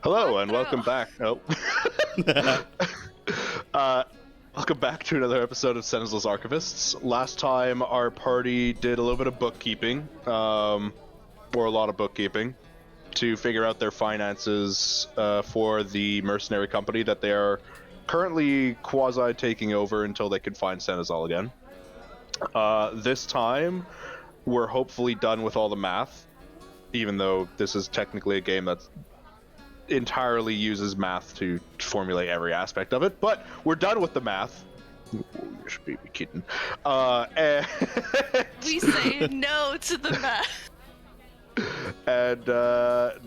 Hello and welcome back. Oh. Welcome back to another episode of Senezal's Archivists. Last time our party did a little bit of bookkeeping, or a lot of bookkeeping, to figure out their finances for the mercenary company that they are currently quasi taking over until they can find Senezal again. This time, we're hopefully done with all the math, even though this is technically a game that's entirely uses math to formulate every aspect of it, but we're done with the math. You should be kidding. And we say no to the math. And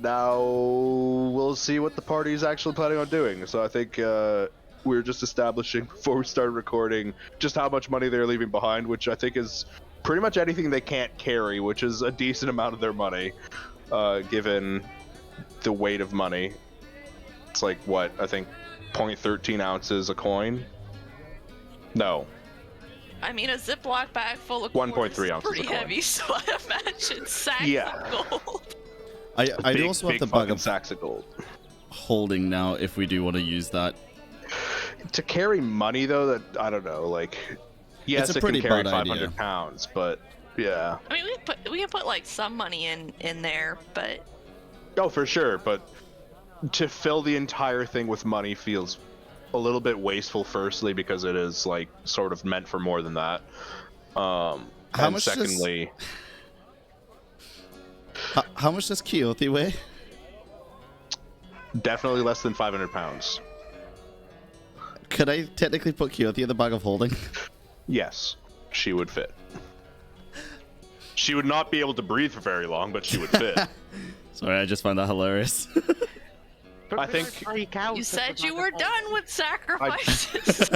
now we'll see what the party's actually planning on doing. So I think we were just establishing before we started recording just how much money they're leaving behind, which I think is pretty much anything they can't carry, which is a decent amount of their money, given the weight of money. It's like, what, I think 0.13 ounces a coin? No. I mean, a Ziploc bag full of 1.3 ounces pretty heavy, so I imagine sacks of gold. I do also have the bag of sacks of gold. Holding now, if we do want to use that. To carry money, though, that, I don't know, like, yes, it's a it pretty can carry bad 500 idea. pounds, but yeah. I mean, we can put like some money in there, but Oh, for sure, but to fill the entire thing with money feels a little bit wasteful, firstly, because it is, like, sort of meant for more than that. How and much secondly... How much does Quixote weigh? Definitely less than 500 pounds. Could I technically put Quixote in the bag of holding? Yes, she would fit. She would not be able to breathe for very long, but she would fit. Sorry, I just found that hilarious. I think you said you were done with sacrifices.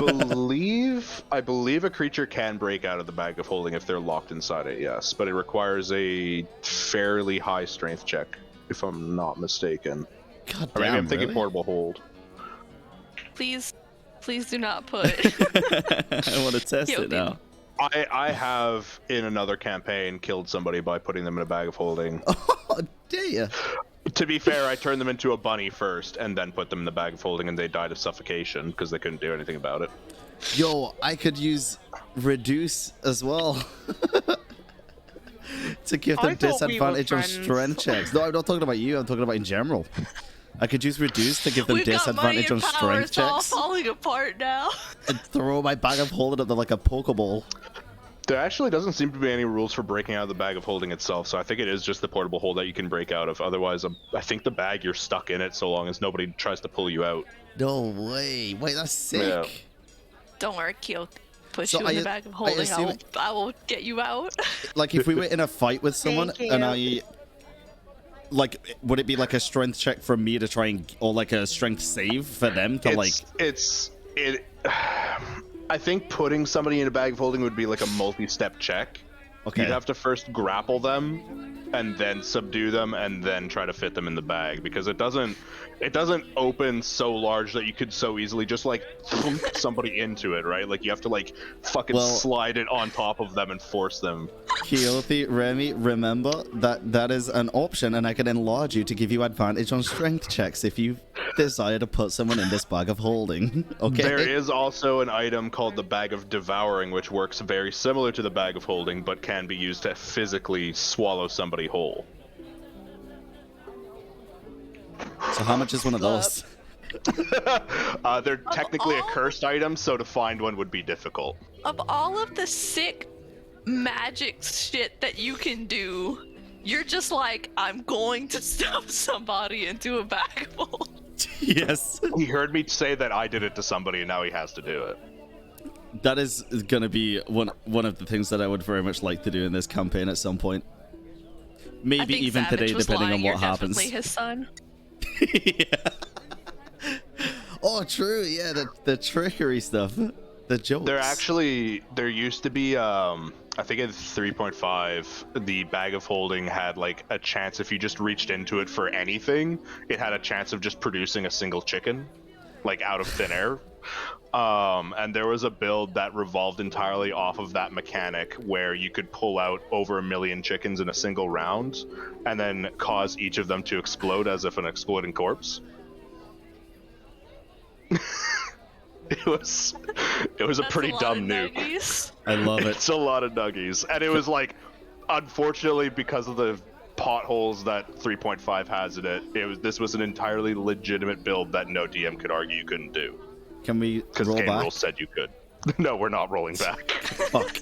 I believe a creature can break out of the bag of holding if they're locked inside it, yes, but it requires a fairly high strength check, if I'm not mistaken. God Or maybe damn, I'm thinking really? portable hold. Please do not put. I want to test it now. I have, in another campaign, killed somebody by putting them in a bag of holding. Oh, dare ya? To be fair, I turned them into a bunny first, and then put them in the bag of holding, and they died of suffocation, because they couldn't do anything about it. Yo, I could use reduce as well. To give them disadvantage on strength checks. No, I'm not talking about you, I'm talking about in general. I could use reduce to give them disadvantage on strength checks. All falling apart now. And throw my bag of holding at them like a Pokeball. There actually doesn't seem to be any rules for breaking out of the bag of holding itself, so I think it is just the portable hold that you can break out of. Otherwise, I think the bag, you're stuck in it so long as nobody tries to pull you out. No way. Wait, that's sick. Yeah. Don't worry, Kyo. Push So you in the bag of holding. I will get you out. Like, if we were in a fight with someone and I... Like, would it be like a strength check for me to try and... Or like a strength save for them to I think putting somebody in a bag of holding would be like a multi-step check. Okay. You'd have to first grapple them, and then subdue them, and then try to fit them in the bag, because it doesn't open so large that you could so easily just like thump somebody into it, right? Like you have to like fucking slide it on top of them and force them. Quixote, Remy, remember that is an option, and I can enlarge you to give you advantage on strength checks if you desire to put someone in this bag of holding. Okay. There is also an item called the Bag of Devouring, which works very similar to the Bag of Holding, but can be used to physically swallow somebody whole. So how much is one of those? They're technically a cursed item, so to find one would be difficult. Of all of the sick magic shit that you can do, you're just like, I'm going to stuff somebody into a bag of holding. Yes. He heard me say that I did it to somebody, and now he has to do it. That is going to be one of the things that I would very much like to do in this campaign at some point. Maybe even today, depending on what happens. Definitely his son. Yeah. Oh, true. Yeah, the trickery stuff, the jokes. There used to be, I think in 3.5, the Bag of Holding had like a chance, if you just reached into it for anything, it had a chance of just producing a single chicken, like out of thin air. And there was a build that revolved entirely off of that mechanic, where you could pull out over 1 million chickens in a single round and then cause each of them to explode as if an exploding corpse. It was a That's pretty lot dumb of nuke. nuggies. I love it. It's a lot of nuggies, and it was like, unfortunately, because of the potholes that 3.5 has in it, this was an entirely legitimate build that no DM could argue you couldn't do, Can we because roll game back? rules said you could. No, we're not rolling back. Fuck.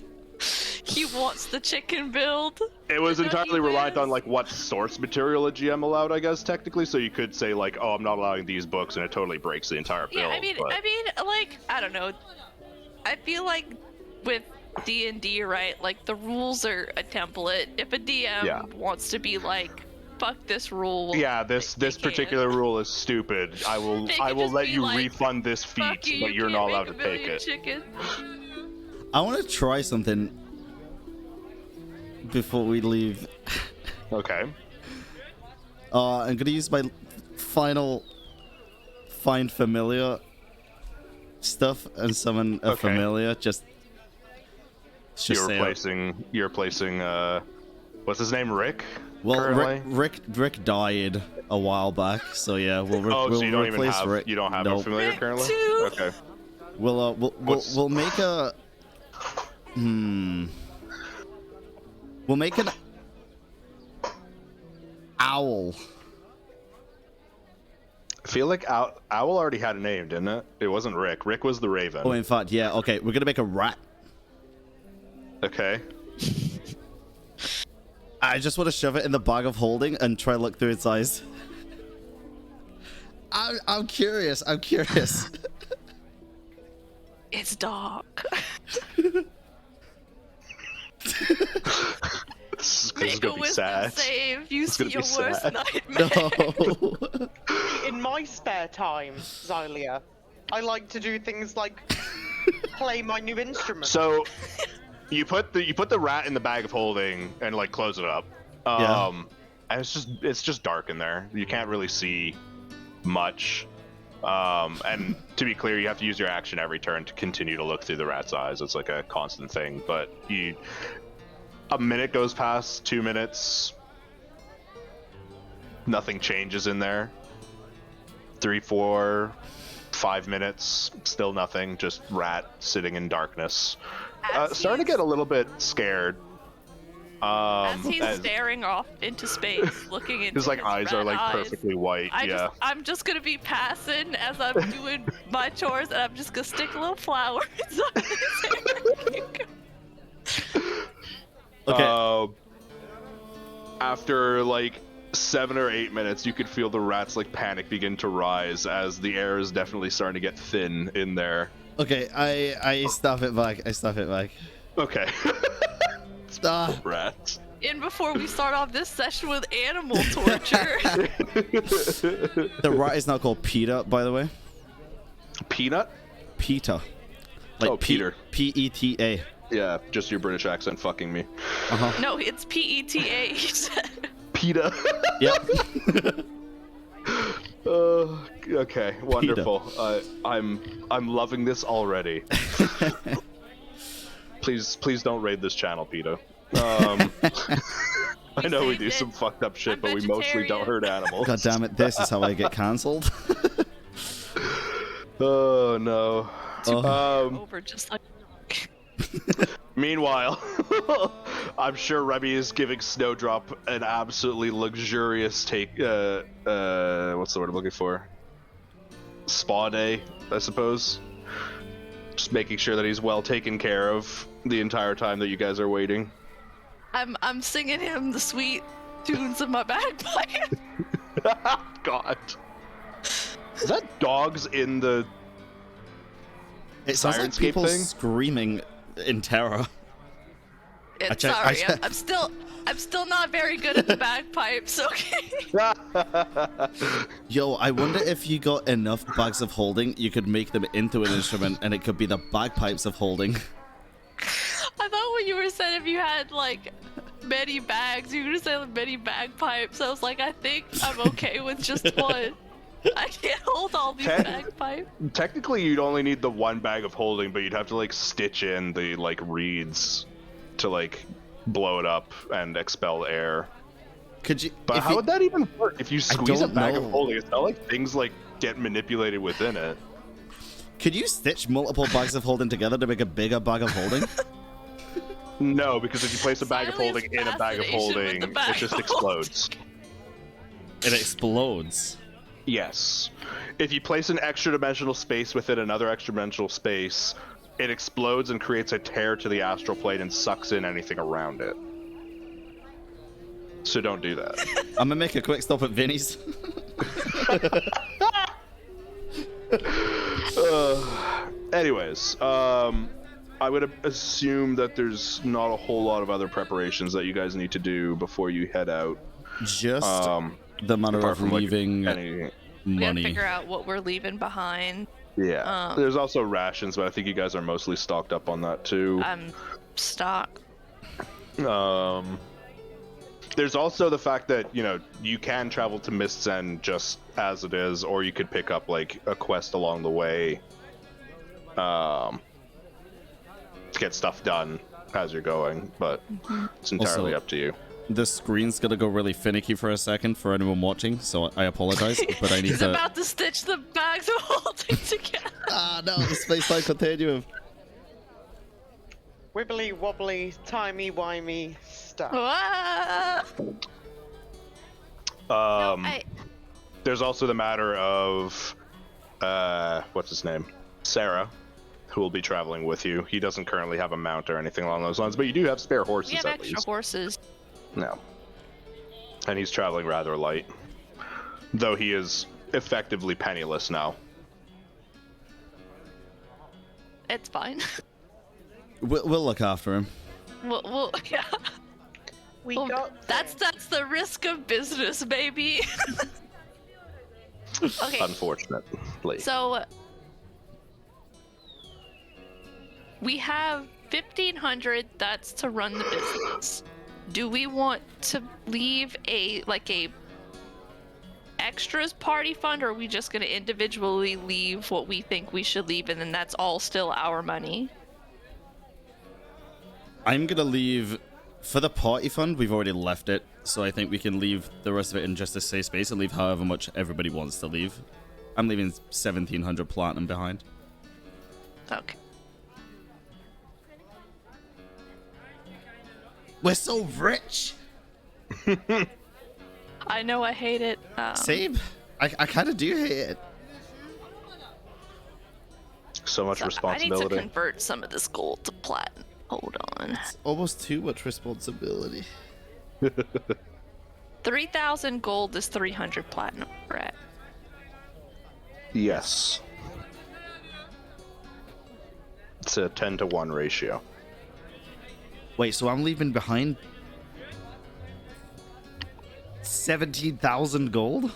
He wants the chicken build. It was No, entirely he reliant on wins. like what source material a GM allowed, I guess technically. So you could say like, oh, I'm not allowing these books, and it totally breaks the entire build. Yeah, I mean, but... like, I don't know. I feel like with D&D, right? Like the rules are a template. If a DM wants to be like, "Fuck this rule," yeah, this they particular can. rule is stupid. I will They can just let be you like, refund this "Fuck feat, you, but you you're can't not make allowed a to take million it. chicken." I want to try something before we leave. Okay. I'm gonna use my final find familiar stuff and summon a Okay. familiar. Just You're say replacing what's his name, Rick? well, currently? Rick died a while back, so yeah, we'll Oh, we'll so you don't even replace have Rick. you don't have a Nope. familiar Rick currently? too? Okay. We'll make a we'll make an owl. I feel like Owl already had a name, didn't it? It wasn't Rick. Rick was the Raven. Oh, in fact, yeah. Okay, we're gonna make a rat. Okay. I just want to shove it in the bag of holding and try to look through its eyes. I'm curious. I'm curious. It's dark. This is Make a gonna be wisdom sad. save. You It's see gonna your be worst sad. nightmare. No. In my spare time, Xylia, I like to do things like play my new instrument. So you put the rat in the bag of holding and like close it up. Yeah. And it's just dark in there. You can't really see much. And to be clear, you have to use your action every turn to continue to look through the rat's eyes. It's like a constant thing. But a minute goes past, 2 minutes. Nothing changes in there. 3, 4, 5 minutes, still nothing. Just rat sitting in darkness. Starting to get a little bit scared. As he's staring off into space, looking into His like eyes are red like eyes, perfectly white. I'm just gonna be passing as I'm doing my chores, and I'm just gonna stick a little flower inside his hair. Okay. After like 7 or 8 minutes, you could feel the rat's like panic begin to rise as the air is definitely starting to get thin in there. Okay, I stop it back. I stop it back. Okay. Ah, Rats. And before we start off this session with animal torture, the rat is now called Peter, by the way. Peanut? Peter. Like Oh, Peter. P-E-T-A. Yeah, just your British accent fucking me. Uh-huh. no, it's PETA. He said. PETA. Yep. Okay, wonderful. I'm loving this already. Please don't raid this channel, PETA. I know we saved do it. some fucked up shit, I'm but we mostly don't hurt animals. God damn it, this is how I get cancelled. Oh no. Over just like. Meanwhile, I'm sure Remy is giving Snowdrop an absolutely luxurious take. What's the word I'm looking for? Spa day, I suppose. Just making sure that he's well taken care of the entire time that you guys are waiting. I'm singing him the sweet tunes of my bagpipe. God. Is that dogs in the It sounds like Sirenscape people thing? screaming in terror. It's check- sorry, check- I'm still not very good at the bagpipes. Okay. Yo, I wonder if you got enough bags of holding, you could make them into an instrument, and it could be the bagpipes of holding. I thought when you were saying if you had like many bags, you were gonna say like many bagpipes. I was like, I think I'm okay with just one. I can't hold all these bagpipes. Technically, you'd only need the one bag of holding, but you'd have to like stitch in the like reeds to like blow it up and expel air. Could you? But how would that even work? If you squeeze a don't bag know. of holding, it's not like things like get manipulated within it. Could you stitch multiple bags of holding together to make a bigger bag of holding? No, because if you place a bag of Silas' holding in a bag of fascination with holding, the bag it just of explodes. It explodes. Yes. If you place an extra dimensional space within another extra dimensional space, it explodes and creates a tear to the astral plane and sucks in anything around it. So don't do that. I'm gonna make a quick stop at Vinny's. Anyways, I would assume that there's not a whole lot of other preparations that you guys need to do before you head out. Just the matter apart of from, like, leaving any... We gotta money. figure out what we're leaving behind. Yeah. There's also rations, but I think you guys are mostly stocked up on that too. I'm stocked. There's also the fact that, you know, you can travel to Mist's End just as it is, or you could pick up, like, a quest along the way to get stuff done as you're going, but it's entirely Also, up to you. The screen's gonna go really finicky for a second for anyone watching, so I apologize, but I need He's to... about to stitch the bags of holding together. Ah, no, the space-time continuum. Wibbly wobbly, timey-wimey stuff. Ah! There's also the matter of, what's his name? Sarah, who will be traveling with you. He doesn't currently have a mount or anything along those lines, but you do have spare horses We have at extra least. horses. No. And he's traveling rather light. Though he is effectively penniless now. It's fine. We'll look after him. We'll yeah. We Well, got that's the risk of business, baby. Okay, Unfortunately. so we have 1,500. That's to run the business. Do we want to leave a extras party fund, or are we just gonna individually leave what we think we should leave, and then that's all still our money? I'm gonna leave... For the party fund, we've already left it, so I think we can leave the rest of it in just a safe space and leave however much everybody wants to leave. I'm leaving 1,700 platinum behind. Okay. We're so rich! I know I hate it. Same. I kind of do hate it. So much I need responsibility. to convert some of this gold to platinum. Hold on. Almost too much responsibility. 3,000 gold is 300 platinum, correct? Yes. It's a 10-to-1 ratio. Wait, so I'm leaving behind 17,000 gold?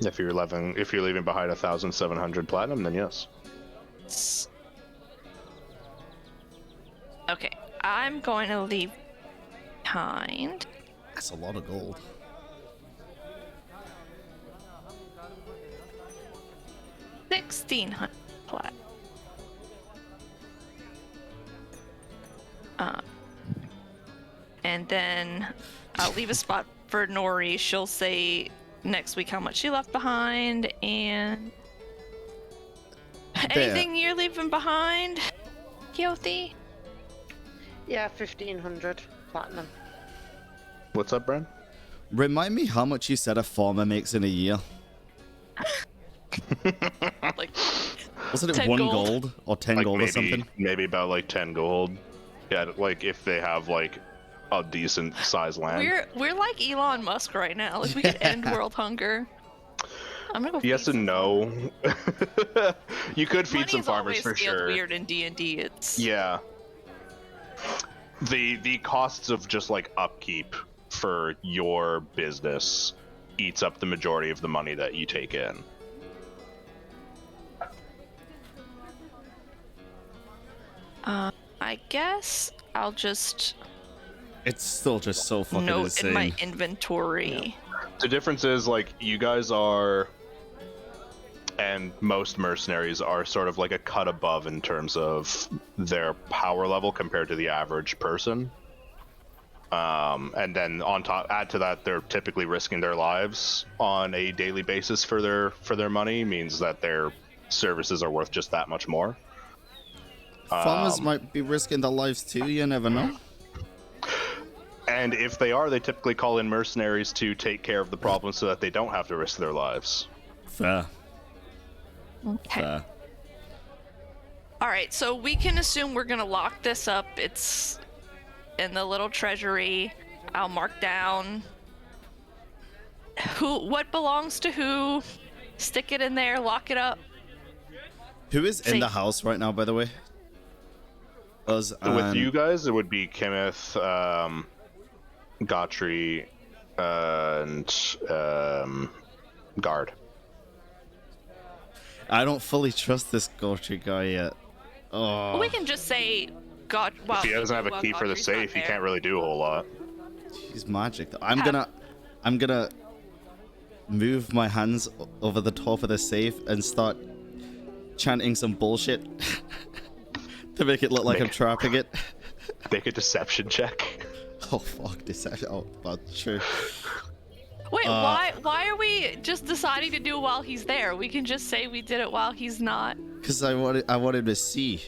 If you're leaving behind 1,700 platinum, then yes. Okay, I'm going to leave behind. That's a lot of gold. 1,600 plat. And then I'll leave a spot for Nori. She'll say next week how much she left behind, and anything you're leaving behind, Yothi? Yeah, 1,500 platinum. What's up, Bren? Remind me how much you said a farmer makes in a year. Like, Wasn't it 10 1 gold. gold or 10 Like gold maybe, or something? maybe about like 10 gold. Yeah, like if they have like a decent size land. we're like Elon Musk right now. Like, we could end world hunger. I'm gonna go. Yes feed and no. You could feed some Money's farmers always for feels sure. weird in D&D. It's Yeah. The costs of just like upkeep for your business eats up the majority of the money that you take in. I guess I'll just It's still just so fucking note insane. in my inventory. The difference is like you guys are, and most mercenaries are sort of like a cut above in terms of their power level compared to the average person. And then on top, add to that, they're typically risking their lives on a daily basis for their money, means that their services are worth just that much more. Farmers might be risking their lives too, you never know. And if they are, they typically call in mercenaries to take care of the problem so that they don't have to risk their lives. Fair. Okay. Fair. All right, so we can assume we're gonna lock this up. It's in the little treasury. I'll mark down what belongs to who. Stick it in there. Lock it up. Who is in See. the house right now, by the way? Us With and... you guys, it would be Kenneth, Gotri, and Guard. I don't fully trust this Gortry guy yet. Oh, We can just say, God. Well, If he doesn't have a key for the Godfrey's not safe, he there. can't really do a whole lot. he's magic. Though. I'm gonna move my hands over the top of the safe and start chanting some bullshit to make it look like I'm trapping it. Make a deception check. Oh fuck, deception. Oh, that's true. Wait, why are we just deciding to do it while he's there? We can just say we did it while he's not. Because I wanted to see.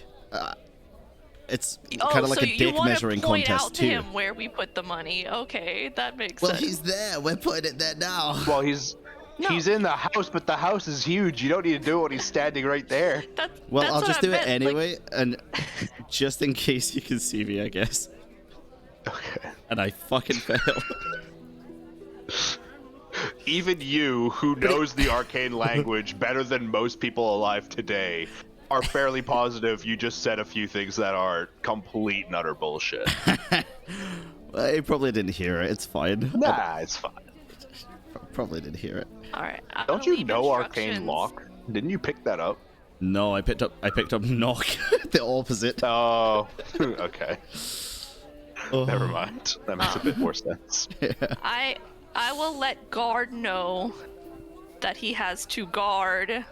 It's Oh, kind of like so a you dick want measuring to point contest out to too. him where we put the money? Okay, that makes Well, sense. he's there. We're putting it there now. Well, he's in the house, but the house is huge. You don't need to do it when he's standing right there. Well, that's I'll what just I do it meant, like- anyway, and just in case you can see me, I guess. Okay. And I fucking fail. Even you, who knows the arcane language better than most people alive today, are fairly positive you just said a few things that are complete and utter bullshit. Well, he probably didn't hear it. It's fine. Nah, it's fine. Probably didn't hear it. All right. I'm Don't gonna you leave know arcane instructions. lock? Didn't you pick that up? No, I picked up knock. The opposite. Oh, okay. Oh. Never mind. That makes a bit more sense. I will let guard know that he has to guard.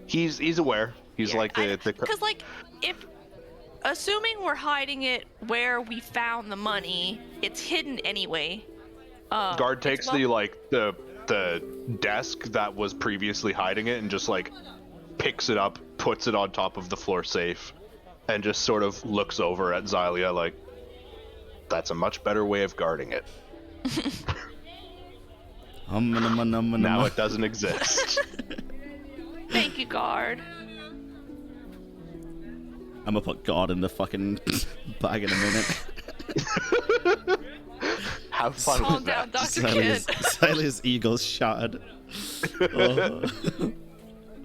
He's aware. He's like the Because like if assuming we're hiding it where we found the money, it's hidden anyway. guard takes the desk that was previously hiding it and just like picks it up, puts it on top of the floor safe, and just sort of looks over at Xylia like, that's a much better way of guarding it. Now it doesn't exist. Thank you, guard. I'm gonna put God in the fucking bag in a minute. Have fun Calm with down, that. Dr. Kid. Silas' ego's shattered. Oh.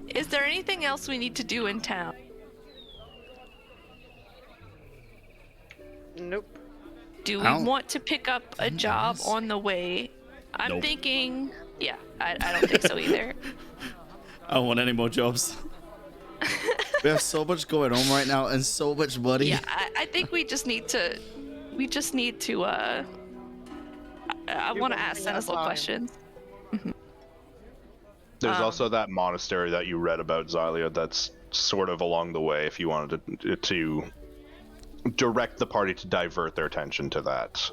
Is there anything else we need to do in town? Nope. Do we I don't- want to pick up a job Yes. on the way? I'm Nope. thinking, yeah, I don't think so either. I don't want any more jobs. We have so much going on right now and so much money. Yeah, I think we just need to, I want to ask one thing at a Senezal time. questions. There's also that monastery that you read about, Xylia, that's sort of along the way if you wanted to direct the party to divert their attention to that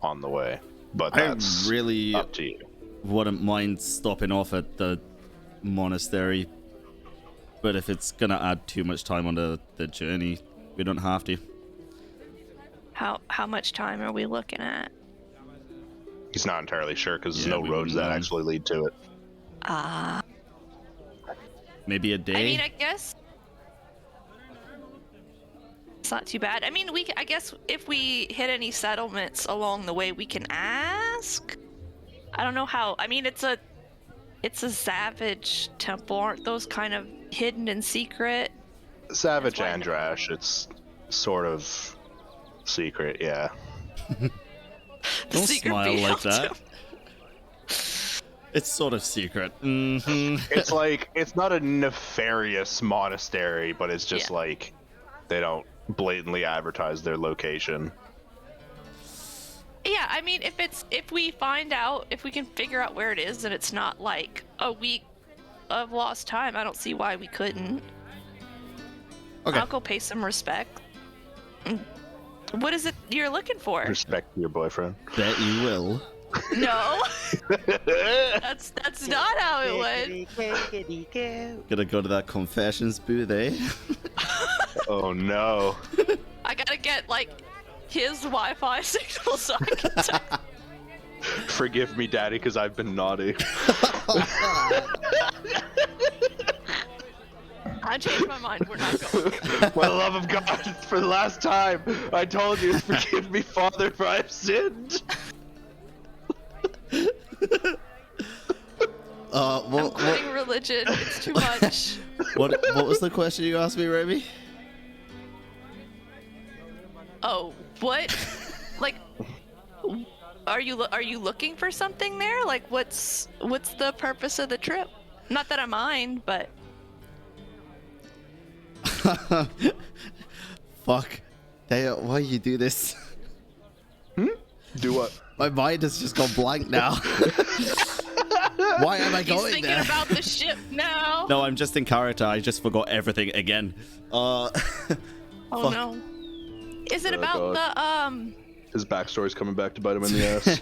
on the way. But that's I really up to you. wouldn't mind stopping off at the monastery, but if it's gonna add too much time on the journey, we don't have to. How much time are we looking at? He's not entirely sure because there's Yeah, no we roads wouldn't that know. actually lead to it. Maybe a day. I mean, I guess it's not too bad. I mean, I guess if we hit any settlements along the way, we can ask. I don't know how. I mean, it's a savage temple. Aren't those kind of hidden and secret? Savage That's why I know. Andrash, it's sort of secret, yeah. The Don't secret smile being like up to- that. It's sort of secret. Mm-hmm. It's like, it's not a nefarious monastery, but it's just Yeah. like, they don't blatantly advertise their location. Yeah, I mean, if we find out, if we can figure out where it is, and it's not like a week of lost time, I don't see why we couldn't. Okay. I'll go pay some respect. What is it you're looking for? Respect your boyfriend. Bet you will. No. That's not how it went. Gonna go to that confessions booth, eh? Oh no. I gotta get like his Wi-Fi signal so I can text. Forgive me, Daddy, because I've been naughty. I changed my mind. We're not going. For the love of God, for the last time, I told you, forgive me, Father, for I've sinned. I'm quitting religion. It's too much. What was the question you asked me, Remy? Oh, what? Like, are you looking for something there? Like, what's the purpose of the trip? Not that I mind, but Fuck. Damn, why you do this? Do what? My mind has just gone blank now. Why am I he's going thinking there? about the ship now. No, I'm just in character. I just forgot everything again. Oh fuck. no. Is it Oh, about God. His backstory's coming back to bite him in the ass.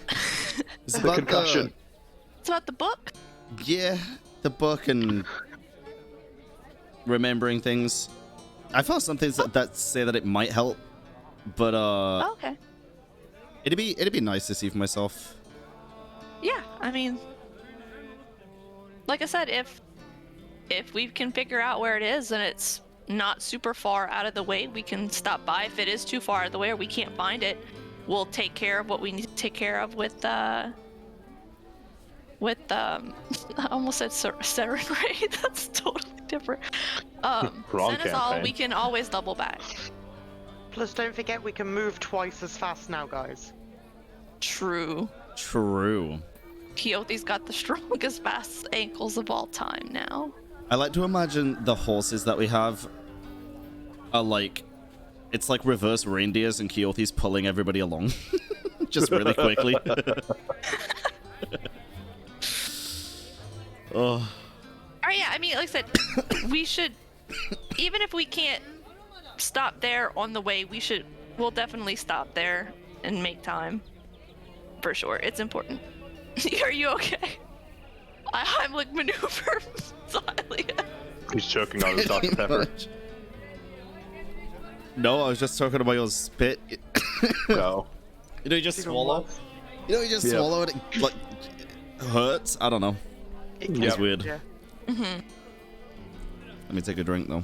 It's The about concussion. It's about the book? Yeah, the book and remembering things. I found some things that say that it might help, but Oh, okay. it'd be nice to see for myself. Yeah, I mean, like I said, if we can figure out where it is and it's not super far out of the way, we can stop by. If it is too far out of the way or we can't find it, we'll take care of what we need to take care of with I almost said Serenray. That's totally different. Wrong Senezal, campaign. we can always double back. Plus, don't forget we can move twice as fast now, guys. True. True. Keothi's got the strongest fast ankles of all time now. I like to imagine the horses that we have are like, it's like reverse reindeers and Keothi's pulling everybody along. Just really quickly. Oh. Oh yeah, I mean, like I said, we should, even if we can't stop there on the way, we'll definitely stop there and make time. For sure, it's important. Are you okay? I'm like maneuver Xylia. He's choking on his Dr. Pepper. No, I was just talking about your spit. No. You know, you just swallow. You know, you just Yeah. swallow it, like, hurts. I don't know. It It's Yep. weird. Yeah. Let me take a drink though.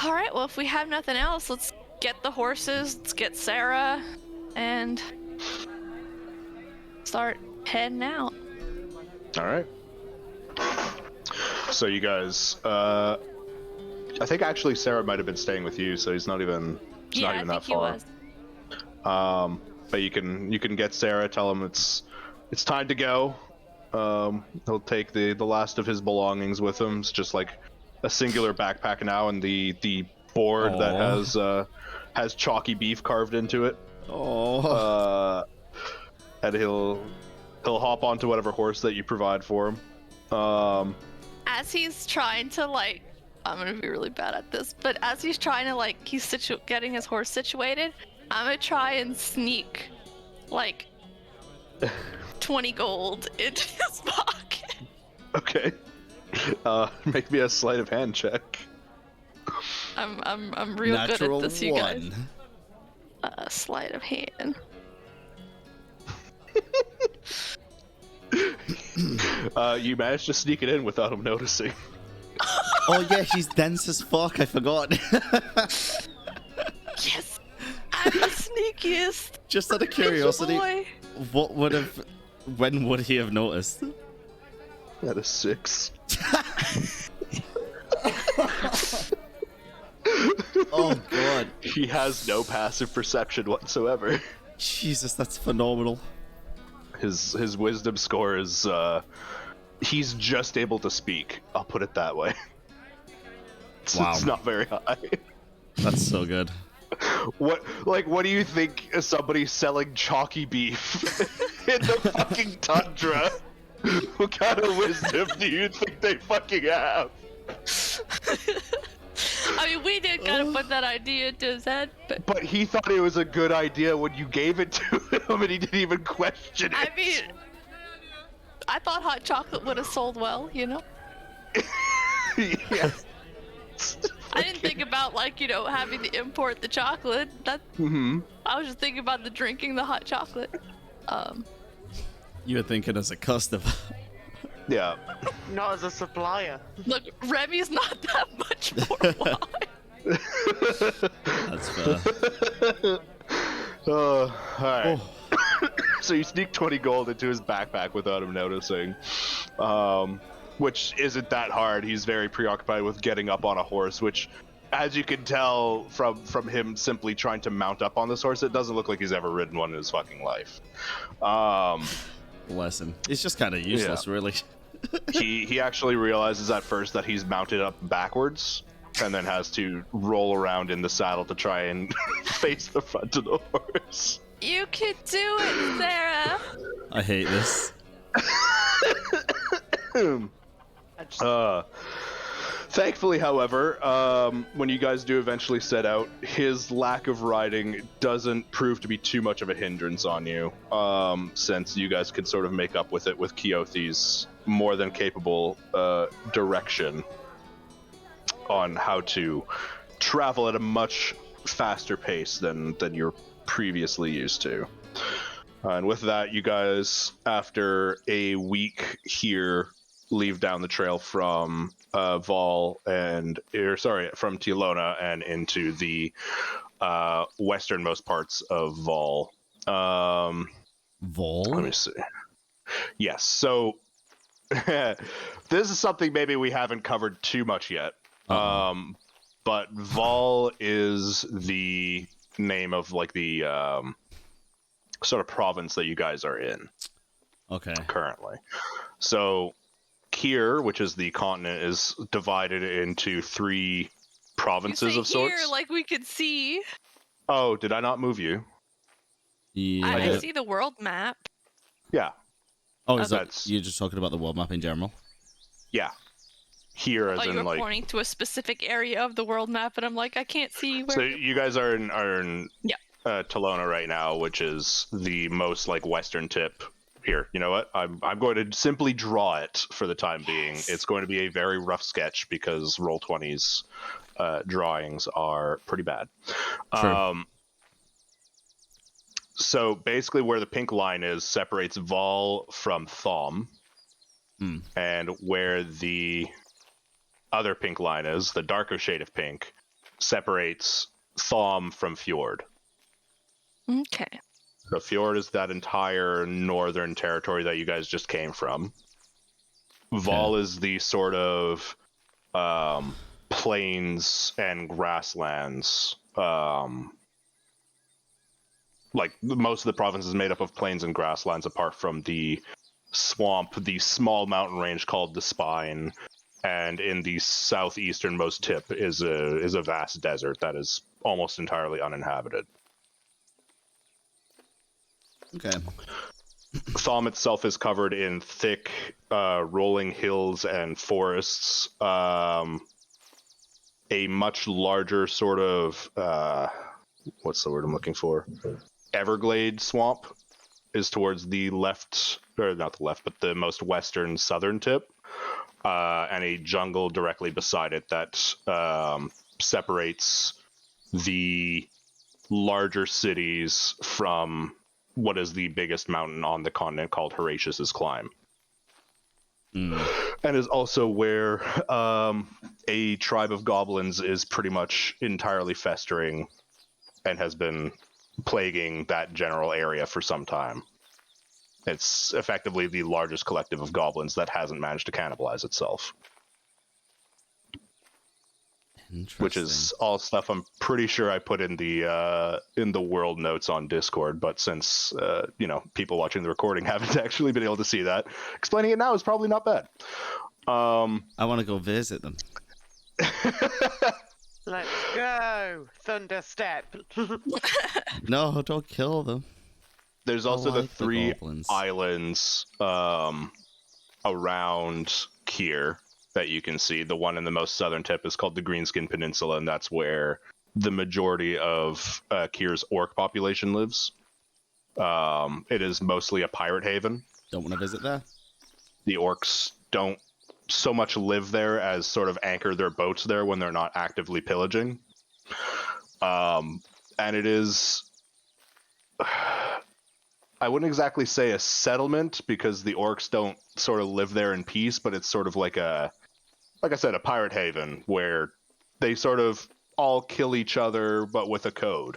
All right, well, if we have nothing else, let's get the horses, let's get Sarah, and start heading out. All right. So you guys, I think actually Sarah might have been staying with you, so he's not even, Yeah, not I even think that he far. was. But you can get Sarah, tell him it's time to go. He'll take the last of his belongings with him. It's just like a singular backpack now, and the board that has chalky beef carved into it. Oh. And he'll hop onto whatever horse that you provide for him. As he's trying to like, I'm gonna be really bad at this, but as he's trying to like, getting his horse situated, I'm gonna try and sneak like 20 gold into his pocket. Okay. Make me a sleight of hand check. I'm real Natural good at this, you guys. one. Sleight of hand. You managed to sneak it in without him noticing. Oh yeah, he's dense as fuck. I forgot. Yes, I'm the sneakiest. Just out of Good curiosity, boy. when would he have noticed? At a 6. Oh god. He has no passive perception whatsoever. Jesus, that's phenomenal. His wisdom score is he's just able to speak. I'll put it that way. Wow. It's not very high. That's so good. What do you think somebody selling chalky beef in the fucking tundra? What kind of wisdom do you think they fucking have? I mean, we did kind of put that idea into his head, but But he thought it was a good idea when you gave it to him, and he didn't even question it. I mean, I thought hot chocolate would have sold well, you know? Yeah. I didn't think about, like, you know, having to import the chocolate. I was just thinking about the drinking the hot chocolate. You were thinking as a customer. Yeah. Not as a supplier. Look, Remy's not that much more wine. That's fair. Alright. So you sneak 20 gold into his backpack without him noticing. Which isn't that hard. He's very preoccupied with getting up on a horse, which, as you can tell from him simply trying to mount up on this horse, it doesn't look like he's ever ridden one in his fucking life. Bless him. It's just kind of useless, really. He actually realizes at first that he's mounted up backwards, and then has to roll around in the saddle to try and face the front of the horse. You can do it, Sarah. I hate this. Thankfully, however, when you guys do eventually set out, his lack of riding doesn't prove to be too much of a hindrance on you, since you guys could sort of make up with it with Keothi's more than capable direction on how to travel at a much faster pace than you're previously used to. And with that, you guys, after a week here, leave down the trail from from Tielona and into the westernmost parts of Vol. Vol? Let me see. Yes, so this is something maybe we haven't covered too much yet. But Vol is the name of like the sort of province that you guys are in. Okay. Currently. So Kier, which is the continent, is divided into 3 provinces of sorts. Here, like we could see. Oh, did I not move you? Yeah. I see the world map. Yeah. Oh, is That's- that you're just talking about the world map in general? Yeah. Here, as Oh, you in were like. pointing to a specific area of the world map, and I'm like, I can't see where. So you guys are in Yeah. Telona right now, which is the most like western tip. Here, you know what? I'm going to simply draw it for the time being. It's going to be a very rough sketch because Roll20's drawings are pretty bad. True. So basically, where the pink line is separates Vol from Thom, and where the other pink line is, the darker shade of pink, separates Thom from Fjord. Okay. The Fjord is that entire northern territory that you guys just came from. Vol is the sort of plains and grasslands. Like most of the province is made up of plains and grasslands, apart from the swamp, the small mountain range called the Spine, and in the southeasternmost tip is a vast desert that is almost entirely uninhabited. Okay. Thom itself is covered in thick, rolling hills and forests. A much larger sort of, what's the word I'm looking for? Everglade swamp is towards the left, or not the left, but the most western southern tip. And a jungle directly beside it that separates the larger cities from what is the biggest mountain on the continent called Horatius's Climb. And is also where a tribe of goblins is pretty much entirely festering and has been plaguing that general area for some time. It's effectively the largest collective of goblins that hasn't managed to cannibalize itself. Which is all stuff I'm pretty sure I put in the world notes on Discord, but since people watching the recording haven't actually been able to see that, explaining it now is probably not bad. I want to go visit them. Let's go, Thunderstep. No, don't kill them. There's also the like the 3 goblins. islands around Kier, that you can see. The one in the most southern tip is called the Greenskin Peninsula, and that's where the majority of Kyr's orc population lives. It is mostly a pirate haven. Don't want to visit there. The orcs don't so much live there as sort of anchor their boats there when they're not actively pillaging. And it is... I wouldn't exactly say a settlement, because the orcs don't sort of live there in peace, but it's sort of like I said, a pirate haven, where they sort of all kill each other, but with a code,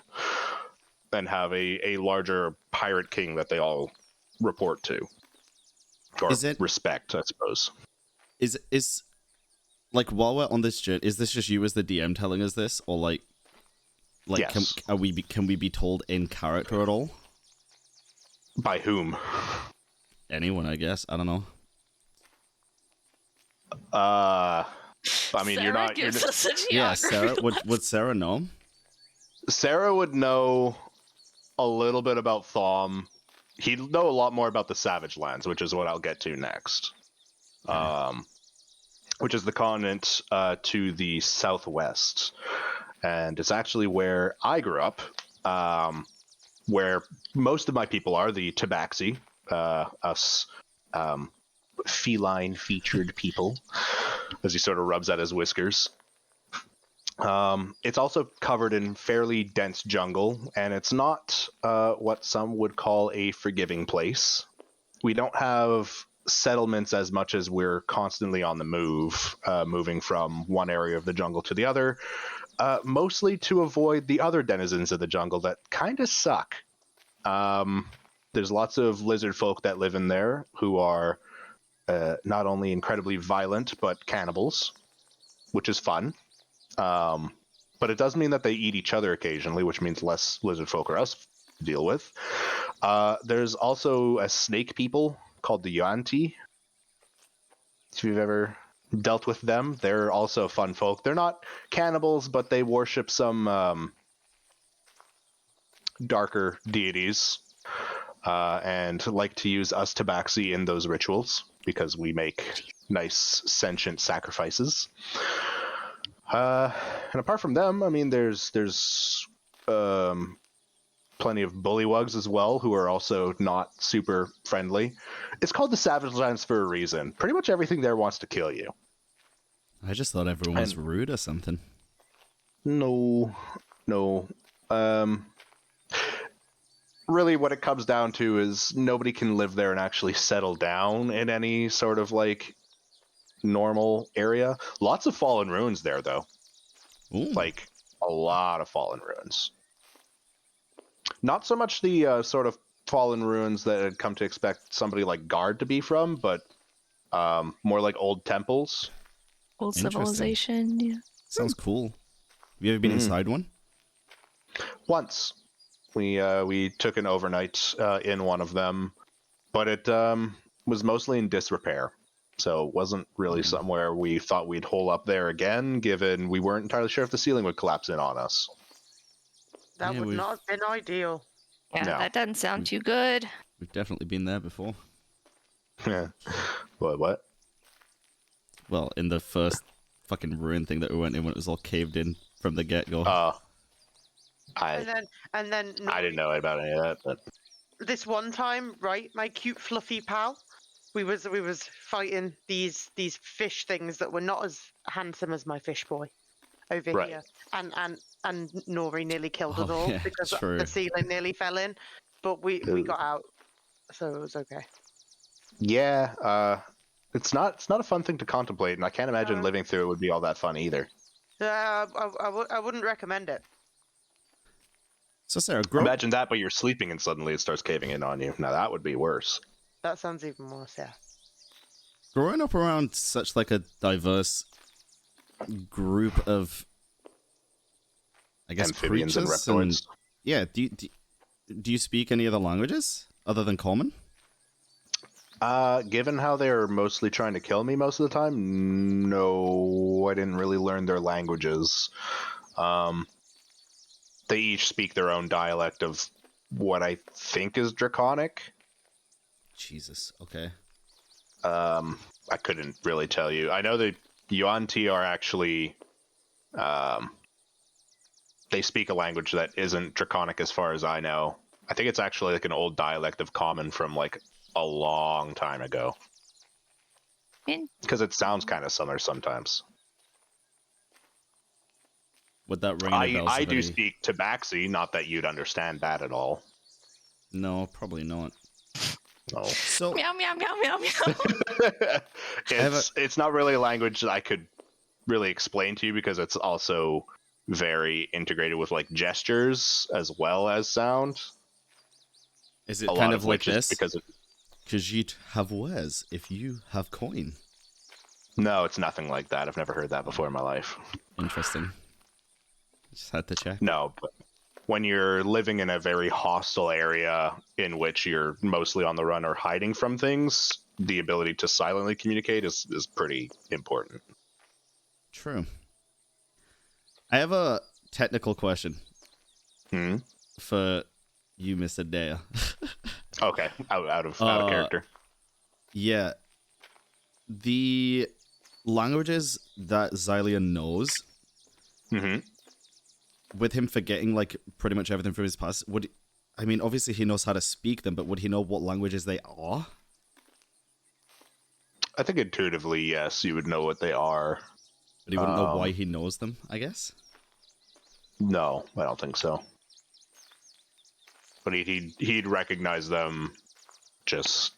and have a larger pirate king that they all report to. Or respect, I suppose. Is like, while we're on this journey, is this just you as the DM telling us this, or like yes. can we be told in character at all? By whom? Anyone, I guess. I don't know. I mean, Sarah gives us a geography. Yeah, Sarah. Would Sarah know? Sarah would know a little bit about Thom. He'd know a lot more about the Savage Lands, which is what I'll get to next. Which is the continent to the southwest. And it's actually where I grew up, where most of my people are, the Tabaxi, us feline-featured people, as he sort of rubs at his whiskers. It's also covered in fairly dense jungle, and it's not what some would call a forgiving place. We don't have settlements as much as we're constantly on the move, moving from one area of the jungle to the other, mostly to avoid the other denizens of the jungle that kind of suck. There's lots of lizard folk that live in there who are not only incredibly violent, but cannibals, which is fun. But it does mean that they eat each other occasionally, which means less lizard folk or us to deal with. There's also a snake people called the Yuan-Ti. If you've ever dealt with them, they're also fun folk. They're not cannibals, but they worship some darker deities, and like to use us Tabaxi in those rituals, because we make nice sentient sacrifices. And apart from them, I mean, there's plenty of bullywugs as well, who are also not super friendly. It's called the Savage Lands for a reason. Pretty much everything there wants to kill you. I just thought everyone was rude or something. No. Really what it comes down to is nobody can live there and actually settle down in any sort of like normal area. Lots of fallen ruins there, though. Ooh. Like a lot of fallen ruins. Not so much the sort of fallen ruins that I'd come to expect somebody like Guard to be from, but more like old temples. Old civilization, yeah. Sounds cool. Have you ever been inside one? Once. We took an overnight in one of them, but it was mostly in disrepair. So it wasn't really somewhere we thought we'd hole up there again, given we weren't entirely sure if the ceiling would collapse in on us. That would not have been ideal. Yeah, No. that doesn't sound too good. We've definitely been there before. Yeah. What? Well, in the first fucking ruin thing that we went in when it was all caved in from the get-go. And then I didn't know about any of that, but this one time, right, my cute fluffy pal, we was fighting these fish things that were not as handsome as my fish boy over here, and Nori nearly killed us all because the ceiling nearly fell in, but we got out, so it was okay. Yeah, it's not a fun thing to contemplate, and I can't imagine living through it would be all that fun either. I wouldn't recommend it. So Sarah, imagine that, but you're sleeping and suddenly it starts caving in on you. Now that would be worse. That sounds even worse, yeah. Growing up around such like a diverse group of, I guess, amphibians and creatures reptoids. Yeah, do you speak any other languages other than Common? Given how they're mostly trying to kill me most of the time, no, I didn't really learn their languages. They each speak their own dialect of what I think is Draconic. Jesus, okay. I couldn't really tell you. I know that Yuan-Ti are actually, they speak a language that isn't Draconic as far as I know. I think it's actually like an old dialect of Common from like a long time ago. Because it sounds kind of similar sometimes. Would that ring any bells? I do speak Tabaxi, not that you'd understand that at all. No, probably not. No. So Meow meow meow meow meow. It's not really a language that I could really explain to you because it's also very integrated with like gestures as well as sound. is it kind of like this? Because you'd have wares if you have coin. no, it's nothing like that. I've never heard that before in my life. Interesting. Just had to check. No, but when you're living in a very hostile area in which you're mostly on the run or hiding from things, the ability to silently communicate is pretty important. True. I have a technical question for you, Mr. Dare. Okay, out of character. Yeah. The languages that Xylian knows, with him forgetting like pretty much everything from his past, obviously he knows how to speak them, but would he know what languages they are? I think intuitively, yes, you would know what they are. But he wouldn't know why he knows them, I guess? No, I don't think so. But he'd recognize them just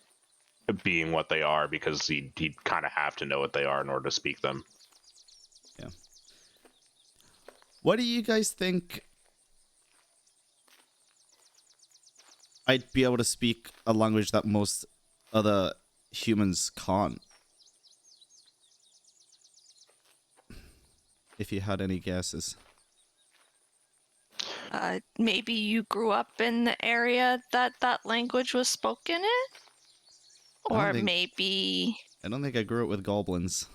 being what they are because he'd kind of have to know what they are in order to speak them. Yeah. What do you guys think? I'd be able to speak a language that most other humans can't. If you had any guesses. Maybe you grew up in the area that language was spoken in? Or maybe... I don't think I grew up with goblins.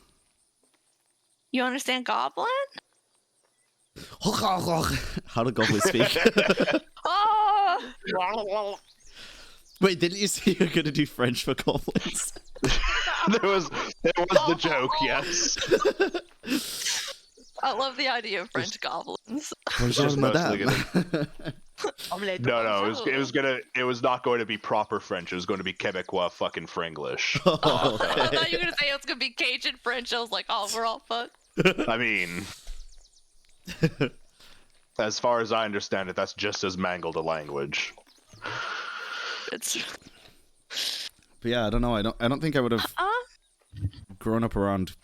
You understand Goblin? How do goblins speak? Oh! Wait, didn't you say you were going to do French for goblins? There was the joke, yes. I love the idea of French goblins. Bonjour, madame. No, it was not going to be proper French. It was going to be Quebecois fucking Frenglish. Oh, okay. I thought you were gonna say it was gonna be Cajun French. I was like, oh, we're all fucked. I mean, as far as I understand it, that's just as mangled a language. It's. But yeah, I don't know. I don't think I would have grown up around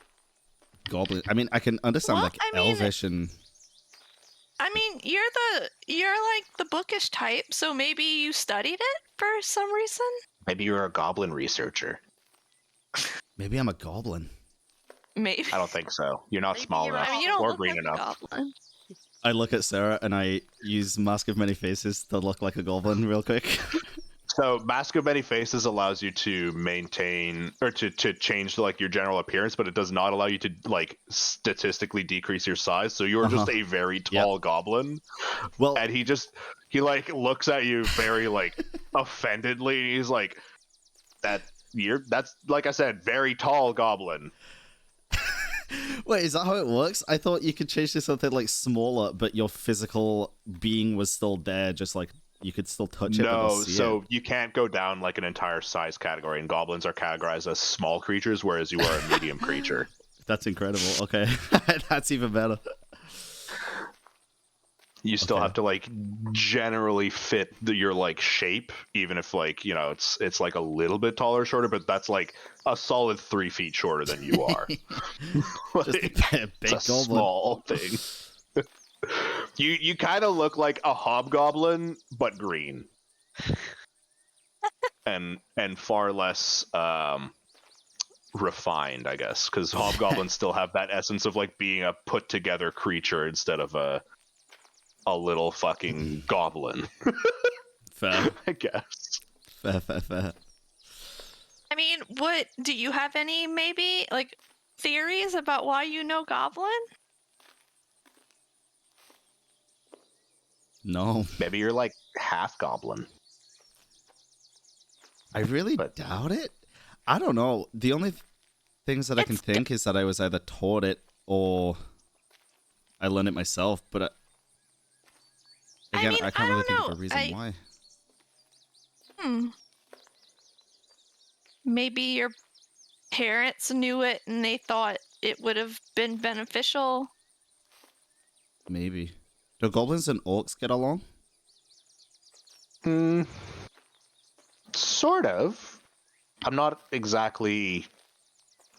goblins. I mean, I can understand Elvish and. I mean, you're like the bookish type, so maybe you studied it for some reason? Maybe you're a goblin researcher. Maybe I'm a goblin. Maybe. I don't think so. You're not small enough you don't or look green like enough. A goblin. I look at Sarah and I use Mask of Many Faces to look like a goblin real quick. So Mask of Many Faces allows you to maintain or to change like your general appearance, but it does not allow you to like statistically decrease your size. So you're just a very tall goblin. Well, and he like looks at you very like offendedly. And he's like, that's like I said, very tall goblin. Wait, is that how it works? I thought you could change to something like smaller, but your physical being was still there, just like you could still touch it. No, so you can't go down like an entire size category, and goblins are categorized as small creatures, whereas you are a medium creature. That's incredible. Okay, that's even better. You still have to like generally fit your like shape, even if like it's like a little bit taller or shorter, but that's like a solid 3 feet shorter than you are. Just a big it's a goblin. small thing. You kind of look like a hobgoblin, but green, and far less refined, I guess, because hobgoblins still have that essence of like being a put together creature instead of a little fucking goblin. Fair. I guess. Fair. I mean, do you have any maybe like theories about why you know Goblin? No. Maybe you're like half goblin. I really doubt it. I don't know. The only things that I can think is that I was either taught it or I learned it myself. But again, I can't really think of a reason why. Maybe your parents knew it and they thought it would have been beneficial. Maybe. Do goblins and orcs get along? Sort of. I'm not exactly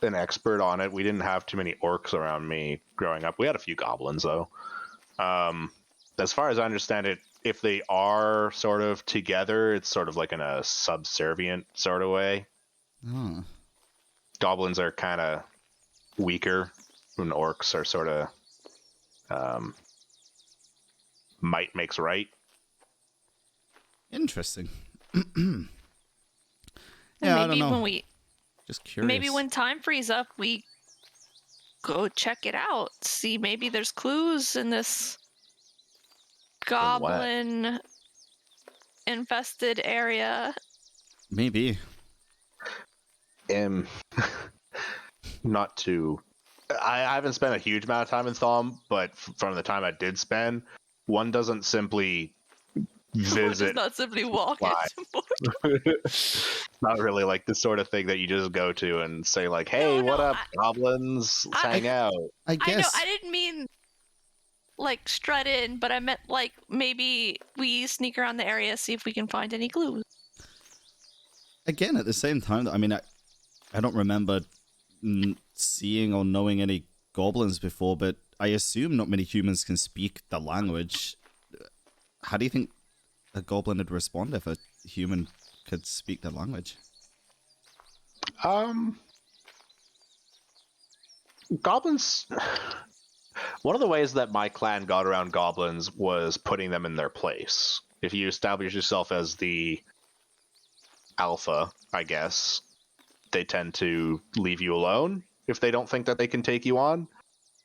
an expert on it. We didn't have too many orcs around me growing up. We had a few goblins, though. As far as I understand it, if they are sort of together, it's sort of like in a subservient sort of way. Oh. Goblins are kind of weaker, and orcs are sort of might makes right. Interesting. Yeah, I don't know. When we just curious. Maybe when time frees up, we go check it out. See, maybe there's clues in this goblin infested area. Maybe. Not too. I haven't spent a huge amount of time in Thom, but from the time I did spend, one doesn't simply visit. One does not simply walk It's not really like the sort of thing that you just go to and say like, "Hey, what up, goblins? Let's hang out." I guess. I know. I didn't mean like strut in, but I meant like maybe we sneak around the area, see if we can find any clues. Again, at the same time, I mean, I don't remember seeing or knowing any goblins before, but I assume not many humans can speak the language. How do you think a goblin would respond if a human could speak the language? Goblins. One of the ways that my clan got around goblins was putting them in their place. If you establish yourself as the alpha, I guess, they tend to leave you alone if they don't think that they can take you on.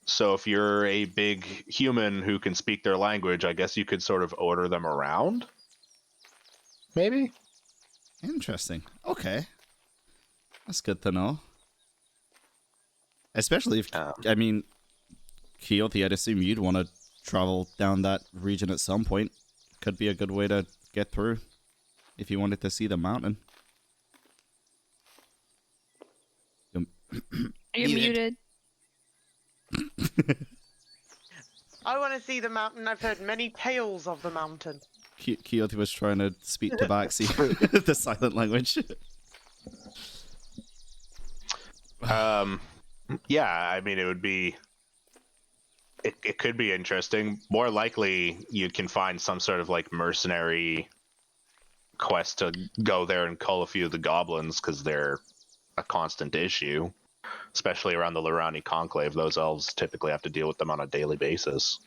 So if you're a big human who can speak their language, I guess you could sort of order them around. Maybe? Interesting. Okay. That's good to know. Especially if, I mean, Quixote, I'd assume you'd want to travel down that region at some point. Could be a good way to get through if you wanted to see the mountain. You're muted. I want to see the mountain. I've heard many tales of the mountain. Quixote was trying to speak Tabaxi, the silent language. Yeah, I mean, it would be... It could be interesting. More likely, you can find some sort of, like, mercenary quest to go there and cull a few of the goblins, because they're a constant issue. Especially around the Lurani Conclave, those elves typically have to deal with them on a daily basis.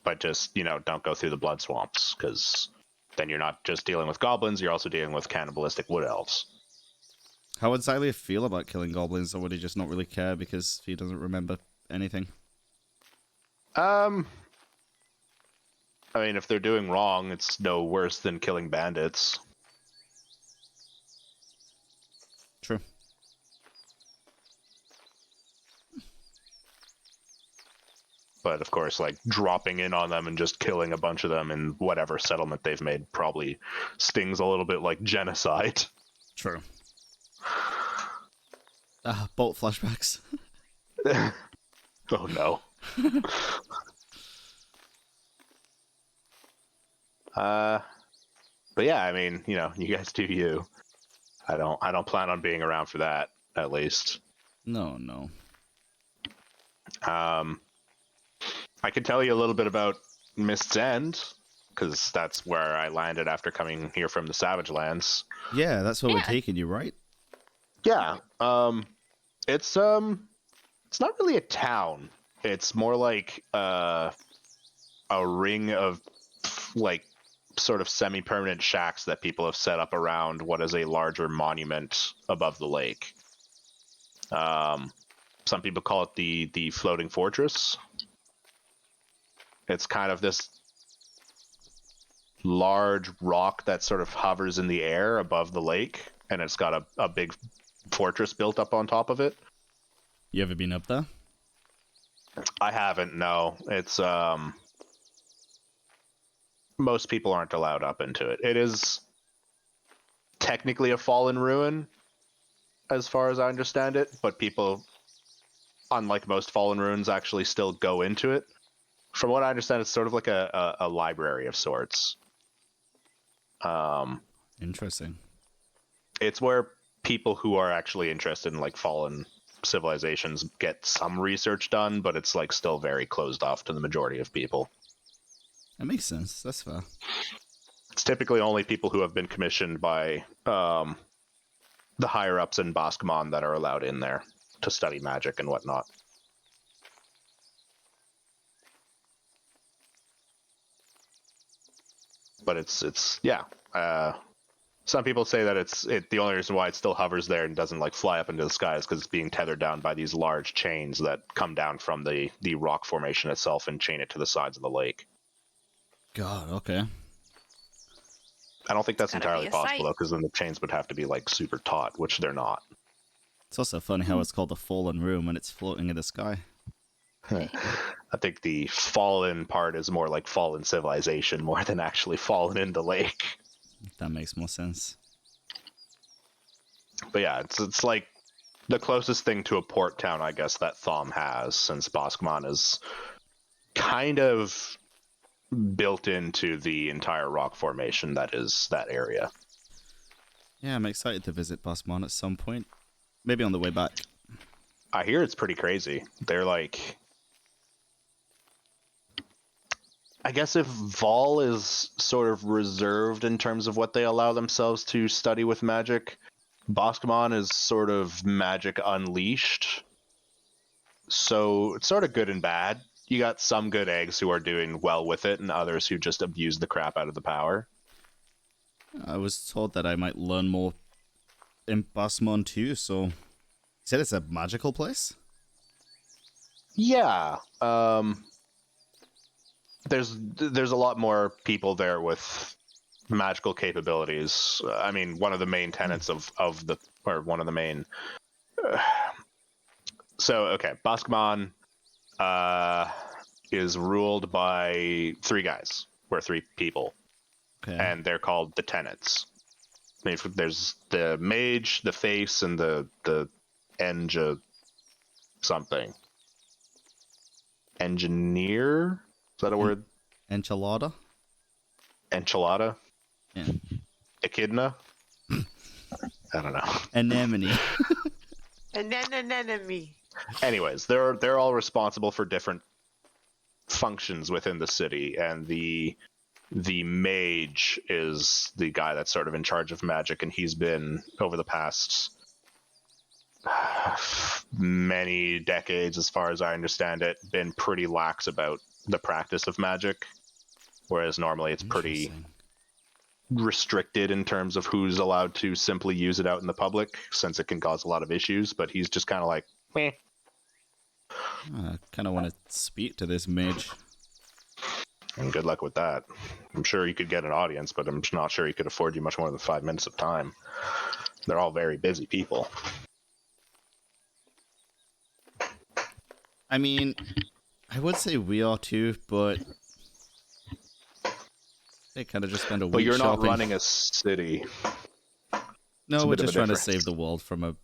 But just, don't go through the blood swamps, because then you're not just dealing with goblins, you're also dealing with cannibalistic wood elves. How would Xylia feel about killing goblins, or would he just not really care because he doesn't remember anything? I mean, if they're doing wrong, it's no worse than killing bandits. True. But of course, like, dropping in on them and just killing a bunch of them in whatever settlement they've made probably stings a little bit like genocide. True. Bolt flashbacks. Oh no. But yeah, I mean, you guys do you. I don't plan on being around for that, at least. No. I could tell you a little bit about Mist's End, because that's where I landed after coming here from the Savage Lands. Yeah, that's where we're taking you, right? Yeah. It's not really a town. It's more like a ring of, like, sort of semi-permanent shacks that people have set up around what is a larger monument above the lake. Some people call it the floating fortress. It's kind of this large rock that sort of hovers in the air above the lake, and it's got a big fortress built up on top of it. You ever been up there? I haven't, no. It's most people aren't allowed up into it. It is technically a fallen ruin, as far as I understand it, but people, unlike most fallen ruins, actually still go into it. From what I understand, it's sort of like a library of sorts. Interesting. It's where people who are actually interested in like fallen civilizations get some research done, but it's like still very closed off to the majority of people. That makes sense. That's fair. It's typically only people who have been commissioned by the higher ups in Boscomon that are allowed in there to study magic and whatnot. But it's yeah. Some people say that the only reason why it still hovers there and doesn't like fly up into the sky is because it's being tethered down by these large chains that come down from the rock formation itself and chain it to the sides of the lake. God, okay. I don't think that's Gotta entirely be a possible sight. though, because then the chains would have to be like super taut, which they're not. It's also funny how it's called the Fallen Room when it's floating in the sky. I think the fallen part is more like fallen civilization more than actually fallen in the lake. That makes more sense. But yeah, it's like the closest thing to a port town, I guess, that Thom has, since Boscomon is kind of built into the entire rock formation that is that area. Yeah, I'm excited to visit Bosmon at some point. Maybe on the way back. I hear it's pretty crazy. They're like, I guess if Vol is sort of reserved in terms of what they allow themselves to study with magic, Boscomon is sort of magic unleashed. So it's sort of good and bad. You got some good eggs who are doing well with it and others who just abuse the crap out of the power. I was told that I might learn more in Bosmon too, so... You said it's a magical place? Yeah. There's a lot more people there with magical capabilities. I mean, one of the main tenets of the, or one of the main. So okay, Boscomon is ruled by three guys. We're three people, Okay. and they're called the tenets. There's the mage, the face, and the enja something. Engineer? Is that a word? Enchilada? Enchilada? Yeah. Echidna? I don't know. Anemone. And then an enemy. Anyways, they're all responsible for different functions within the city, and the mage is the guy that's sort of in charge of magic, and he's been over the past many decades, as far as I understand it, been pretty lax about the practice of magic, whereas normally it's pretty Interesting. restricted in terms of who's allowed to simply use it out in the public, since it can cause a lot of issues. But he's just kind of like, meh. I kind of want to speak to this mage. And good luck with that. I'm sure you could get an audience, but I'm not sure he could afford you much more than 5 minutes of time. They're all very busy people. I mean, I would say we are too, but they kind of just spend a week But you're not shopping. running a city. No, It's a we're bit of just a trying to difference. save the world from a...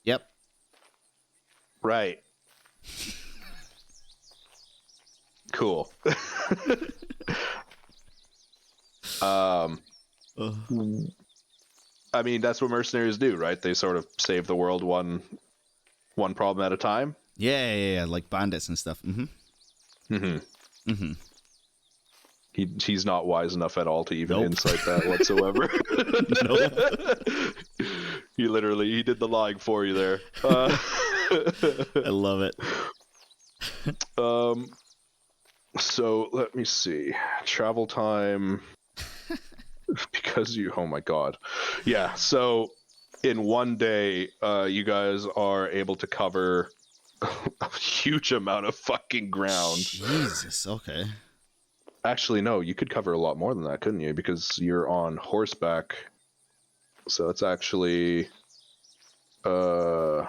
Yep. Right. Cool. Ugh. I mean, that's what mercenaries do, right? They sort of save the world one problem at a time. Yeah, like bandits and stuff. He's not wise enough at all to even Nope. insight that whatsoever. Nope. He did the lying for you there. I love it. So let me see. Travel time. Because oh my god. Yeah, so in one day, you guys are able to cover a huge amount of fucking ground. Jesus, okay. Actually, no, you could cover a lot more than that, couldn't you? Because you're on horseback. So it's actually... Didn't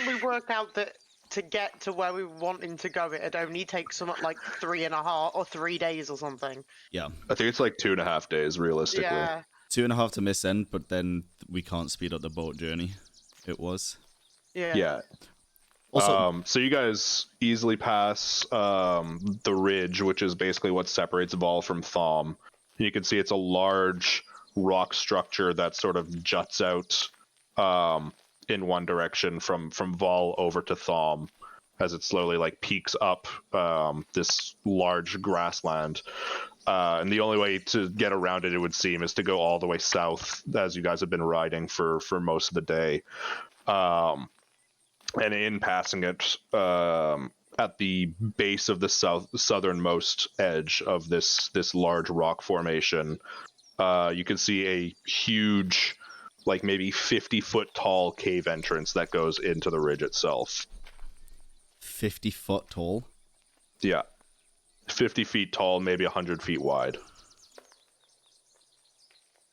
we work out that to get to where we were wanting to go, it'd only take something like 3.5 or 3 days or something? Yeah. I think it's like 2.5 days, realistically. Yeah. 2.5 to Miss End, but then we can't speed up the boat journey. It was. Yeah. Also, So you guys easily pass the ridge, which is basically what separates Vol from Thom. You can see it's a large rock structure that sort of juts out in one direction from Vol over to Thom, as it slowly like peaks up this large grassland. And the only way to get around it, it would seem, is to go all the way south, as you guys have been riding for most of the day. And in passing it, at the base of the southernmost edge of this large rock formation, you can see a huge, like maybe 50-foot tall cave entrance that goes into the ridge itself. 50 foot tall? Yeah. 50 feet tall, maybe 100 feet wide.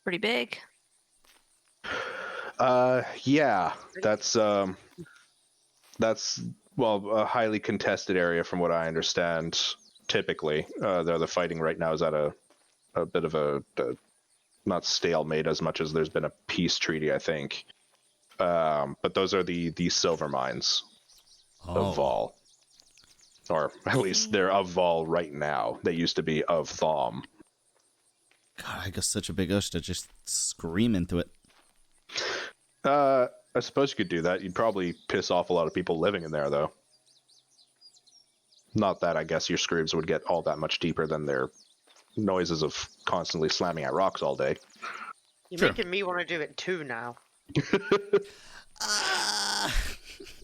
Pretty big. Yeah, that's well, a highly contested area from what I understand. Typically, the fighting right now is at a bit of a not stalemate as much as there's been a peace treaty, I think. But those are the silver mines of Vol. Or at least they're of Vol right now. They used to be of Thom. God, I got such a big urge to just scream into it. I suppose you could do that. You'd probably piss off a lot of people living in there, though. Not that I guess your screams would get all that much deeper than their noises of constantly slamming at rocks all day. You're Sure. making me want to do it too now.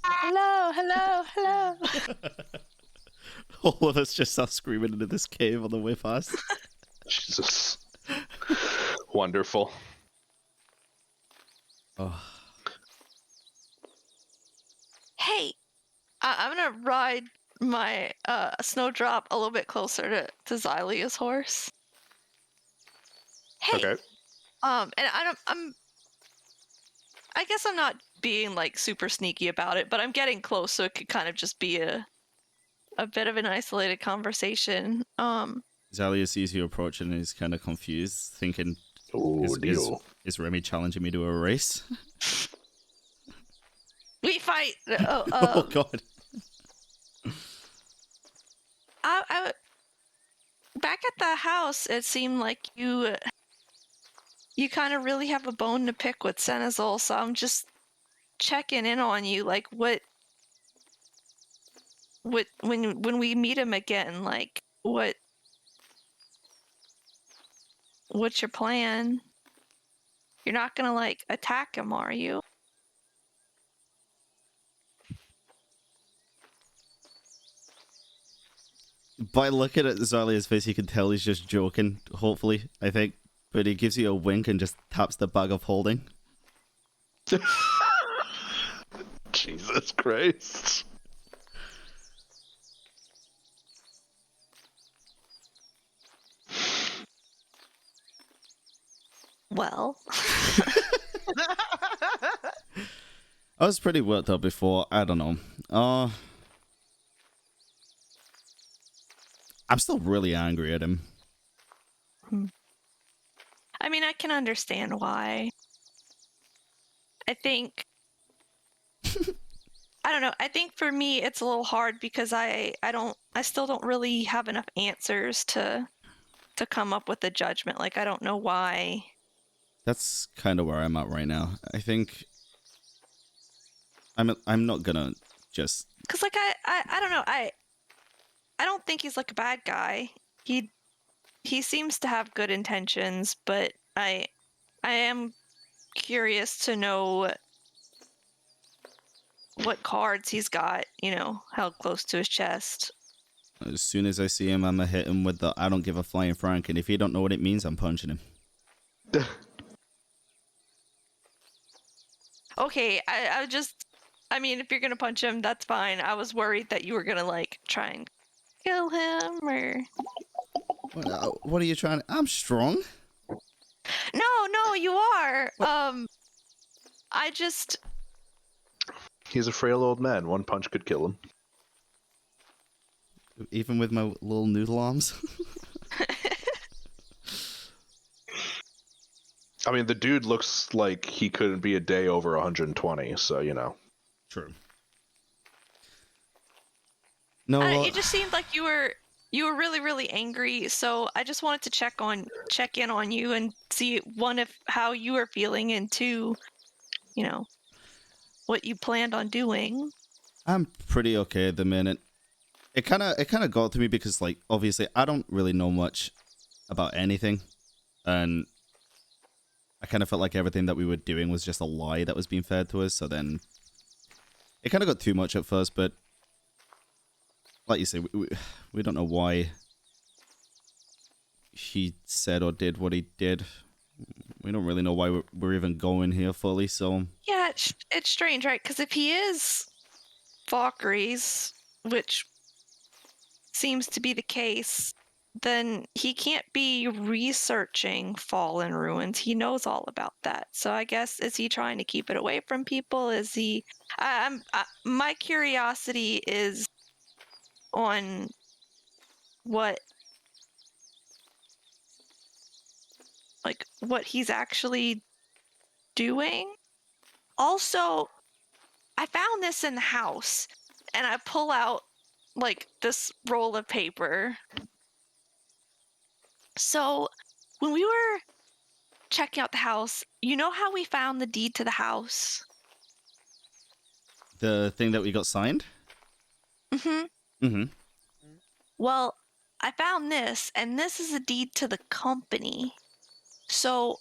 Hello, hello, hello. All of us just start screaming into this cave on the way past. Jesus. Wonderful. Oh. Hey, I'm gonna ride my snowdrop a little bit closer to Xylia's horse. Hey, Okay. and I guess I'm not being like super sneaky about it, but I'm getting close, so it could kind of just be a bit of an isolated conversation. Zalia sees you approaching and is kind of confused, thinking, is Remy challenging me to a race? We fight. Oh God. I back at the house, it seemed like you kind of really have a bone to pick with Senezal, so I'm just checking in on you, like what when we meet him again, like what's your plan? You're not gonna like attack him, are you? By looking at Zalia's face, you can tell he's just joking, hopefully, I think. But he gives you a wink and just taps the bag of holding. Jesus Christ. Well, I was pretty worked up before. I don't know. I'm still really angry at him. I mean, I can understand why. I think I don't know. I think for me it's a little hard because I still don't really have enough answers to come up with a judgment. Like I don't know why. That's kind of where I'm at right now. I think I'm not gonna just... Cause like I don't know. I don't think he's like a bad guy. He seems to have good intentions, but I am curious to know what cards he's got, held close to his chest. As soon as I see him, I'm gonna hit him with the I don't give a flying frank, and if he don't know what it means, I'm punching him. Okay, I mean, if you're gonna punch him, that's fine. I was worried that you were gonna like try and kill him or? What are you trying to... I'm strong. No, you are. What? I just... He's a frail old man. One punch could kill him. Even with my little noodle arms? I mean, the dude looks like he couldn't be a day over 120, so, you know. True. No, it just seemed like you were really, really angry, so I just wanted to check in on you and see, one, if how you were feeling, and two, you know, what you planned on doing. I'm pretty okay at the minute. It kind of got to me because, like, obviously I don't really know much about anything, and I kind of felt like everything that we were doing was just a lie that was being fed to us. So then it kind of got too much at first, but like you say, we don't know why he said or did what he did. We don't really know why we're even going here fully, so... Yeah, it's strange, right? Because if he is Valkyries, which seems to be the case, then he can't be researching Fallen Ruins. He knows all about that. So I guess, is he trying to keep it away from people? Is he... my curiosity is on what he's actually doing. Also, I found this in the house, and I pull out like this roll of paper. So when we were checking out the house, you know how we found the deed to the house? The thing that we got signed? Mm-hmm. Mm-hmm. Well, I found this, and this is a deed to the company. So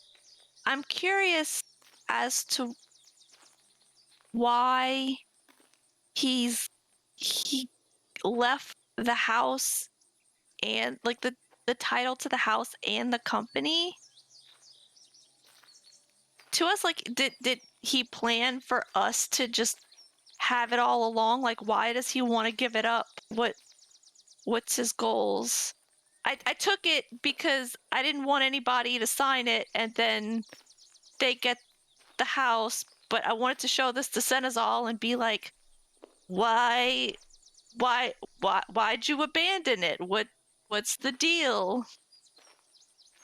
I'm curious as to why he left the house and like the title to the house and the company to us. Like, did he plan for us to just have it all along? Like, why does he want to give it up? What's his goals? I took it because I didn't want anybody to sign it and then they get the house, but I wanted to show this to Senezal and be like, why'd you abandon it? What's the deal?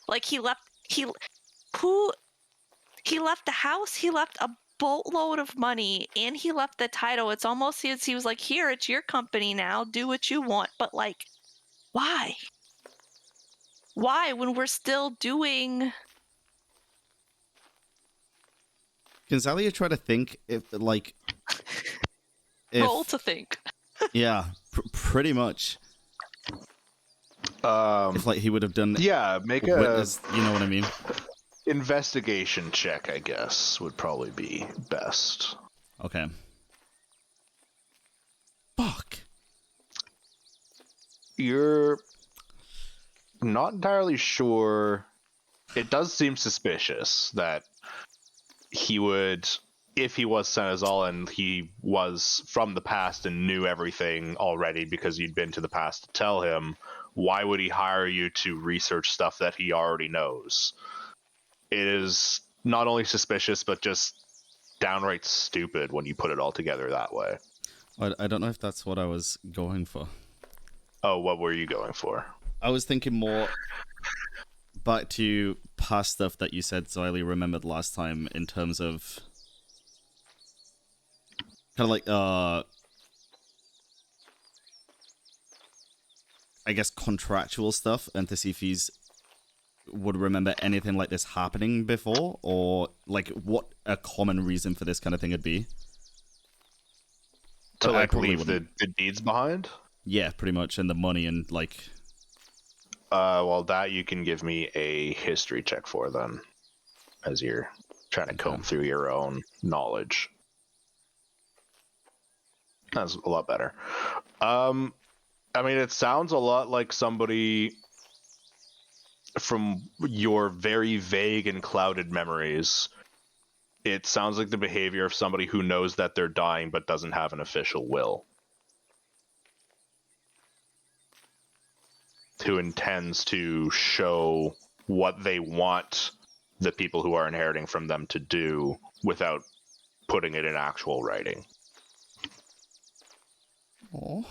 Like, he left the house, he left a boatload of money, and he left the title. It's almost as he was like, here, it's your company now, do what you want. But like, why? Why, when we're still doing... Can Zalia try to think if, like... Roll to think. Yeah, pretty much. If, like, he would have done... Yeah, make a witness, you know what I mean? investigation check, I guess, would probably be best. Okay. Fuck. You're not entirely sure. It does seem suspicious that he would, if he was Senezal and he was from the past and knew everything already because you'd been to the past to tell him, why would he hire you to research stuff that he already knows? It is not only suspicious, but just downright stupid when you put it all together that way. I don't know if that's what I was going for. Oh, what were you going for? I was thinking more back to past stuff that you said Ziley remembered last time in terms of kind of like I guess contractual stuff, and to see if he's would remember anything like this happening before, or like what a common reason for this kind of thing would be. To But I like probably leave the deeds behind? Yeah, pretty much, and the money and like... Well, that you can give me a history check for then, as you're trying to comb through your own knowledge. That's a lot better. I mean, it sounds a lot like somebody from your very vague and clouded memories. It sounds like the behavior of somebody who knows that they're dying but doesn't have an official will. who intends to show what they want the people who are inheriting from them to do without putting it in actual writing. Oh.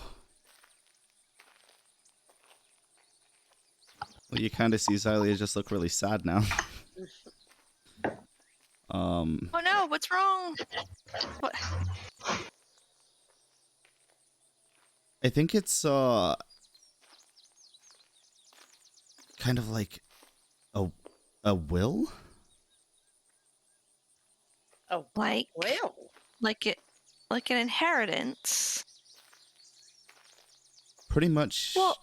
Well, you kind of see Xylia just look really sad now. Oh no, what's wrong? What? I think it's kind of like a will. Oh, Like well. like an inheritance. Pretty much. Well,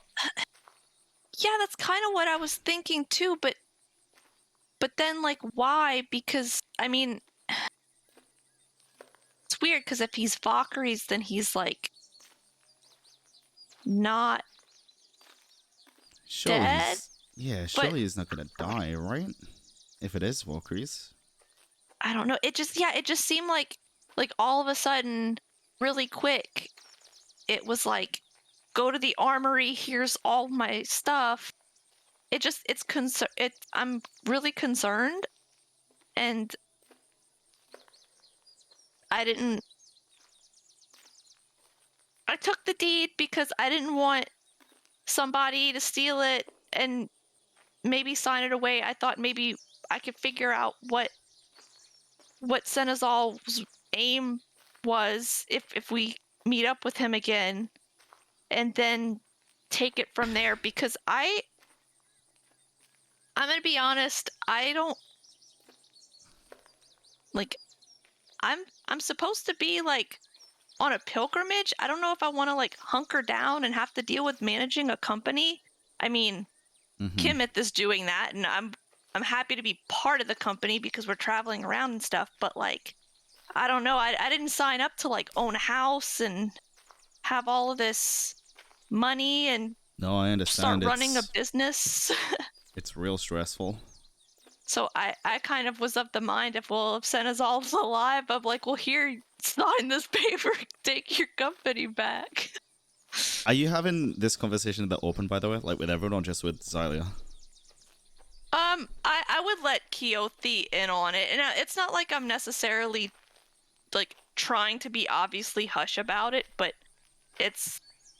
yeah, that's kind of what I was thinking too, but then like why? Because I mean, it's weird because if he's Valkyrie's, then he's like not surely dead. Yeah, but- surely he's not gonna die, right? If it is Valkyries. I don't know. It just seemed like all of a sudden, really quick, it was like, go to the armory. Here's all my stuff. I'm really concerned, and I took the deed because I didn't want somebody to steal it and maybe sign it away. I thought maybe I could figure out what Senezal's aim was if we meet up with him again, and then take it from there, because I'm gonna be honest, I don't like I'm supposed to be like on a pilgrimage. I don't know if I want to like hunker down and have to deal with managing a company. I mean, Kimmeth is doing that, and I'm happy to be part of the company because we're traveling around and stuff, but like I don't know, I didn't sign up to like own a house and have all of this money and No, I understand. start running a business. It's real stressful. So I kind of was of the mind, if Senezal's alive, I'm like, well, here, sign this paper, take your company back. Are you having this conversation a bit open, by the way? Like with everyone or just with Xylia? I would let Keothi in on it, and it's not like I'm necessarily like trying to be obviously hush about it, but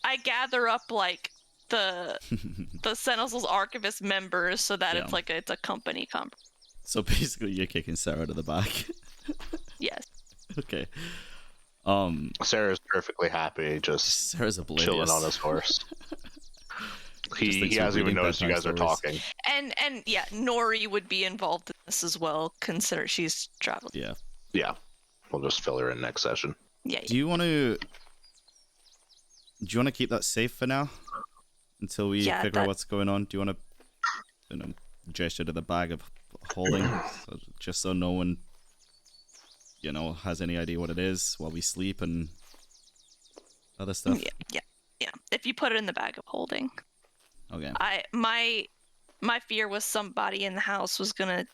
I gather up like the Senezal's Archivist members so that Yeah. it's a company So basically, you're kicking Sarah to the back. Yes. Okay. Sarah's perfectly happy, just Sarah's oblivious. chilling on his horse. He thinks we're hasn't even reading noticed you bedtime guys are stories. talking. And yeah, Nori would be involved in this as well, consider she's traveling. Yeah. Yeah, we'll just fill her in next session. Yeah. Do you want to keep that safe for now until we figure out what's going on? Do you want to, gesture to the bag of holding, just so no one, has any idea what it is while we sleep and other stuff? Yeah. If you put it in the bag of holding. Okay. My fear was somebody in the house was gonna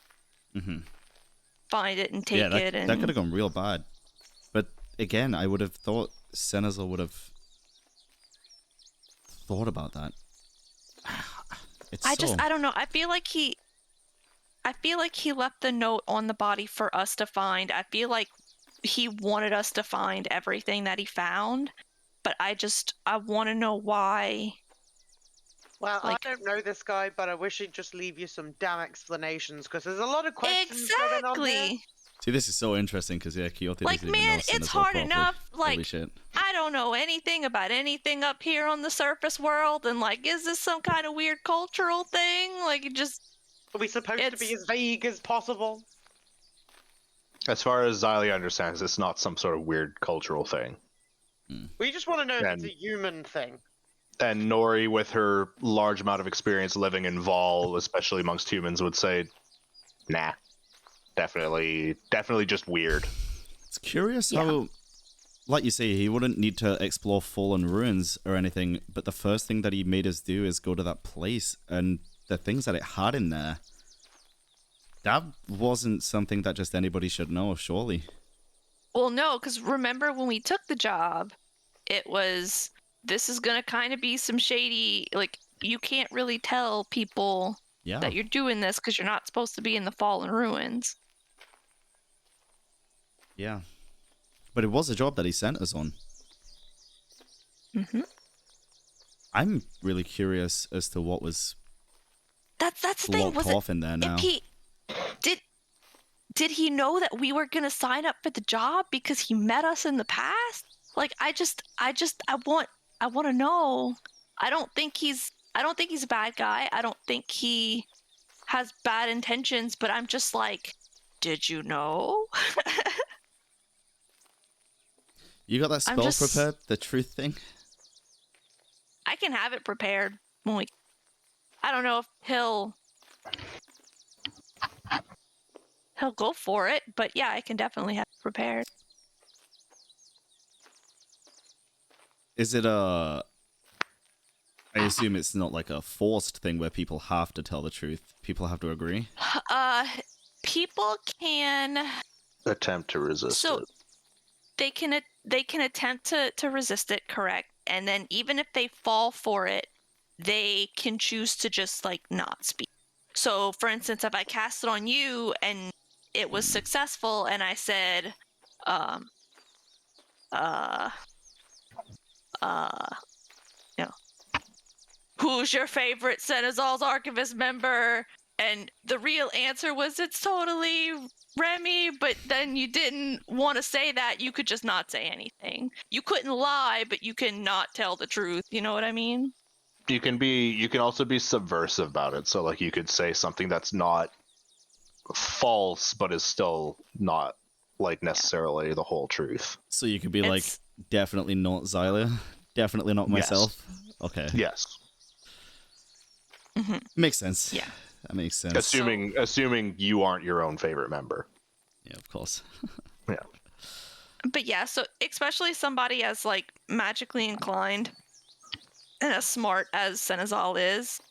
find it and take it, and that could have gone real bad. But again, I would have thought Senezal would have thought about that. I don't know. I feel like he left the note on the body for us to find. I feel like he wanted us to find everything that he found, but I want to know why. Well, I don't know this guy, but I wish he'd just leave you some damn explanations, because there's a lot of questions going on here. Exactly. See, this is so interesting because Keothi Like, doesn't even know man, Senezal it's hard properly. enough. Holy Like, shit. I don't know anything about anything up here on the surface world, and like, is this some kind of weird cultural thing? Like, it just. Are we supposed to be as vague as possible? As far as Xylia understands, it's not some sort of weird cultural thing. We just want to know if it's a human thing. And Nori, with her large amount of experience living in Vol, especially amongst humans, would say, nah, definitely just weird. It's curious how, like you say, he wouldn't need to explore fallen ruins or anything, but the first thing that he made us do is go to that place, and the things that it had in there, that wasn't something that just anybody should know, surely. Well, no, because remember when we took the job, it was, this is going to kind of be some shady, like, you can't really tell people Yeah. that you're doing this because you're not supposed to be in the fallen ruins. Yeah. But it was a job that he sent us on. Mm-hmm. I'm really curious as to what was That's the thing. locked Was off in there now. If he did he know that we were gonna sign up for the job because he met us in the past? Like, I want to know. I don't think he's a bad guy. I don't think he has bad intentions, but I'm just like, did you know? You got that spell prepared? The truth thing? I can have it prepared when we. I don't know if he'll go for it, but yeah, I can definitely have it prepared. Is it I assume it's not like a forced thing where people have to tell the truth. People have to agree. People can Attempt to resist so it. they can attempt to resist it, correct? And then even if they fall for it, they can choose to just like not speak. So for instance, if I cast it on you and it was successful and I said you know, who's your favorite Senezal's Archivist member? And the real answer was it's totally Remy, but then you didn't want to say that, you could just not say anything. You couldn't lie, but you can not tell the truth. You know what I mean? You can also be subversive about it. So like you could say something that's not false, but is still not like necessarily the whole truth. So you could be like, definitely not Xylia, definitely not myself. Yes. Okay. Yes. Mm-hmm. Makes sense. Yeah. That makes sense. Assuming you aren't your own favorite member. Yeah, of course. Yeah. But yeah, so especially somebody as like magically inclined and as smart as Senezal is,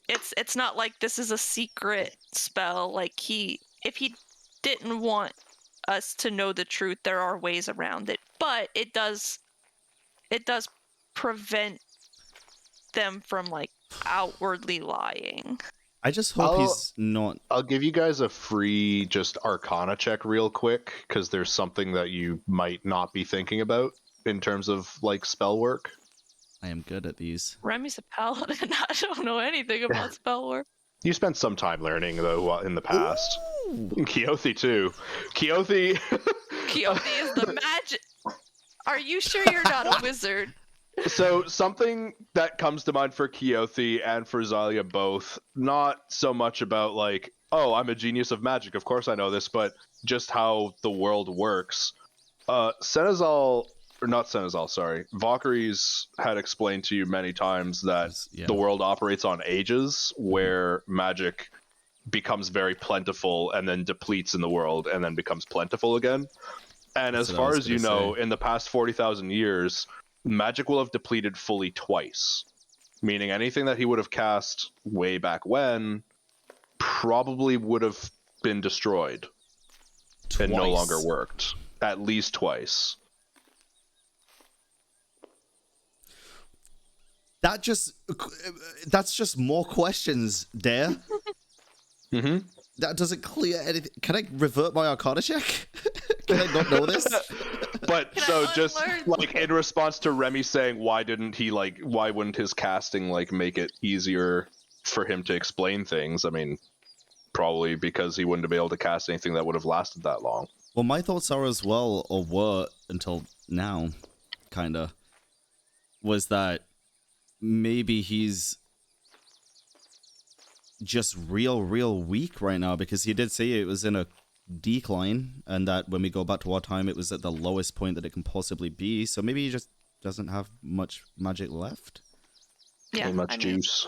it's not like this is a secret spell. Like if he didn't want us to know the truth, there are ways around it. But it does prevent them from like outwardly lying. I just hope he's not. I'll give you guys a free just Arcana check real quick, because there's something that you might not be thinking about in terms of like spell work. I am good at these. Remy's a paladin. I don't know anything about spell work. You spent some time learning though in the past. Keothi too. Keothi Keothi is the magic. Are you sure you're not a wizard? So something that comes to mind for Keothi and for Xylia both, not so much about like, oh, I'm a genius of magic, of course I know this, but just how the world works. Senezal, or not Senezal, sorry, Valkyries had explained to you many times that the world operates on ages, where magic becomes very plentiful and then depletes in the world and then becomes plentiful again. And as far as you know, in the past 40,000 years, magic will have depleted fully twice, meaning anything that he would have cast way back when probably would have been destroyed and no longer worked. At least twice. That's just more questions, Dare. Mm-hmm. That doesn't clear anything. Can I revert my Arcana check? Can I not know this? But so just like in response to Remy saying why wouldn't his casting like make it easier for him to explain things? I mean, probably because he wouldn't have been able to cast anything that would have lasted that long. Well, my thoughts are as well, or were until now, kinda, was that maybe he's just real weak right now, because he did say it was in a decline, and that when we go back to our time, it was at the lowest point that it can possibly be. So maybe he just doesn't have much magic left. Yeah, much juice.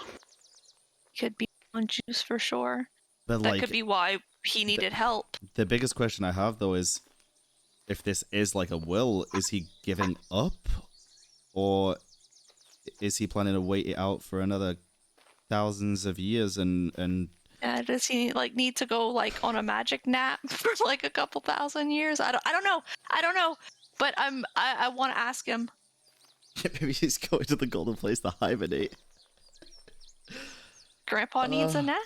Could be on juice for sure. But that could be why he needed help. The biggest question I have though is, if this is like a will, is he giving up, or is he planning to wait it out for another thousands of years and Yeah, does he like need to go like on a magic nap for like a couple thousand years? I don't know. But I want to ask him. Maybe he's going to the golden place to hibernate. Grandpa needs a nap.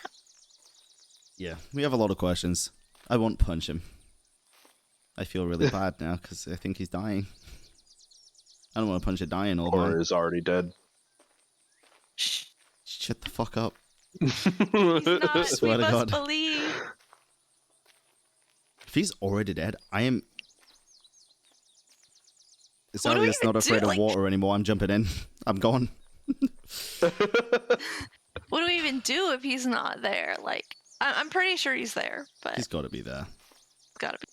Yeah, we have a lot of questions. I won't punch him. I feel really bad now because I think he's dying. I don't want to punch a dying old Or man. is already dead. Shh. Shut the fuck up. He's not. We Swear to must God. believe. If he's already dead, I am... It's What do not we just not even afraid do? of Like- water anymore. I'm jumping in. I'm gone. What do we even do if he's not there? Like, I'm pretty sure he's there, but He's got to be there. gotta be.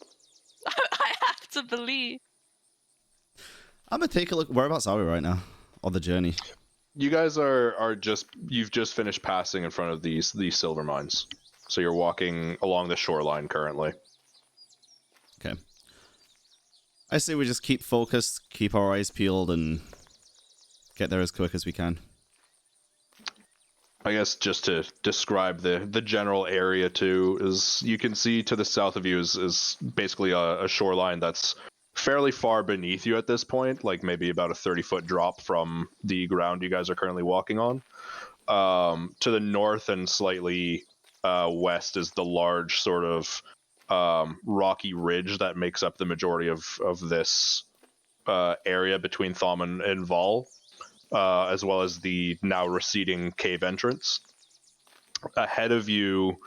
I have to believe. I'm gonna take a look. Whereabouts are we right now on the journey? You guys you've just finished passing in front of these silver mines. So you're walking along the shoreline currently. Okay. I say we just keep focused, keep our eyes peeled, and get there as quick as we can. I guess just to describe the general area too, is you can see to the south of you is basically a shoreline that's fairly far beneath you at this point, like maybe about a 30-foot drop from the ground you guys are currently walking on. To the north and slightly west is the large sort of rocky ridge that makes up the majority of this area between Thom and Val. As well as the now receding cave entrance. Ahead of you,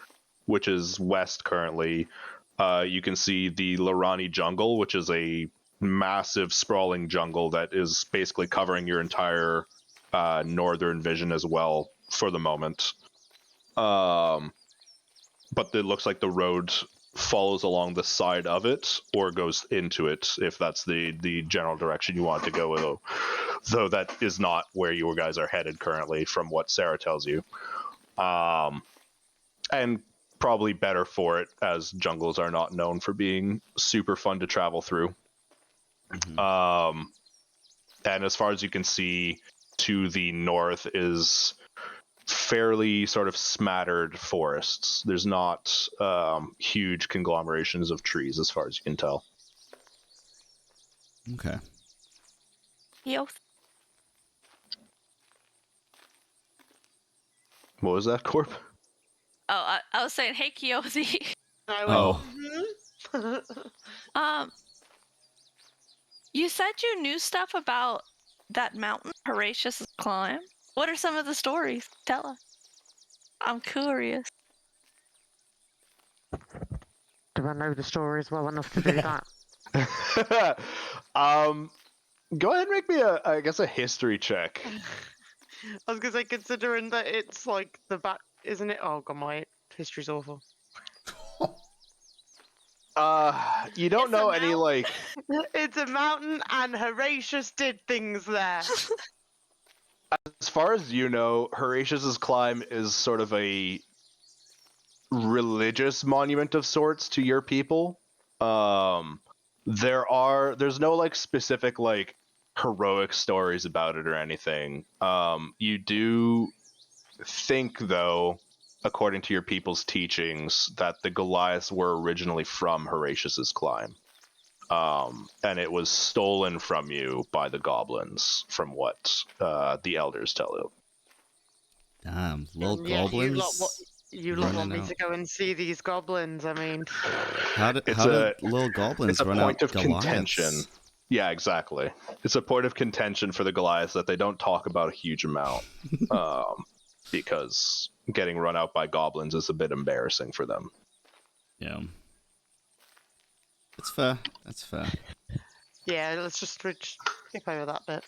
which is west currently, you can see the Lorani jungle, which is a massive sprawling jungle that is basically covering your entire northern vision as well for the moment. But it looks like the road follows along the side of it or goes into it, if that's the general direction you want to go, though that is not where you guys are headed currently from what Sarah tells you. And probably better for it, as jungles are not known for being super fun to travel through. And as far as you can see, to the north is fairly sort of smattered forests. There's not huge conglomerations of trees as far as you can tell. Okay. Yo. What was that, Corp? Oh, I was saying, hey, Kiyoshi. Oh. You said you knew stuff about that mountain Horatius' climb. What are some of the stories? Tell us. I'm curious. Do I know the stories well enough to do that? Go ahead and make me a history check. I was gonna say, considering that it's like the back, isn't it? Oh god, my history's awful. You don't It's know a any like It's a mountain, and Horatius did things there. as far as you know, Horatius's climb is sort of a religious monument of sorts to your people. There's no like specific like heroic stories about it or anything. You do think, though, according to your people's teachings, that the Goliaths were originally from Horatius's climb. And it was stolen from you by the goblins, from what the elders tell you. Damn, little Yeah, goblins. you lot want running me out. to go and see these goblins? I mean, How did little goblins It's a run point out of contention. Goliaths? Yeah, exactly. It's a point of contention for the Goliaths that they don't talk about a huge amount, because getting run out by goblins is a bit embarrassing for them. Yeah. That's fair. That's fair. yeah, let's just skip over that bit.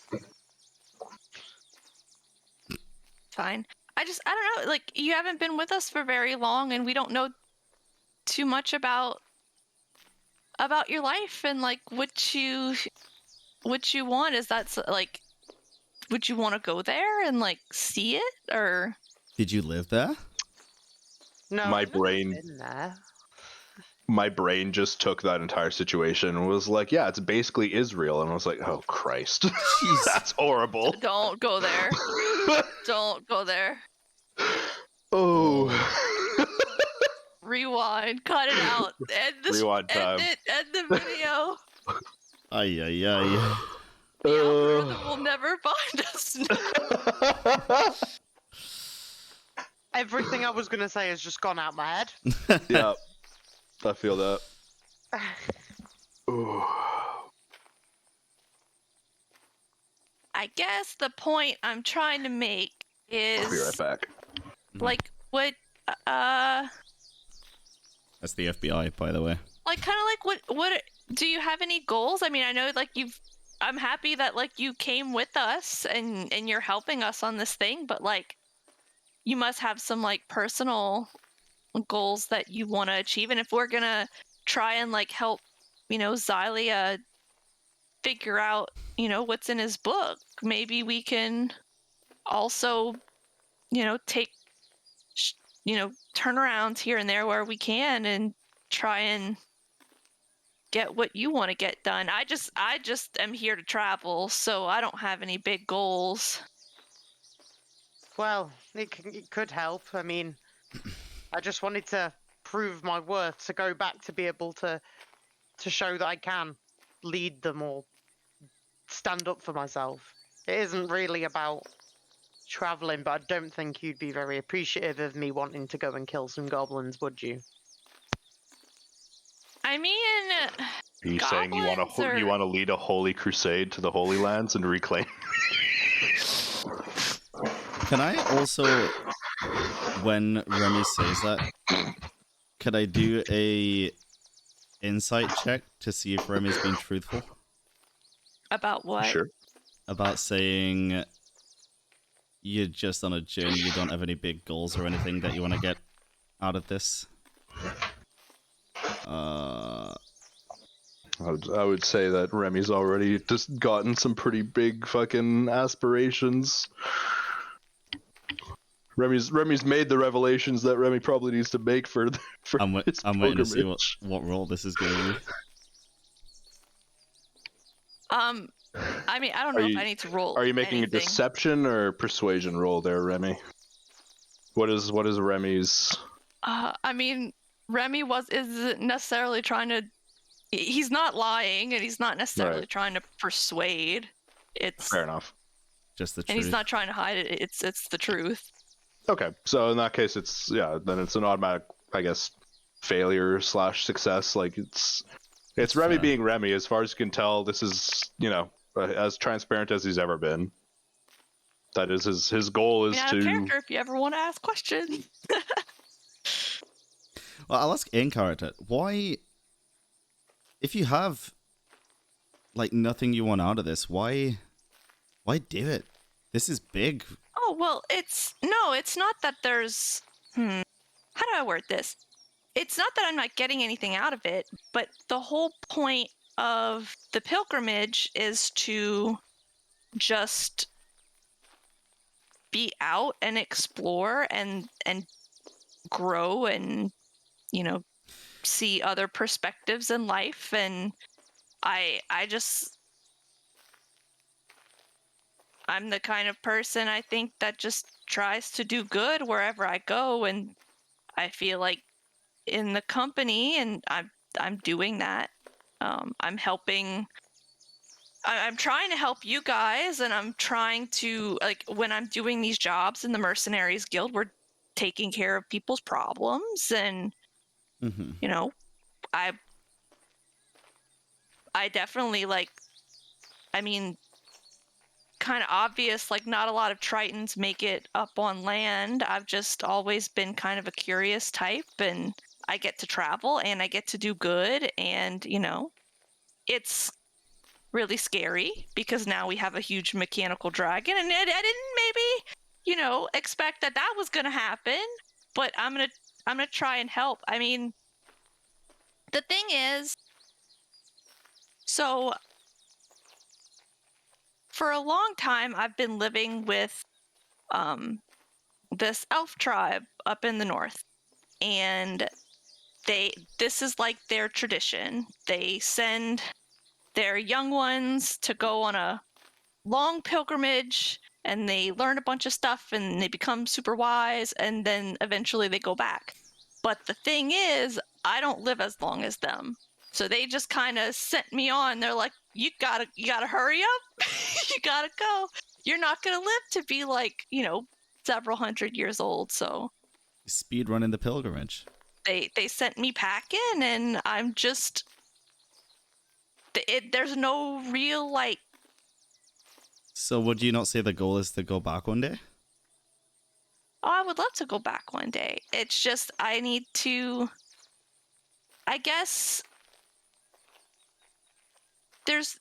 Fine. I don't know, like, you haven't been with us for very long, and we don't know too much about your life and, like, what you want. Is that, like, would you want to go there and, like, see it, or? Did you live there? No, My I've never brain- been there. My brain just took that entire situation and was like, yeah, it's basically Israel. And I was like, oh, Christ. Jeez. That's horrible. Don't go there. Don't go there. Oh. Rewind. Cut it out. End Rewind time. End the video. Ay, ay, ay. The algorithm will never find us. Everything I was gonna say has just gone out my head. Yeah, I feel that. Ooh. I guess the point I'm trying to make is I'll be right back. like what That's the FBI, by the way. like kind of like what do you have any goals? I mean, I know like I'm happy that like you came with us and you're helping us on this thing, but like you must have some like personal goals that you want to achieve. And if we're gonna try and like help, Xylia figure out, what's in his book, maybe we can also, take, turnarounds here and there where we can and try and get what you want to get done. I just am here to travel, so I don't have any big goals. Well, it could help. I mean, I just wanted to prove my worth, to go back to be able to show that I can lead them or stand up for myself. It isn't really about traveling, but I don't think you'd be very appreciative of me wanting to go and kill some goblins, would you? I mean, Are you saying you want to lead a holy crusade to the Holy Lands and reclaim? Can I also, when Remy says that, could I do a insight check to see if Remy's being truthful? about what? Sure. About saying you're just on a journey, you don't have any big goals or anything that you want to get out of this? I would say that Remy's already just gotten some pretty big fucking aspirations. Remy's made the revelations that Remy probably needs to make for I'm his waiting to see pilgrimage. what role this is going to be. I mean, I don't know if I need to roll. Are you making anything. a deception or persuasion roll there, Remy? What is Remy's? I mean, Remy isn't necessarily trying to. He's not lying, and he's not necessarily trying to persuade. It's Fair enough. Just the truth. And he's not trying to hide it. It's the truth. Okay, so in that case, then it's an automatic, I guess, failure / success. Like it's Remy being Remy. As far as you can tell, this is as transparent as he's ever been. That is his goal is to. Character, if you ever want to ask questions. Well, I'll ask in character. Why, if you have like nothing you want out of this, why do it? This is big. Oh well, it's not that there's. How do I word this? It's not that I'm not getting anything out of it, but the whole point of the pilgrimage is to just be out and explore and grow and see other perspectives in life. And I'm the kind of person, I think, that just tries to do good wherever I go, and I feel like in the company, and I'm doing that. I'm helping. I'm trying to help you guys, and I'm trying to, like, when I'm doing these jobs in the Mercenaries Guild, we're taking care of people's problems, and I definitely, like, I mean, kind of obvious, like, not a lot of Tritons make it up on land. I've just always been kind of a curious type, and I get to travel and I get to do good, and it's really scary because now we have a huge mechanical dragon, and I didn't maybe expect that was gonna happen, but I'm gonna try and help. I mean, the thing is, so for a long time I've been living with this elf tribe up in the north, and this is like their tradition. They send their young ones to go on a long pilgrimage, and they learn a bunch of stuff, and they become super wise, and then eventually they go back. But the thing is, I don't live as long as them. So they just kind of sent me on. They're like, you gotta hurry up. you gotta go. You're not gonna live to be like, several hundred years old. So Speed running the pilgrimage. they sent me packing, and I'm just. There's no real like. So would you not say the goal is to go back one day? Oh, I would love to go back one day. It's just I need to. I guess there's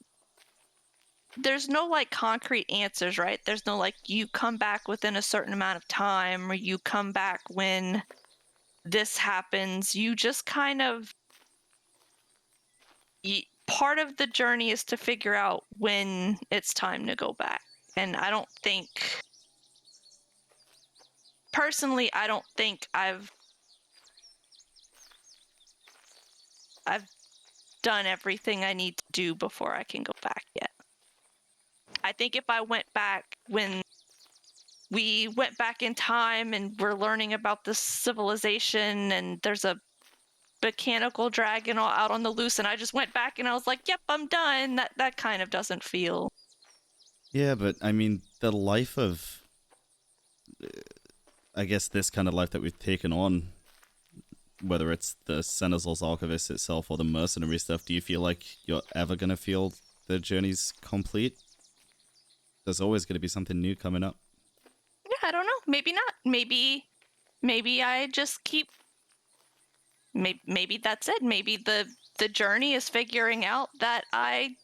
no like concrete answers, right? There's no like you come back within a certain amount of time, or you come back when this happens. You just kind of part of the journey is to figure out when it's time to go back. And I don't think personally, I don't think I've done everything I need to do before I can go back yet. I think if I went back when we went back in time and we're learning about this civilization and there's a mechanical dragon all out on the loose and I just went back and I was like, yep, I'm done. That kind of doesn't feel. Yeah, but I mean, the life of, I guess, this kind of life that we've taken on, whether it's the Senezal's Archivists itself or the mercenary stuff, do you feel like you're ever going to feel the journey's complete? There's always going to be something new coming up. Yeah, I don't know. Maybe not. Maybe I just keep. Maybe that's it. Maybe the journey is figuring out that I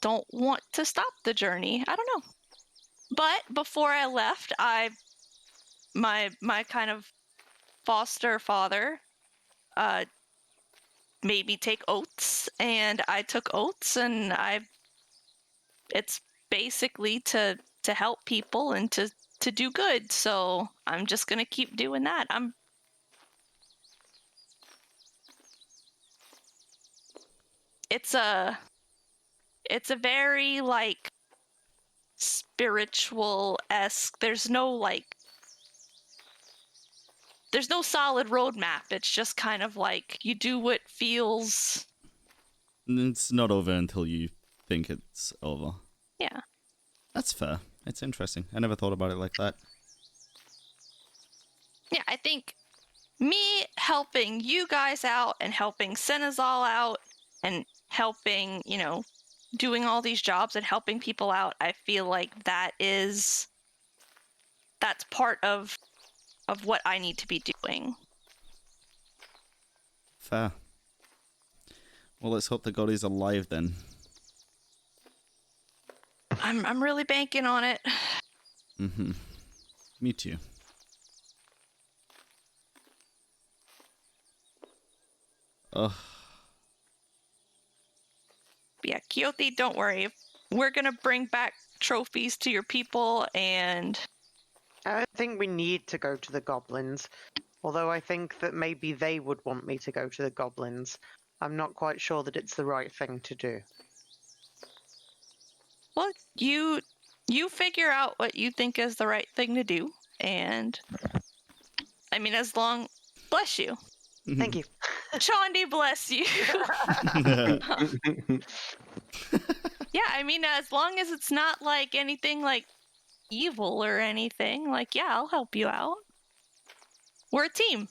don't want to stop the journey. I don't know. But before I left, my kind of foster father made me take oaths, and I took oaths, and it's basically to help people and to do good. So I'm just gonna keep doing that. It's a very like spiritual-esque. There's no solid roadmap. It's just kind of like you do what feels. It's not over until you think it's over. Yeah. That's fair. It's interesting. I never thought about it like that. Yeah, I think me helping you guys out and helping Senezal out and helping, doing all these jobs and helping people out, I feel like that's part of what I need to be doing. Fair. Well, let's hope the god is alive then. I'm really banking on it. Mm-hmm. Me too. Ugh. Yeah, Quixote, don't worry. We're gonna bring back trophies to your people, and I don't think we need to go to the goblins, although I think that maybe they would want me to go to the goblins. I'm not quite sure that it's the right thing to do. well, you figure out what you think is the right thing to do, and I mean, bless you. Thank you. Chandi, bless you. Yeah, I mean, as long as it's not like anything like evil or anything, like, yeah, I'll help you out. We're a team.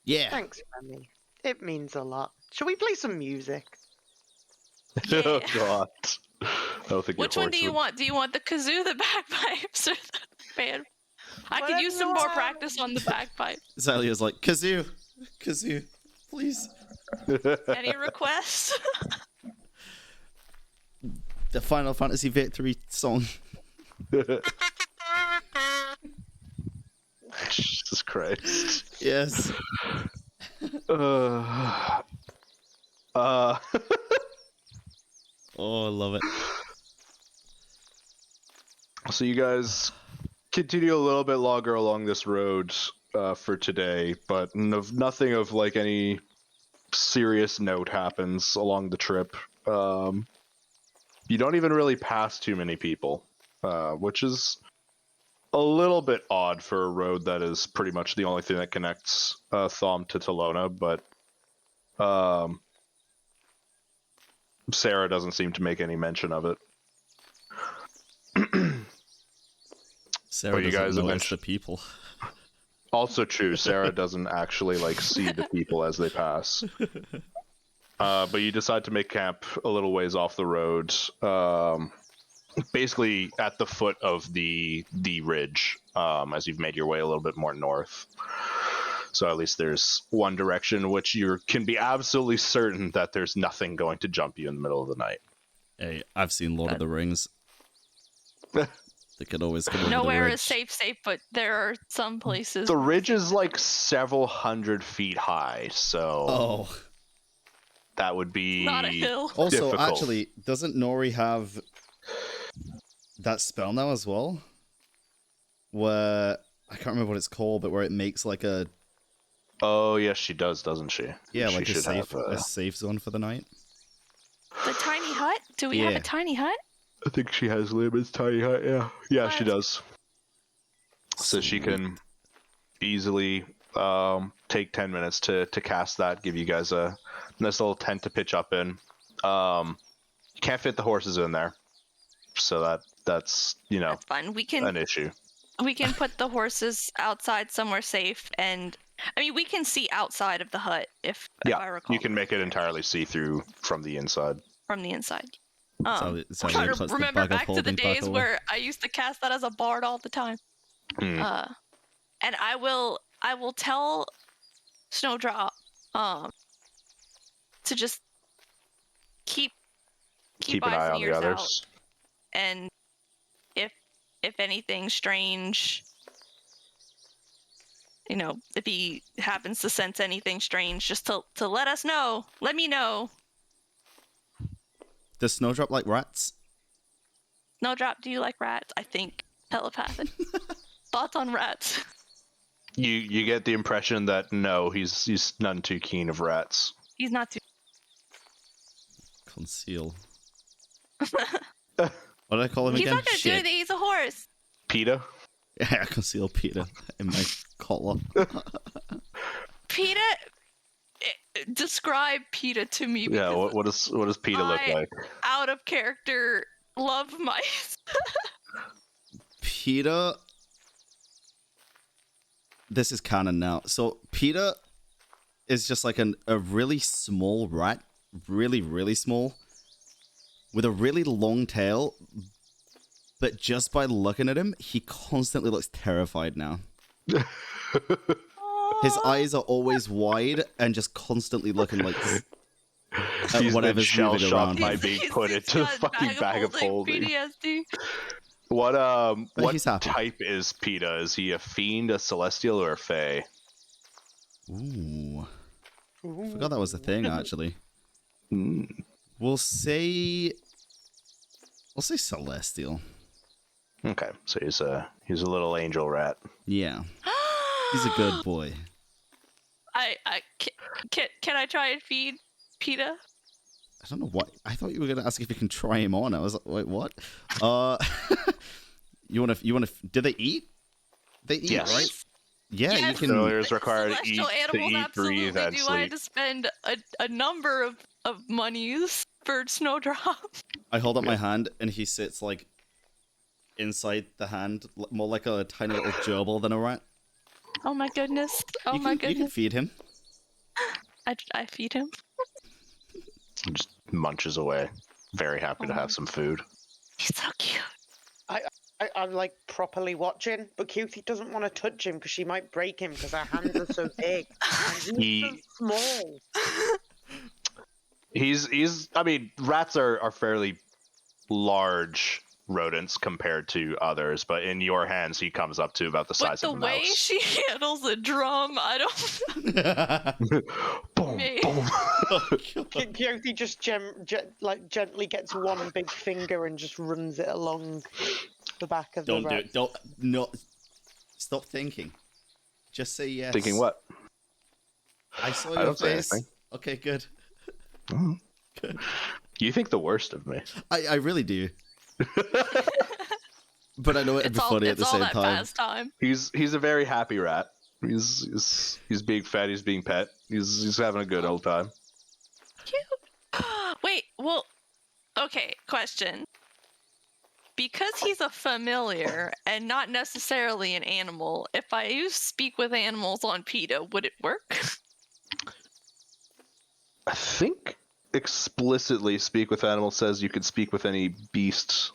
Yeah. Thanks, Remy. It means a lot. Shall we play some music? Yeah. Oh god. I don't think Which one do you want? Do you want the kazoo, the bagpipes, or the band? I could use some more practice on the bagpipe. Zalia's like, Kazoo, please. Any requests? The Final Fantasy victory song. Jesus Christ. Yes. Uh, Oh, I love it. so you guys continue a little bit longer along this road for today, but nothing of like any serious note happens along the trip. You don't even really pass too many people, which is a little bit odd for a road that is pretty much the only thing that connects Thom to Talona, but Sarah doesn't seem to make any mention of it. Sarah you doesn't guys notice eventually- the people. Also true, Sarah doesn't actually like see the people as they pass. But you decide to make camp a little ways off the road, basically at the foot of the ridge, as you've made your way a little bit more north. So at least there's one direction which you can be absolutely certain that there's nothing going to jump you in the middle of the night. Hey, I've seen Lord of the Rings. They could always come over Nowhere the ridge. is safe, but there are some places. The ridge is like several hundred feet high, so Oh. that would be Not a hill. Also, difficult. actually, doesn't Nori have that spell now as well? Where I can't remember what it's called, but where it makes like a Oh yes, she does, doesn't she? yeah, She like a should safe have, a safe zone for the night. The tiny hut? Do we have Yeah. a tiny hut? I think she has Liam's tiny hut. Yeah, she What? does. So she can easily take 10 minutes to cast that. Give you guys a nice little tent to pitch up in. You can't fit the horses in there, so that's That's fun. an issue. We can put the horses outside somewhere safe, and I mean we can see outside of the hut if I recall. You can make it entirely see through from the inside. from the inside. So I'm trying to remember back to the days where where I used to cast that as a bard all the time. Hmm. And I will tell Snowdrop to just keep Keep an eyes eye and on the ears others. out, and if anything strange, if he happens to sense anything strange, just to let us know. Let me know. Does Snowdrop like rats? Snowdrop, do you like rats? I think telepathic. Thoughts on rats? You get the impression that no, he's none too keen of rats. He's not too. Conceal. What did I call him He's again? not gonna do Shit. anything. He's a horse. PETA? Yeah, I conceal Peter in my collar. PETA. Describe PETA to me. Yeah, because what does PETA look I- like? Out of character. Love mice. Peter. This is canon now. So Peter is just like a really small rat, really, really small, with a really long tail. But just by looking at him, he constantly looks terrified now. His eyes are always wide and just constantly looking like at He's been whatever's shell moving shocked around. by him. being put into the got fucking bag of holding. PTSD. What But he's happy. type is PETA? Is he a fiend, a celestial, or a fae? Ooh. Forgot that was a thing, actually. Mm. We'll say celestial. Okay, so he's a little angel rat. Yeah. He's a good boy. Can I try and feed PETA? I don't know what. I thought you were going to ask if you can try him on. I was like, wait, what? You want to do they eat? They eat, Yes. right? Yeah, Yes. you can. Failures required to Celestial eat, animals absolutely breathe, and do. I had sleep. to spend a number of monies for Snowdrop. I hold up my hand and he sits like inside the hand, more like a tiny little gerbil than a rat. Oh my goodness. Oh you my can, You can goodness. feed him. I feed him. He just munches away. Very happy to have some food. He's so cute. I'm like properly watching, but Cutie doesn't want to touch him because she might break him because her hands are so big and he's so small. He's. I mean, rats are fairly large rodents compared to others, but in your hands, he comes up to about the But size the of a way mouse. she handles a drum, I don't. Boom, Me. boom. Cutie just gently gets one big finger and just runs it along the back of Don't the do rat. it. Don't. No. Stop thinking. Just say yes. Thinking what? I saw I your don't say face. anything. Okay, good. Good. You think the worst of me. I really do. But I know it'd be funny at the it's all same that time. fast time. He's a very happy rat. He's being fed. He's being pet. He's having a good old time. Cute. Wait, well, Okay, question. Because he's a familiar and not necessarily an animal, if I use speak with animals on PETA, would it work? I think explicitly speak with animal says you could speak with any beast,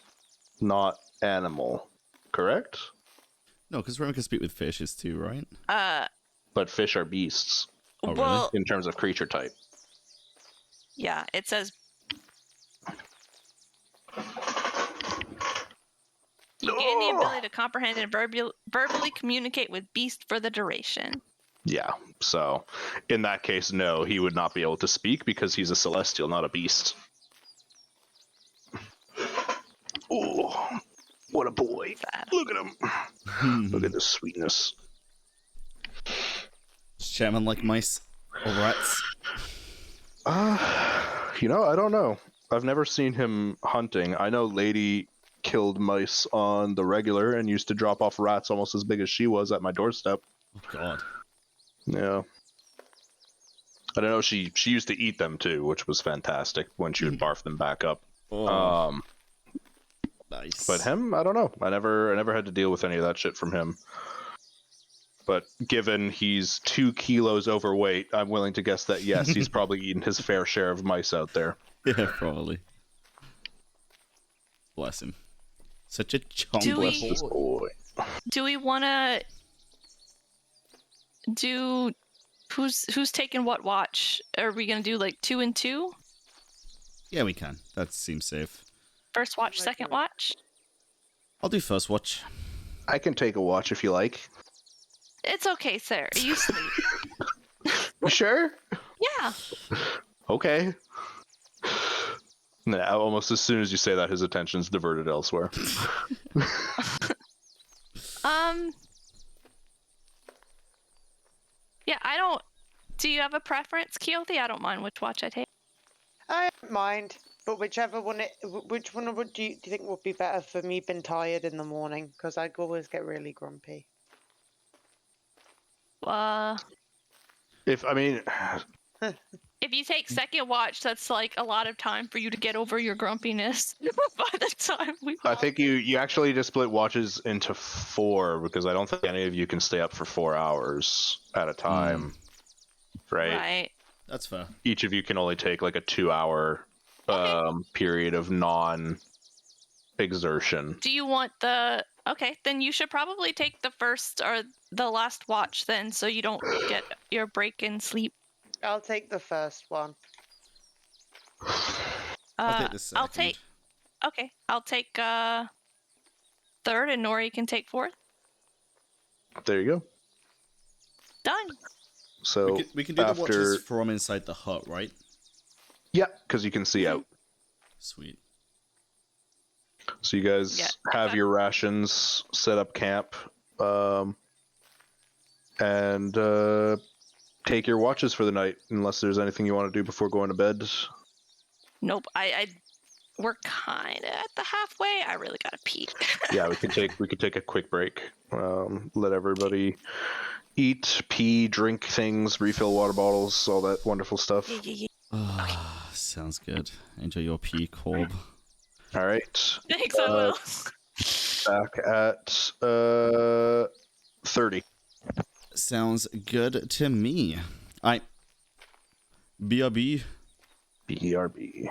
not animal. Correct? No, because Roman can speak with fishes too, right? But fish are beasts Oh, really? Well, in terms of creature type. yeah, it says you gain the ability to comprehend and verbally communicate with beasts for the duration. Yeah, so in that case, no, he would not be able to speak because he's a celestial, not a beast. Oh, what a boy. Sad. Look at him. Look at this sweetness. Shaman like mice or rats? I don't know. I've never seen him hunting. I know Lady killed mice on the regular and used to drop off rats almost as big as she was at my doorstep. Oh, God. Yeah. I don't know, she used to eat them too, which was fantastic when she would barf them back up. Oh, nice. But him, I don't know. I never had to deal with any of that shit from him. But given he's 2 kilos overweight, I'm willing to guess that yes, he's probably eaten his fair share of mice out there. Yeah, probably. Bless him. Such a chunk. Bless this boy. Do we want to do who's taking what watch? Are we gonna do like 2 and 2? Yeah, we can. That seems safe. First watch, second watch. I'll do first watch. I can take a watch if you like. It's okay, sir. You sleep. Sure? Yeah. Okay. Nah, almost as soon as you say that, his attention's diverted elsewhere. Yeah, I don't. Do you have a preference, Keothy? I don't mind which watch I take. I don't mind, but which one would do you think would be better for me being tired in the morning? Because I always get really grumpy. If If you take second watch, that's like a lot of time for you to get over your grumpiness by the time we. I think you actually just split watches into 4 because I don't think any of you can stay up for 4 hours at a time. Right? That's fair. Each of you can only take like a 2-hour period of non-exertion. Do you want the? Okay, then you should probably take the first or the last watch then, so you don't get your break in sleep. I'll take the first one. I'll take the second. I'll take third, and Nori can take fourth. There you go. Done. So we can do the watches from inside the hut, right? Yeah, because you can see out. Sweet. So you guys have your rations, set up camp, and take your watches for the night, unless there's anything you want to do before going to bed. Nope. We're kind of at the halfway. I really gotta pee. Yeah, we could take a quick break. Let everybody eat, pee, drink things, refill water bottles, all that wonderful stuff. Sounds good. Enjoy your pee, Corb. All right. Thanks, I will. Back at 30. Sounds good to me. BRB. BRB.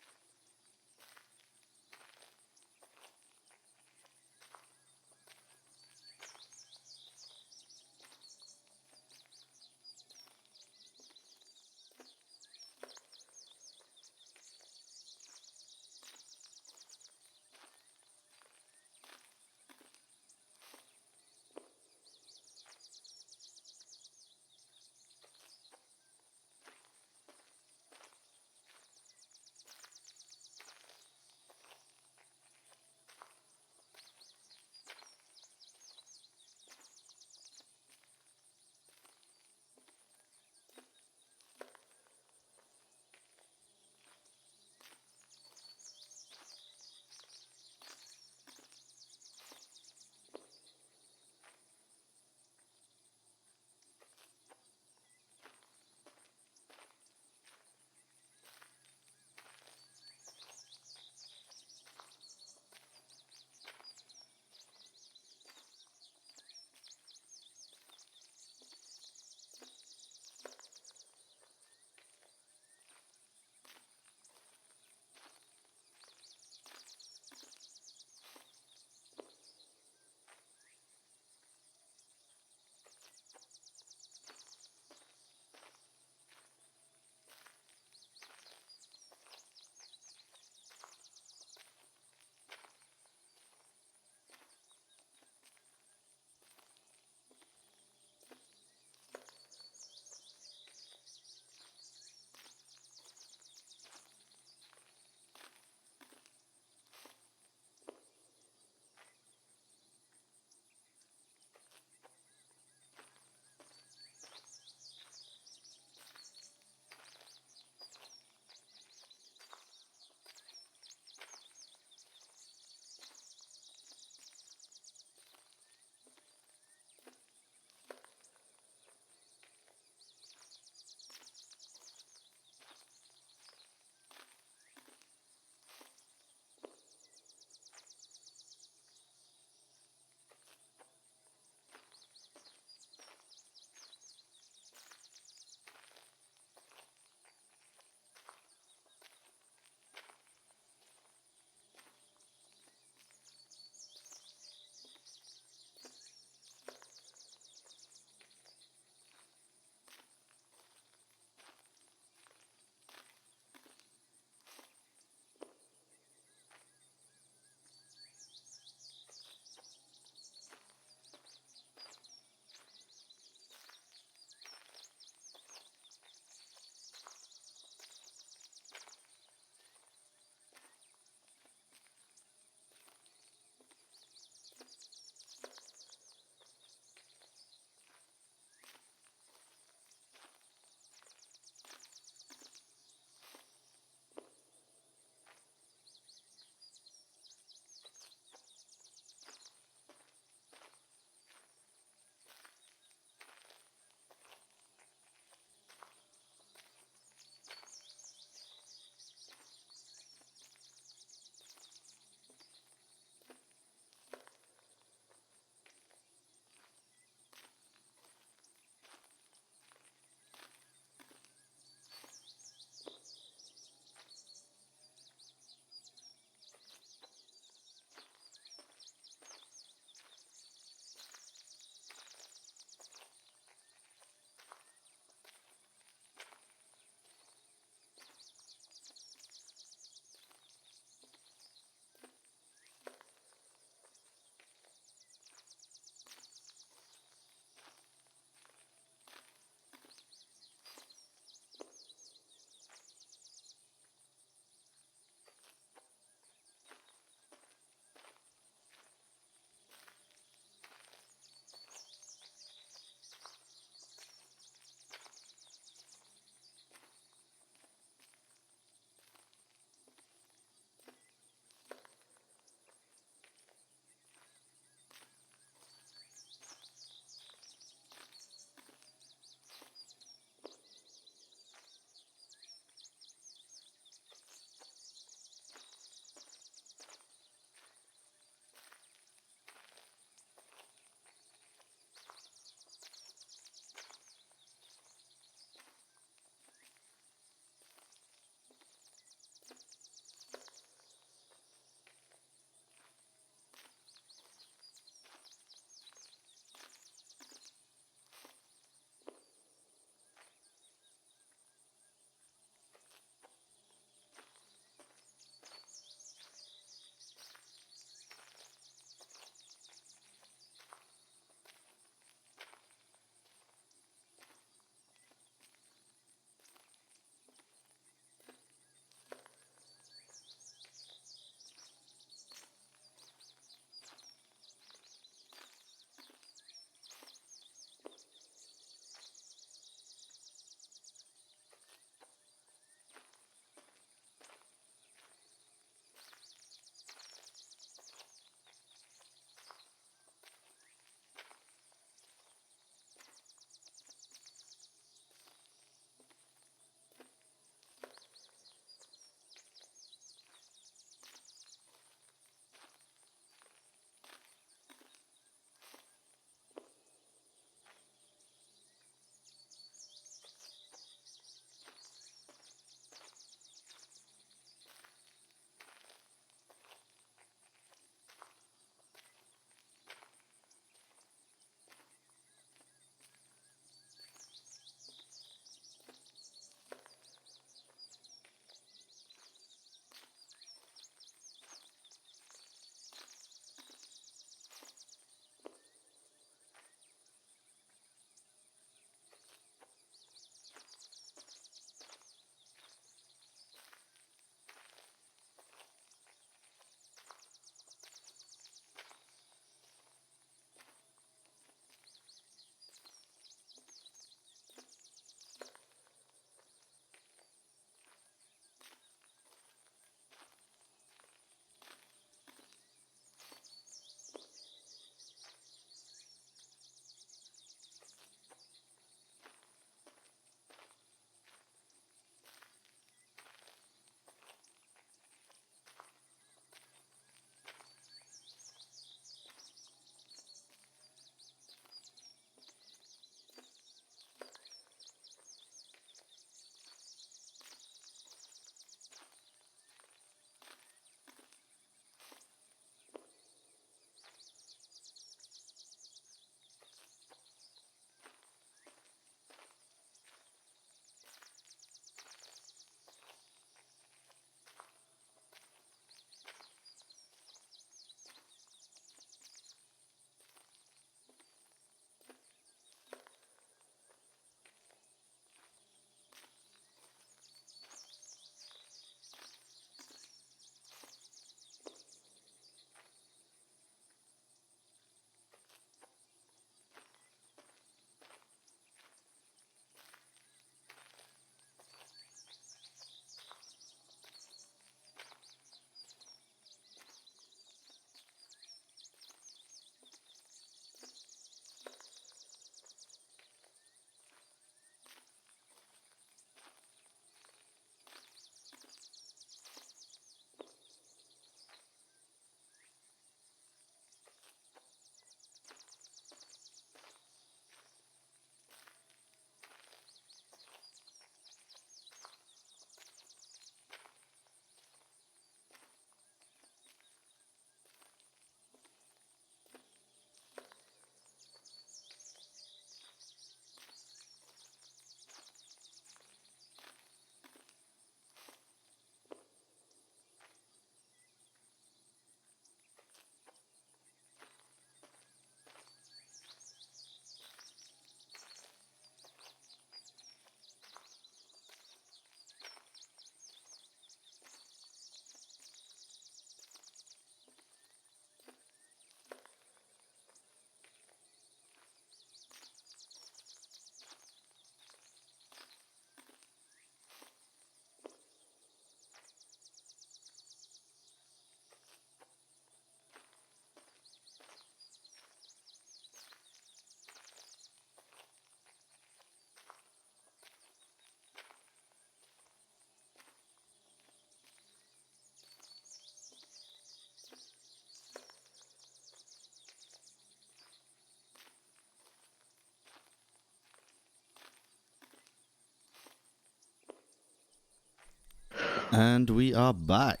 And we are back.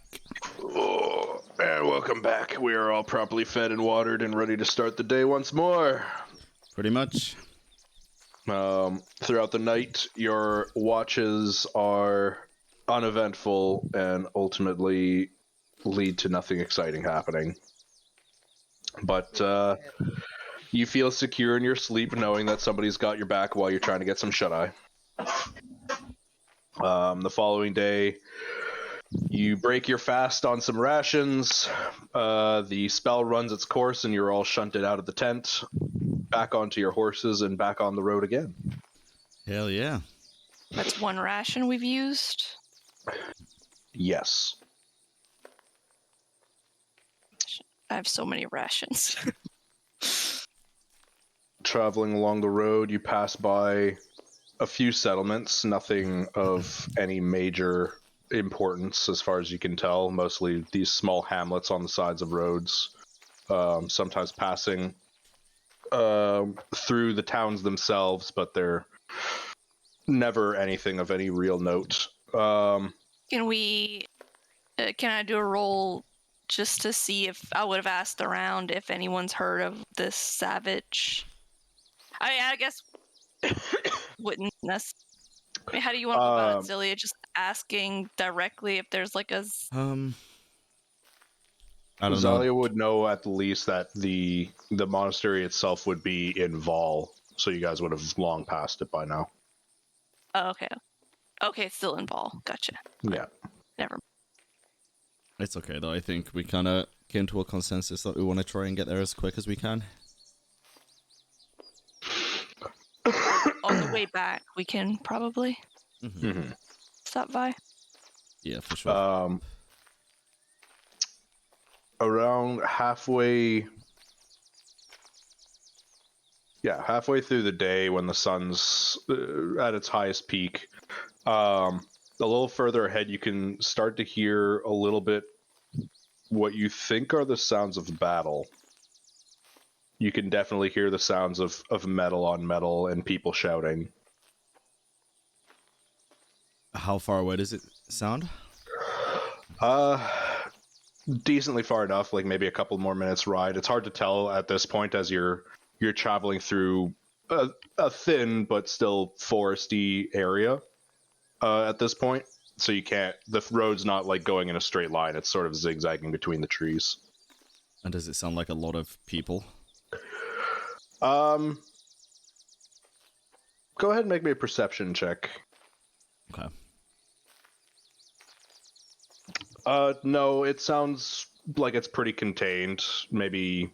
Oh, and welcome back. We are all properly fed and watered and ready to start the day once more. Pretty much. Throughout the night, your watches are uneventful and ultimately lead to nothing exciting happening. But you feel secure in your sleep knowing that somebody's got your back while you're trying to get some shut-eye. The following day, you break your fast on some rations. The spell runs its course and you're all shunted out of the tent, back onto your horses and back on the road again. Hell yeah. That's one ration we've used. Yes. I have so many rations. Traveling along the road, you pass by a few settlements, nothing of any major importance as far as you can tell. Mostly these small hamlets on the sides of roads, sometimes passing through the towns themselves, but they're never anything of any real note. Can I do a roll just to see if I would have asked around if anyone's heard of this savage? I guess wouldn't necessarily. I mean, how do you want to go about it, Zilia? Just asking directly if there's like a. I don't Zalia know. would know at least that the monastery itself would be in Vol, so you guys would have long passed it by now. Oh, okay. Okay, it's still in ball. Gotcha. Yeah. Never. It's okay though. I think we kind of came to a consensus that we want to try and get there as quick as we can. On the way back, we can probably stop by. Yeah, for sure. Around halfway through the day when the sun's at its highest peak, a little further ahead you can start to hear a little bit what you think are the sounds of battle. You can definitely hear the sounds of metal on metal and people shouting. How far away does it sound? Decently far enough, like maybe a couple more minutes ride. It's hard to tell at this point as you're traveling through a thin but still foresty area at this point. So you can't, the road's not like going in a straight line. It's sort of zigzagging between the trees. And does it sound like a lot of people? Go ahead and make me a perception check. Okay. No, it sounds like it's pretty contained. Maybe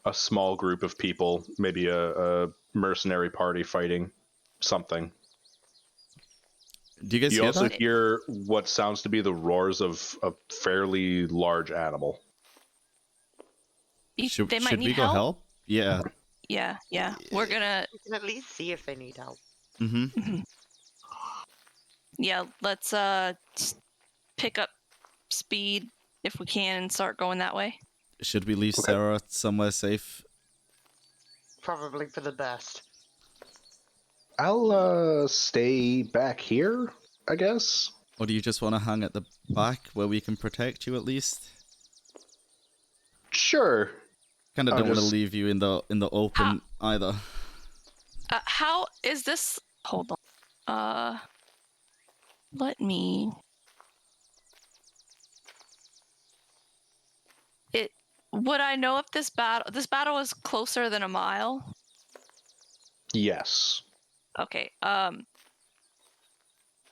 a small group of people, maybe a mercenary party fighting something. Do you guys You hear also that? hear what sounds to be the roars of a fairly large animal. Should They might need we go help? Yeah. Yeah. We're gonna. We can at least see if they need help. Mm-hmm. Yeah, let's pick up speed if we can and start going that way. Should we leave Okay. Sarah somewhere safe? Probably for the best. I'll stay back here, I guess. Or do you just want to hang at the back where we can protect you at least? Sure. Kind of I'll don't want to just- leave you in the open either. How is this? Hold on. Let me. Would I know if this battle is closer than a mile? Yes. Okay. How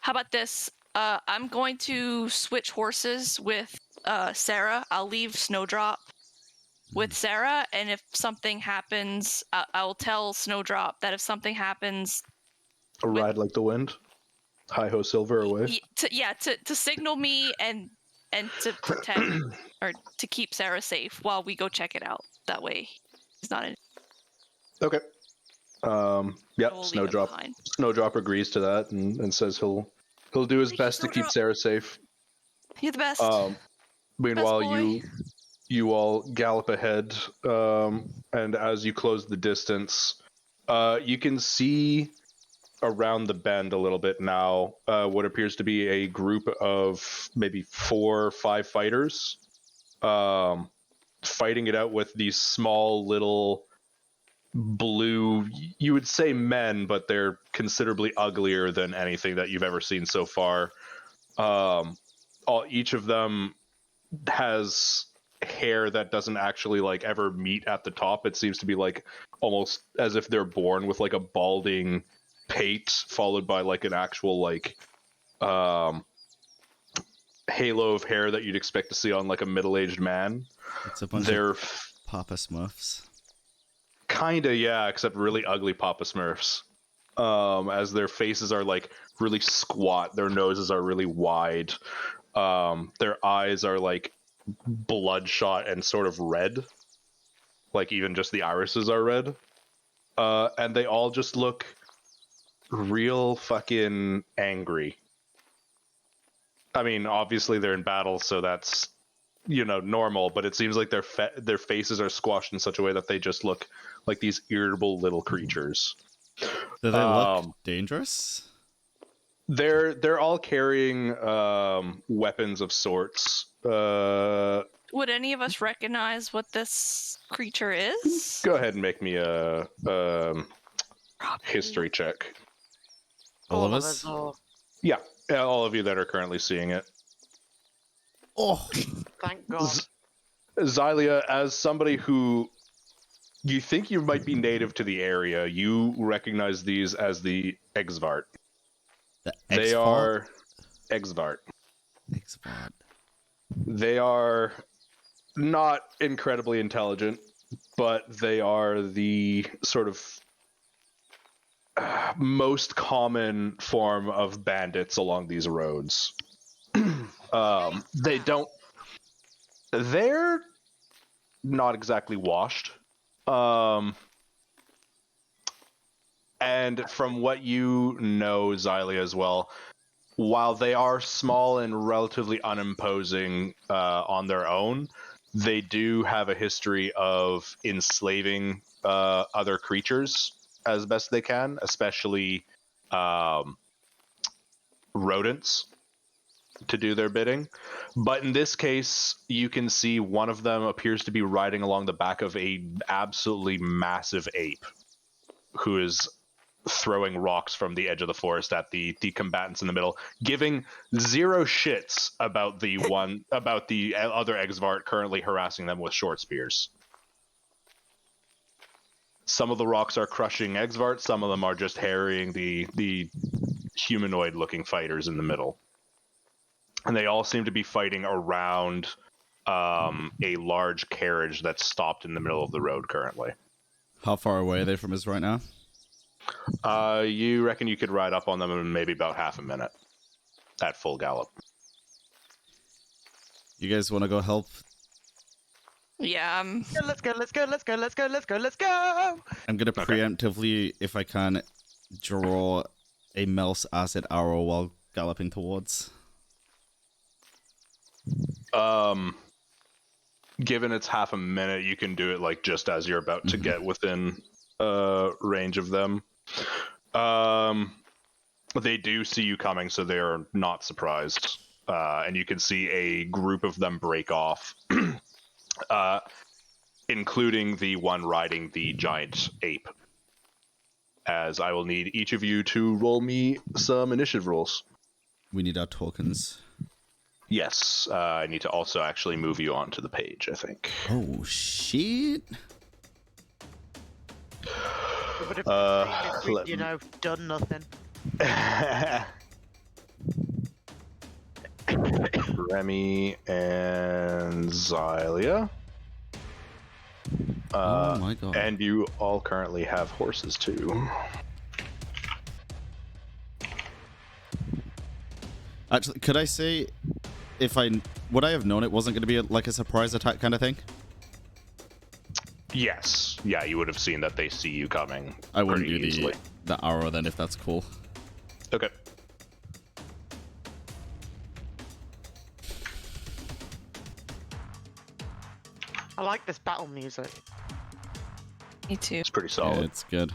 about this? I'm going to switch horses with Sarah. I'll leave Snowdrop with Sarah, and if something happens, I'll tell Snowdrop that if something happens, A ride like the wind. Hi ho, silver away. to signal me and to protect or to keep Sarah safe while we go check it out. That way, he's not in. Okay. We'll Yep. leave him Snowdrop. behind. Snowdrop agrees to that and says he'll do his Thank you, best to keep Snowdrop. Sarah safe. You're the best. Meanwhile, boy. you all gallop ahead, and as you close the distance, you can see around the bend a little bit now, what appears to be a group of maybe 4 or 5 fighters, fighting it out with these small little blue, you would say men, but they're considerably uglier than anything that you've ever seen so far. Each of them has hair that doesn't actually like ever meet at the top. It seems to be like almost as if they're born with like a balding pate followed by like an actual like halo of hair that you'd expect to see on like a middle-aged man. It's a bunch They're of Papa Smurfs. kinda, yeah, except really ugly Papa Smurfs. As their faces are like really squat, their noses are really wide, their eyes are like bloodshot and sort of red, like even just the irises are red, and they all just look real fucking angry. I mean, obviously they're in battle, so that's, you know, normal, but it seems like their faces are squashed in such a way that they just look like these irritable little creatures. Do they look dangerous? They're all carrying weapons of sorts. Would any of us recognize what this creature is? Go ahead and make me a history check. All of us? Yeah, all of you that are currently seeing it. Oh, Thank God. Xylia, as somebody who you think you might be native to the area, you recognize these as the Exvart. They are Exvart. Exvart. They are not incredibly intelligent, but they are the sort of most common form of bandits along these roads. They're not exactly washed. And from what you know, Xylia, as well, while they are small and relatively unimposing on their own, they do have a history of enslaving other creatures as best they can, especially rodents, to do their bidding. But in this case, you can see one of them appears to be riding along the back of a absolutely massive ape who is throwing rocks from the edge of the forest at the combatants in the middle, giving zero shits about the other Exvart currently harassing them with short spears. Some of the rocks are crushing Exvart, some of them are just harrying the humanoid looking fighters in the middle. And they all seem to be fighting around a large carriage that's stopped in the middle of the road currently. How far away are they from us right now? You reckon you could ride up on them in maybe about half a minute at full gallop. You guys want to go help? Yeah. Let's go. I'm gonna preemptively, if I can, draw a Mel's acid arrow while galloping towards. Given it's half a minute, you can do it like just as you're about to get within range of them. They do see you coming, so they are not surprised. And you can see a group of them break off, including the one riding the giant ape. As I will need each of you to roll me some initiative rolls. We need our tokens. Yes, I need to also actually move you onto the page, I think. Oh, shit. It would have been great if we'd, done nothing. Remy and Xylia. Oh my god. And you all currently have horses too. Actually, could I say, would I have known it wasn't going to be like a surprise attack kind of thing? Yes. Yeah, you would have seen that they see you coming. I wouldn't do easily. the arrow then, if that's cool. Okay. I like this battle music. Me too. It's pretty Yeah, solid. it's good.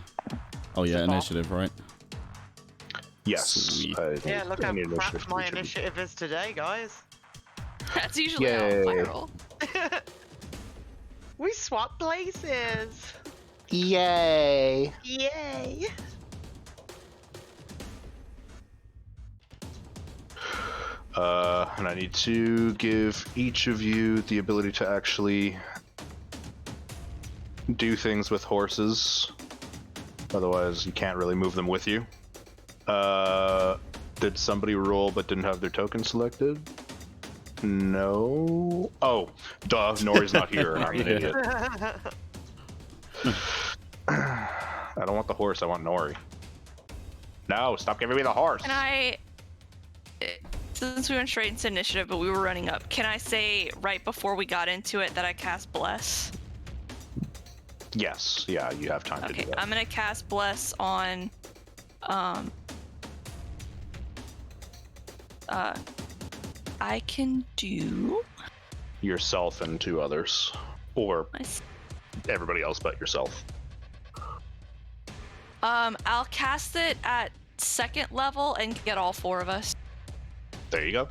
Oh yeah, It's a initiative, right? Yes. Sweet. Yeah, look how Any crap initiative my should be- initiative is today, guys. That's usually how I Yay. roll. We swap places. Yay! Yay. And I need to give each of you the ability to actually do things with horses. Otherwise, you can't really move them with you. Did somebody roll but didn't have their token selected? No. Oh, duh. Nori's not here, and I'm an idiot. I don't want the horse. I want Nori. No, stop giving me the horse. Can I, since we went straight into initiative, but we were running up, can I say right before we got into it that I cast Bless? Yes. Yeah, you have time to Okay, do that. I'm gonna cast Bless on, I can do Yourself and 2 others, or everybody else but yourself. I'll cast it at 2nd level and get all 4 of us. There you go.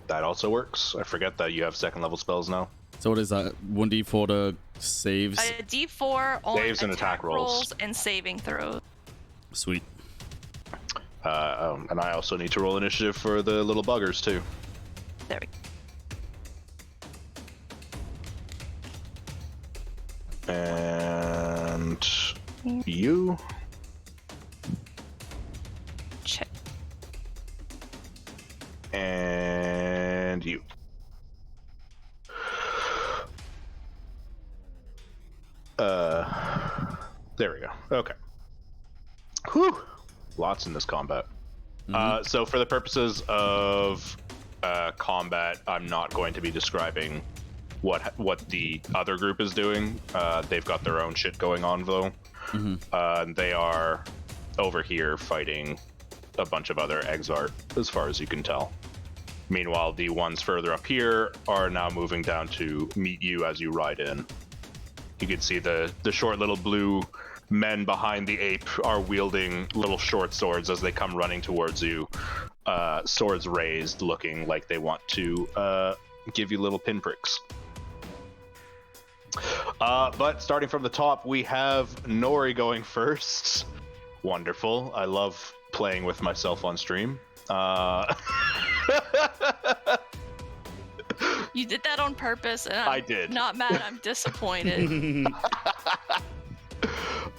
That also works. I forget that you have 2nd level spells now. So what is that? 1d4 to saves? A D4 on Saves and attack rolls. and saving throws. Sweet. And I also need to roll initiative for the little buggers too. There we go. And you. Check. And you. There we go. Okay. Whew. Lots in this combat. So for the purposes of combat, I'm not going to be describing what the other group is doing. They've got their own shit going on though. They are over here fighting a bunch of other Exart, as far as you can tell. Meanwhile, the ones further up here are now moving down to meet you as you ride in. You can see the short little blue men behind the ape are wielding little short swords as they come running towards you, swords raised, looking like they want to give you little pinpricks. But starting from the top, we have Nori going first. Wonderful. I love playing with myself on stream. You did that on purpose, and I did. Not mad. I'm disappointed.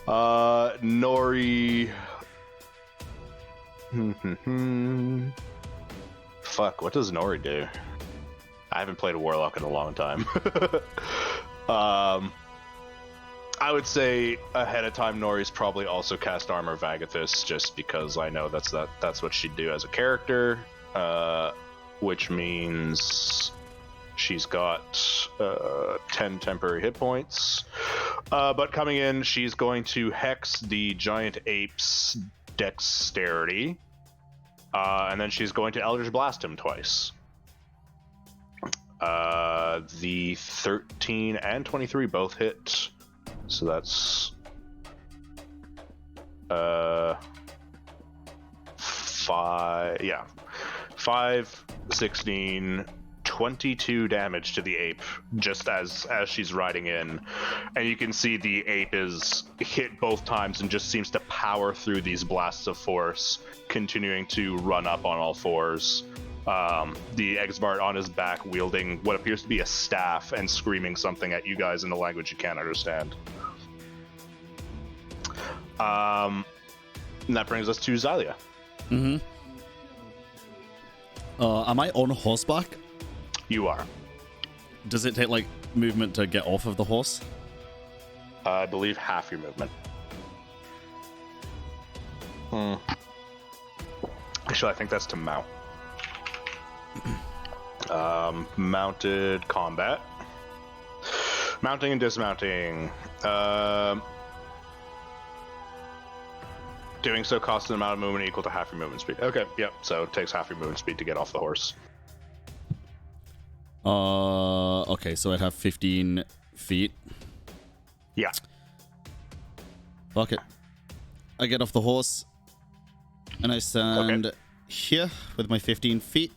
Nori. Fuck, what does Nori do? I haven't played a warlock in a long time. I would say ahead of time Nori's probably also cast Armor Vagathus, just because I know that's what she'd do as a character, which means she's got 10 temporary hit points. But coming in, she's going to hex the giant ape's dexterity, and then she's going to Eldritch Blast him twice. The 13 and 23 both hit, so that's 5, 16, 22 damage to the ape just as she's riding in, and you can see the ape is hit both times and just seems to power through these blasts of force, continuing to run up on all fours. The Exbart on his back wielding what appears to be a staff and screaming something at you guys in a language you can't understand. And that brings us to Xylia. Am I on horseback? You are. Does it take like movement to get off of the horse? I believe half your movement. Actually, I think that's to mount. Mounted combat. Mounting and dismounting. Doing so costs an amount of movement equal to half your movement speed. Okay, yep. So it takes half your movement speed to get off the horse. Okay, so I'd have 15 feet. Yeah. Fuck it. I get off the horse. And I stand here with my 15 feet.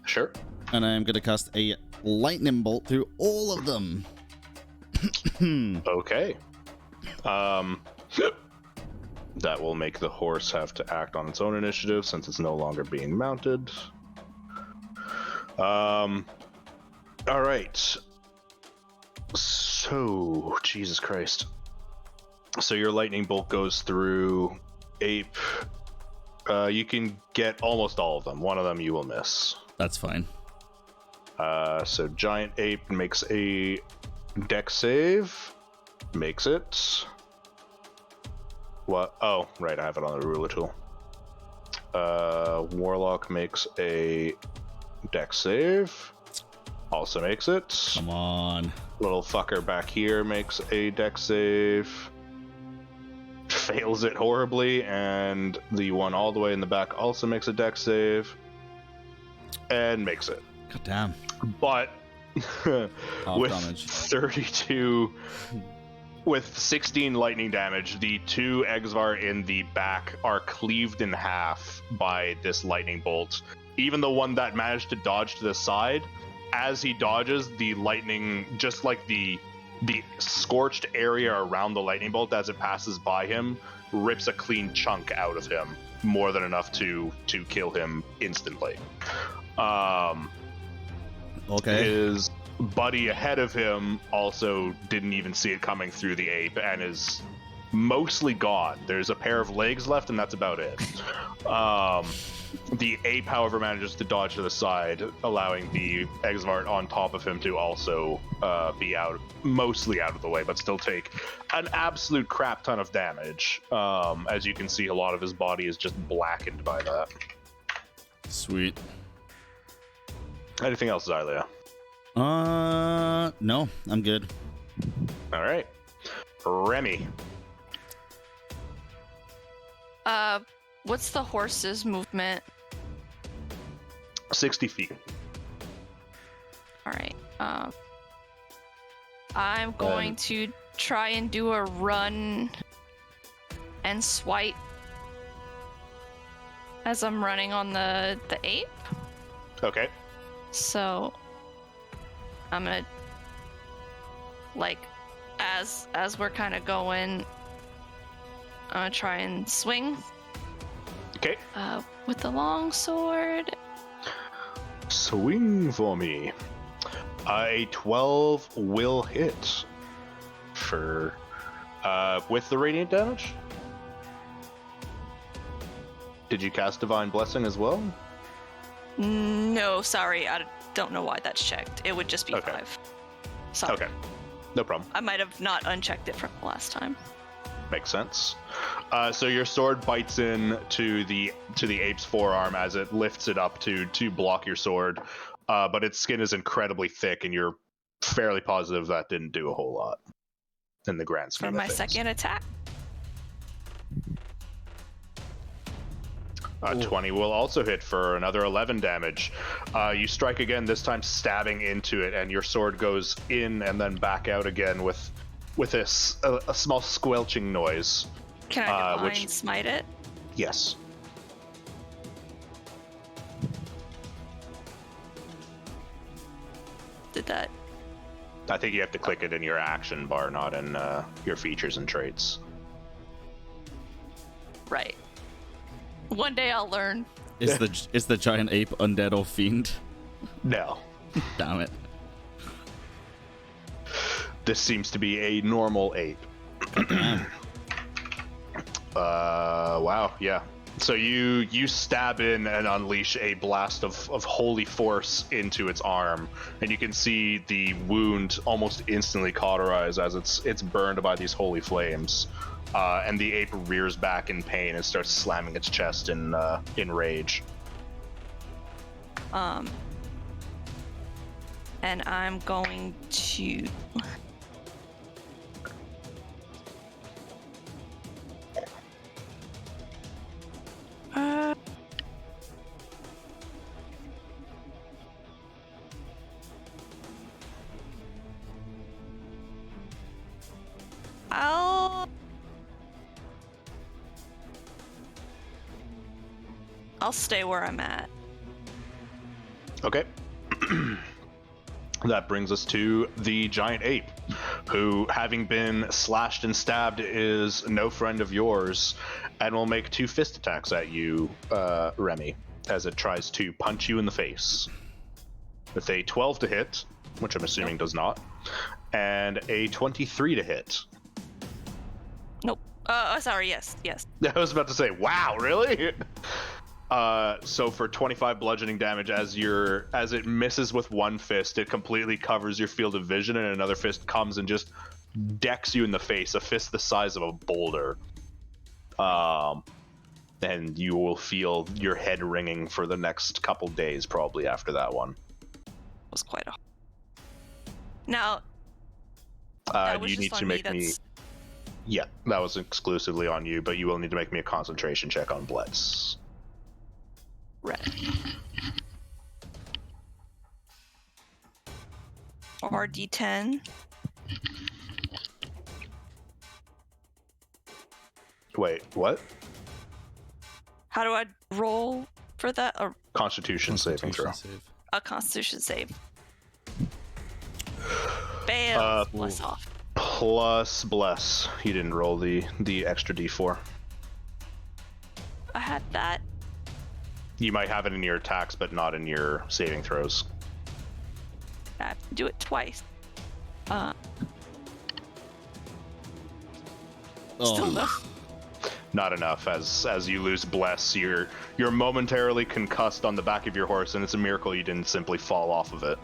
Sure. And I'm going to cast a lightning bolt through all of them. Okay. That will make the horse have to act on its own initiative since it's no longer being mounted. All right. So, Jesus Christ. So your lightning bolt goes through Ape. You can get almost all of them. One of them you will miss. That's fine. So Giant Ape makes a dex save. Makes it. What? Oh, right, I have it on the ruler tool. Warlock makes a dex save. Also makes it. Come on. Little fucker back here makes a dex save. Fails it horribly, and the one all the way in the back also makes a dex save. And makes it. God damn. But with damage. 32... With 16 lightning damage, the two Exvar in the back are cleaved in half by this lightning bolt. Even the one that managed to dodge to the side, as he dodges, the lightning, just like the scorched area around the lightning bolt as it passes by him, rips a clean chunk out of him, more than enough to kill him instantly. Okay. His buddy ahead of him also didn't even see it coming through the ape and is mostly gone. There's a pair of legs left, and that's about it. The ape, however, manages to dodge to the side, allowing the Exvart on top of him to also be mostly out of the way, but still take an absolute crap ton of damage. As you can see, a lot of his body is just blackened by that. Sweet. Anything else, Xylia? No, I'm good. All right. Remy. What's the horse's movement? 60 feet. All right. I'm going to try and do a run and swipe as I'm running on the ape. Okay. So I'm gonna, like, as we're kind of going, I'm gonna try and swing. Okay. With the long sword. Swing for me. A 12 will hit for with the radiant damage. Did you cast Divine Blessing as well? No, sorry, I don't know why that's checked. It would just be 5. Sorry. Okay, no problem. I might have not unchecked it from the last time. Makes sense. So your sword bites in to the ape's forearm as it lifts it up to block your sword, but its skin is incredibly thick, and you're fairly positive that didn't do a whole lot in the grand scheme For of my things. second attack. 20 will also hit for another 11 damage. You strike again, this time stabbing into it, and your sword goes in and then back out again with a small squelching noise. Can I divine smite it? Yes. Did that? I think you have to click it in your action bar, not in your features and traits. Right. One day I'll learn. Is the giant ape undead or fiend? No. Damn it. This seems to be a normal ape. Wow, yeah. So you stab in and unleash a blast of holy force into its arm, and you can see the wound almost instantly cauterize as it's burned by these holy flames. And the ape rears back in pain and starts slamming its chest in rage. And I'm going to... I'll stay where I'm at. Okay. That brings us to the giant ape, who, having been slashed and stabbed, is no friend of yours, and will make 2 fist attacks at you, Remy, as it tries to punch you in the face. With a 12 to hit, which I'm assuming does not, and a 23 to hit. Nope. Sorry, yes. I was about to say, wow, really? So for 25 bludgeoning damage, as it misses with one fist, it completely covers your field of vision, and another fist comes and just decks you in the face, a fist the size of a boulder. And you will feel your head ringing for the next couple days, probably after that one. Was quite a. Now. You need to make me. Yeah, that was exclusively on you, but you will need to make me a concentration check on Blitz. Red. Or D10. Wait, what? How do I roll for that? Or Constitution saving throw. a Constitution save. Fail. Bless off. Plus bless. You didn't roll the extra D4. I had that. You might have it in your attacks, but not in your saving throws. I have to do it twice. Still no. Not enough. As you lose bless, you're momentarily concussed on the back of your horse, and it's a miracle you didn't simply fall off of it.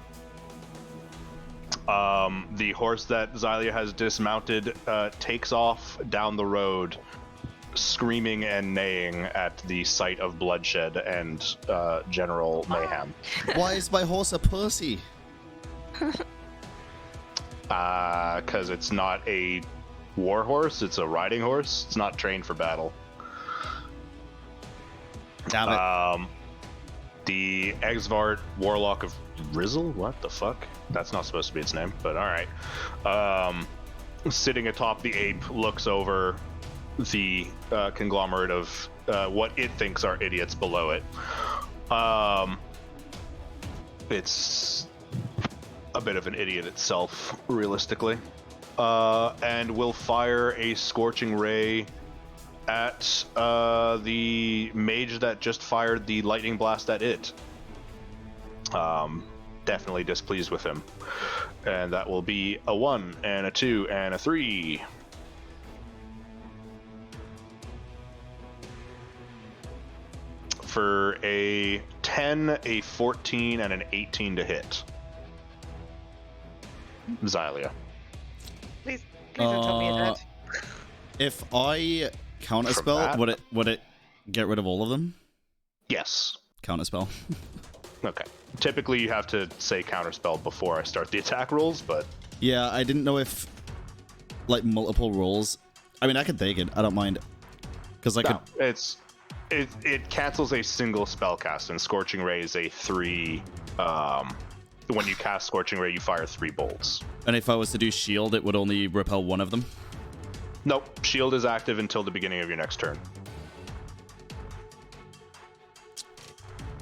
The horse that Xylia has dismounted takes off down the road, screaming and neighing at the sight of bloodshed and general mayhem. Why is my horse a pussy? Because it's not a war horse, it's a riding horse. It's not trained for battle. Damn it. The Exvart Warlock of Rizzle? What the fuck? That's not supposed to be its name, but alright. Sitting atop the ape, looks over the conglomerate of what it thinks are idiots below it. It's a bit of an idiot itself, realistically. And will fire a Scorching Ray at the mage that just fired the lightning blast at it. Definitely displeased with him. And that will be a 1 and a 2 and a 3. For a 10, a 14, and an 18 to hit. Xylia. Please don't tell me you're dead. If I counterspell, would it get rid of all of them? Yes. Counterspell. Okay. Typically, you have to say counterspell before I start the attack rolls, but... Yeah, I didn't know if, multiple rolls... I mean, I could take it. I don't mind. Because It cancels a single spell cast, and Scorching Ray is a 3... when you cast Scorching Ray, you fire 3 bolts. And if I was to do shield, it would only repel one of them? Nope. Shield is active until the beginning of your next turn.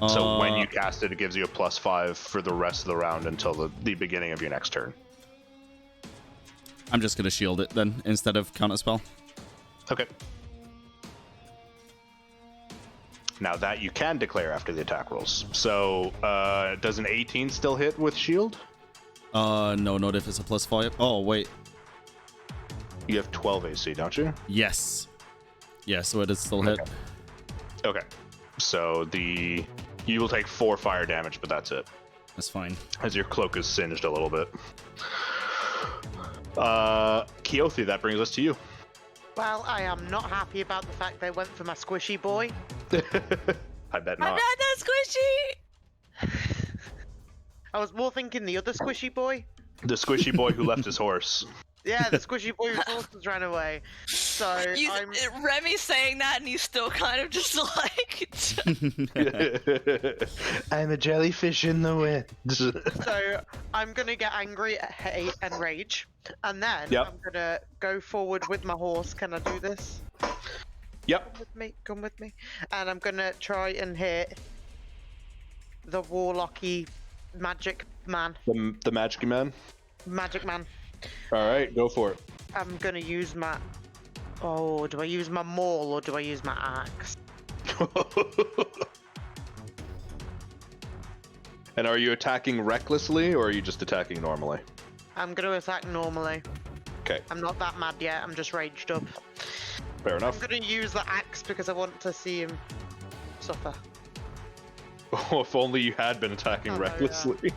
So when you cast it, it gives you a +5 for the rest of the round until the beginning of your next turn. I'm just going to shield it then, instead of counterspell. Okay. Now that you can declare after the attack rolls. So, does an 18 still hit with shield? No, not if it's a +5. Oh, wait. You have 12 AC, don't you? Yes. Yeah, so it is still hit. Okay. So you will take 4 fire damage, but that's it. That's fine. As your cloak is singed a little bit. Keothi, that brings us to you. Well, I am not happy about the fact they went for my squishy boy. I bet I'm not. not that squishy! I was more thinking the other squishy boy. The squishy boy who left his horse. Yeah, the squishy boy whose horses ran away. So Remy's saying that, and he's still kind of just like. I'm a jellyfish in the wind. So I'm gonna get angry, hate, and rage, and then I'm gonna go forward with my horse. Can I do this? Yep. Come with me. And I'm gonna try and hit the warlocky magic man. The magic man. Magic man. All right, go for it. I'm gonna use my. Oh, do I use my maul or do I use my axe? And are you attacking recklessly, or are you just attacking normally? I'm gonna attack normally. Okay, I'm not that mad yet. I'm just raged up. fair enough. I'm gonna use the axe because I want to see him suffer. Oh, if only you had been attacking Oh, recklessly.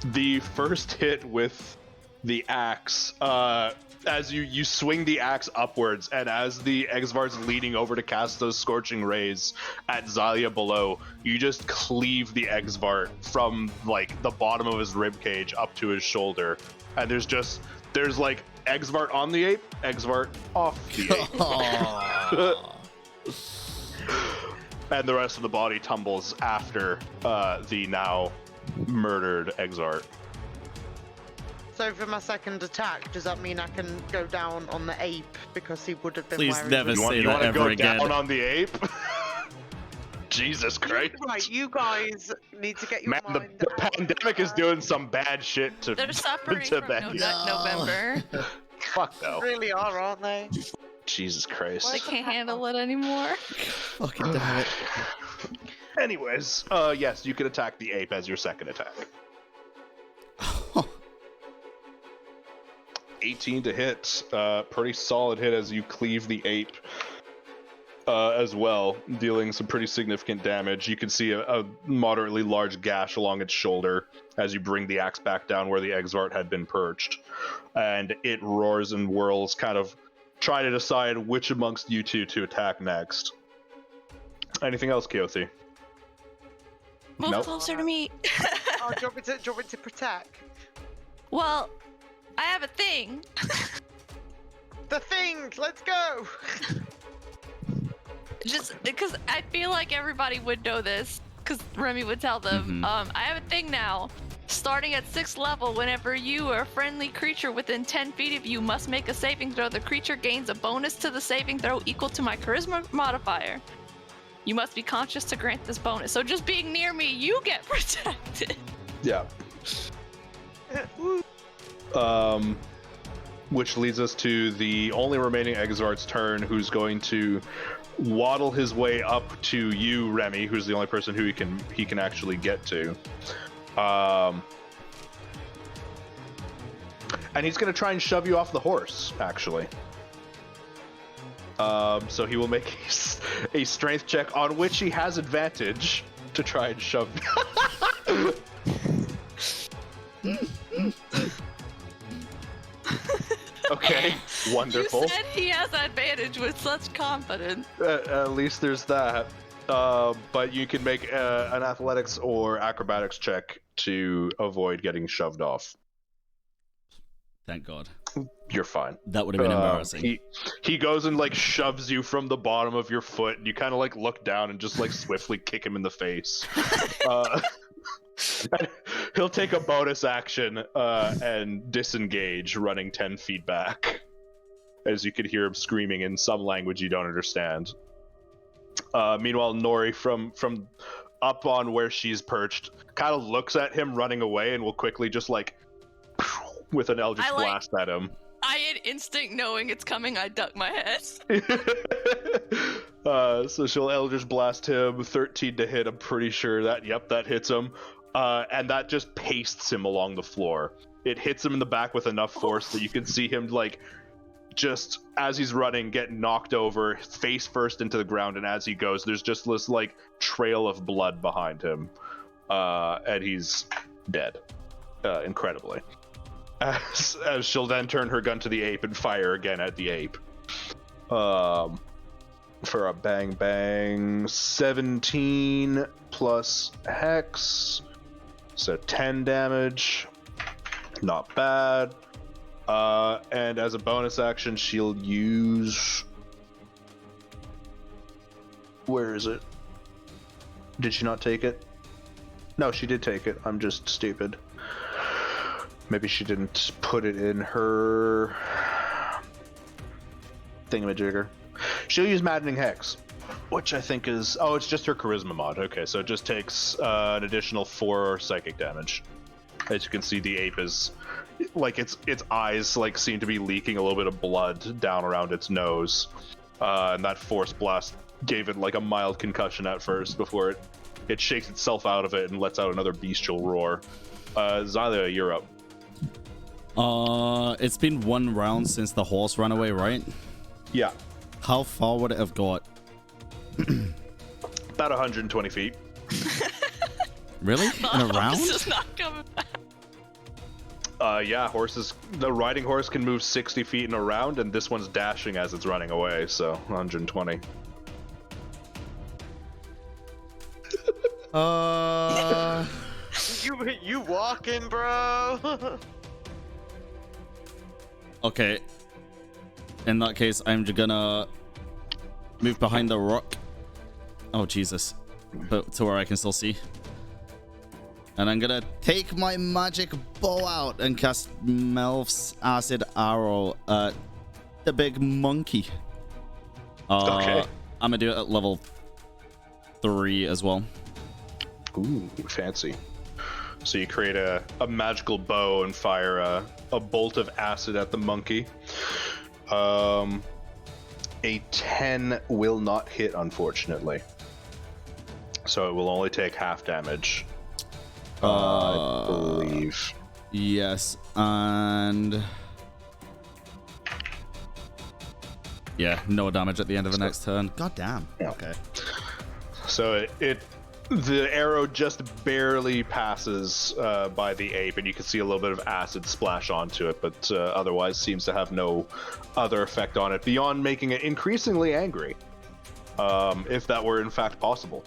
The first hit with the axe, as you swing the axe upwards, and as the Exvart's leaning over to cast those scorching rays at Zalia below, you just cleave the Exvart from like the bottom of his rib cage up to his shoulder, and there's like Exvart on the ape, Exvart off the ape. And the rest of the body tumbles after the now murdered Exvart. So for my second attack, does that mean I can go down on the ape because he would have been Please wearing never his- say You that want to ever go again. down on the ape? Jesus Christ. Right, you guys need to get your Man, the mind pandemic out of is doing some bad shit to They're suffering to from bed. No Nut November. Fuck They though. really are, aren't they? Jesus Christ. They can't handle it anymore. Fucking damn it. Anyways, yes, you can attack the ape as your second attack. 18 to hit. Pretty solid hit as you cleave the ape as well, dealing some pretty significant damage. You can see a moderately large gash along its shoulder as you bring the axe back down where the Exvart had been perched. And it roars and whirls, kind of trying to decide which amongst you two to attack next. Anything else, Keothi? Move Nope. closer to me. Oh, do you want me to protect? Well, I have a thing. The thing! Let's go! Just because I feel like everybody would know this, because Remy would tell them. Mhm. I have a thing now. Starting at 6th level, whenever you or a friendly creature within 10 feet of you must make a saving throw, the creature gains a bonus to the saving throw equal to my charisma modifier. You must be conscious to grant this bonus. So just being near me, you get protected. Yeah. Which leads us to the only remaining Exvart's turn, who's going to waddle his way up to you, Remy, who's the only person who he can actually get to. And he's going to try and shove you off the horse, actually. So he will make a strength check on which he has advantage to try and shove. Okay, wonderful. You said he has advantage with such confidence. At least there's that. But you can make an athletics or acrobatics check to avoid getting shoved off. Thank God. You're fine. That would have been embarrassing. He goes and like shoves you from the bottom of your foot, and you kind of like look down and just like swiftly kick him in the face. He'll take a bonus action and disengage, running 10 feet back, as you could hear him screaming in some language you don't understand. Meanwhile, Nori from up on where she's perched kind of looks at him running away and will quickly just like with an Eldritch Blast at him. I had instinct knowing it's coming, I duck my head. So she'll Eldritch Blast him, 13 to hit, I'm pretty sure that hits him. And that just pastes him along the floor. It hits him in the back with enough force that you can see him like just as he's running get knocked over face first into the ground, and as he goes there's just this like trail of blood behind him, and he's dead, incredibly, as she'll then turn her gun to the ape and fire again at the ape, for a bang 17 plus hex, so 10 damage. Not bad. And as a bonus action, she'll use... Where is it? Did she not take it? No, she did take it. I'm just stupid. Maybe she didn't put it in her... thingamajigger. She'll use Maddening Hex, which I think is... Oh, it's just her Charisma mod. Okay, so it just takes an additional 4 psychic damage. As you can see, the ape is... Like, its eyes like seem to be leaking a little bit of blood down around its nose. And that Force Blast gave it like a mild concussion at first before it shakes itself out of it and lets out another bestial roar. Xylia, you're up. It's been 1 round since the horse ran away, right? Yeah. How far would it have got? About 120 feet. Really? In a round? This is not coming back. Yeah, the riding horse can move 60 feet in a round, and this one's dashing as it's running away, so 120. You walking, bro? Okay. In that case, I'm just gonna move behind the rock. Oh, Jesus. But to where I can still see. And I'm gonna take my magic bow out and cast Melf's Acid Arrow at the big monkey. Okay. I'm gonna do it at level 3 as well. Ooh, fancy. So you create a magical bow and fire a bolt of acid at the monkey. A 10 will not hit, unfortunately. So it will only take half damage. I believe. Yes, and... Yeah, no damage at the end of the next turn. God damn. Yeah. Okay. So the arrow just barely passes by the ape, and you can see a little bit of acid splash onto it, but otherwise seems to have no other effect on it beyond making it increasingly angry, if that were in fact possible.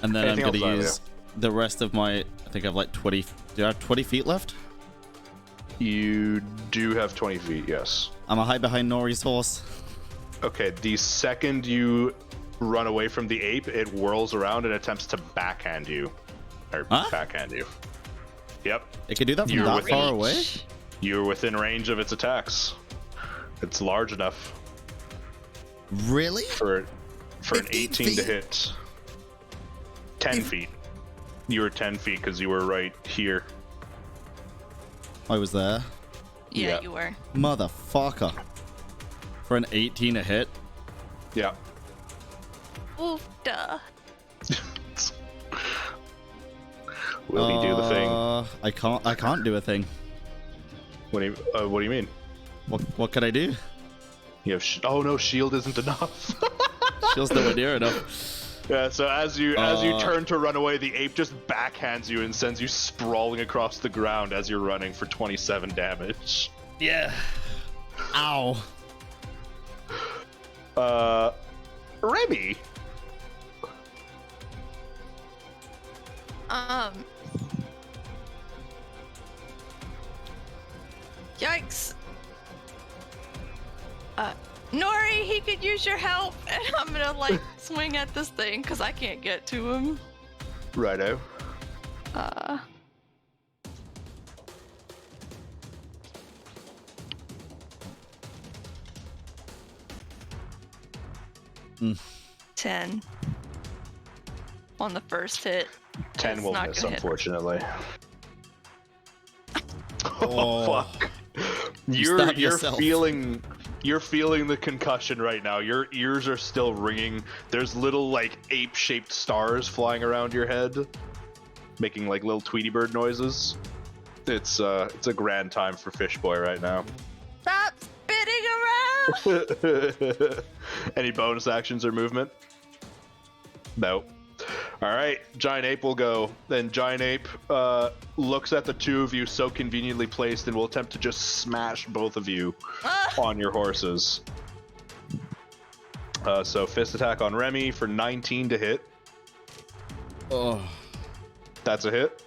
And then Anything I'm going to else, use the rest of my... I think I have like 20... Do I have 20 feet left? You do have 20 feet, yes. I'm gonna hide behind Nori's horse. Okay, the second you run away from the ape, it whirls around and attempts to backhand you. Or backhand you. Yep. It can do that from You're that within- far away? You're within range of its attacks. It's large enough Really? for an 15 18 to feet? hit. 10 feet. You were 10 feet because you were right here. I was there. Yeah, Yeah. you were. Motherfucker. For an 18 to hit? Yeah. Ooh, duh. Will he do the thing? I can't do a thing. What do you mean? What can I do? You have oh no, shield isn't enough. Shield's nowhere near enough. Yeah, so as you turn to run away, the ape just backhands you and sends you sprawling across the ground as you're running for 27 damage. Yeah. Ow. Remy. Yikes. Nori, he could use your help, and I'm gonna like swing at this thing because I can't get to him. Righto. Uh. 10 on the first hit. 10 It's will not miss, gonna hit. unfortunately. Oh. Fuck. stab You're yourself. feeling the concussion right now. Your ears are still ringing. There's little like ape-shaped stars flying around your head, making like little Tweety bird noises. It's a grand time for Fish Boy right now. Stop spinning around! Any bonus actions or movement? No. All right, Giant Ape will go. Then Giant Ape looks at the two of you so conveniently placed and will attempt to just smash both of you on your horses. So fist attack on Remy for 19 to hit. Oh. That's a hit.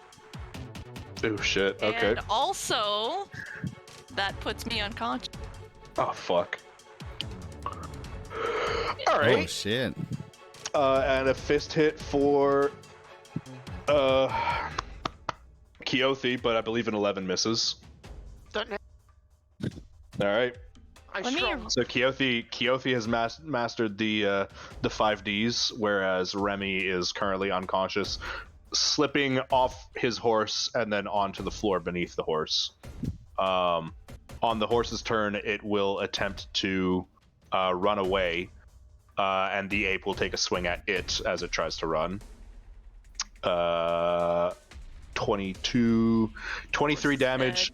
Oh shit, okay. And also, that puts me unconscious. Oh fuck. All Oh right. shit. And a fist hit for Keothi, but I believe an 11 misses. Don't know. All right. I Let me- strong. So Keothi has mastered the 5Ds, whereas Remy is currently unconscious, slipping off his horse and then onto the floor beneath the horse. On the horse's turn, it will attempt to run away, and the ape will take a swing at it as it tries to run. 23 damage.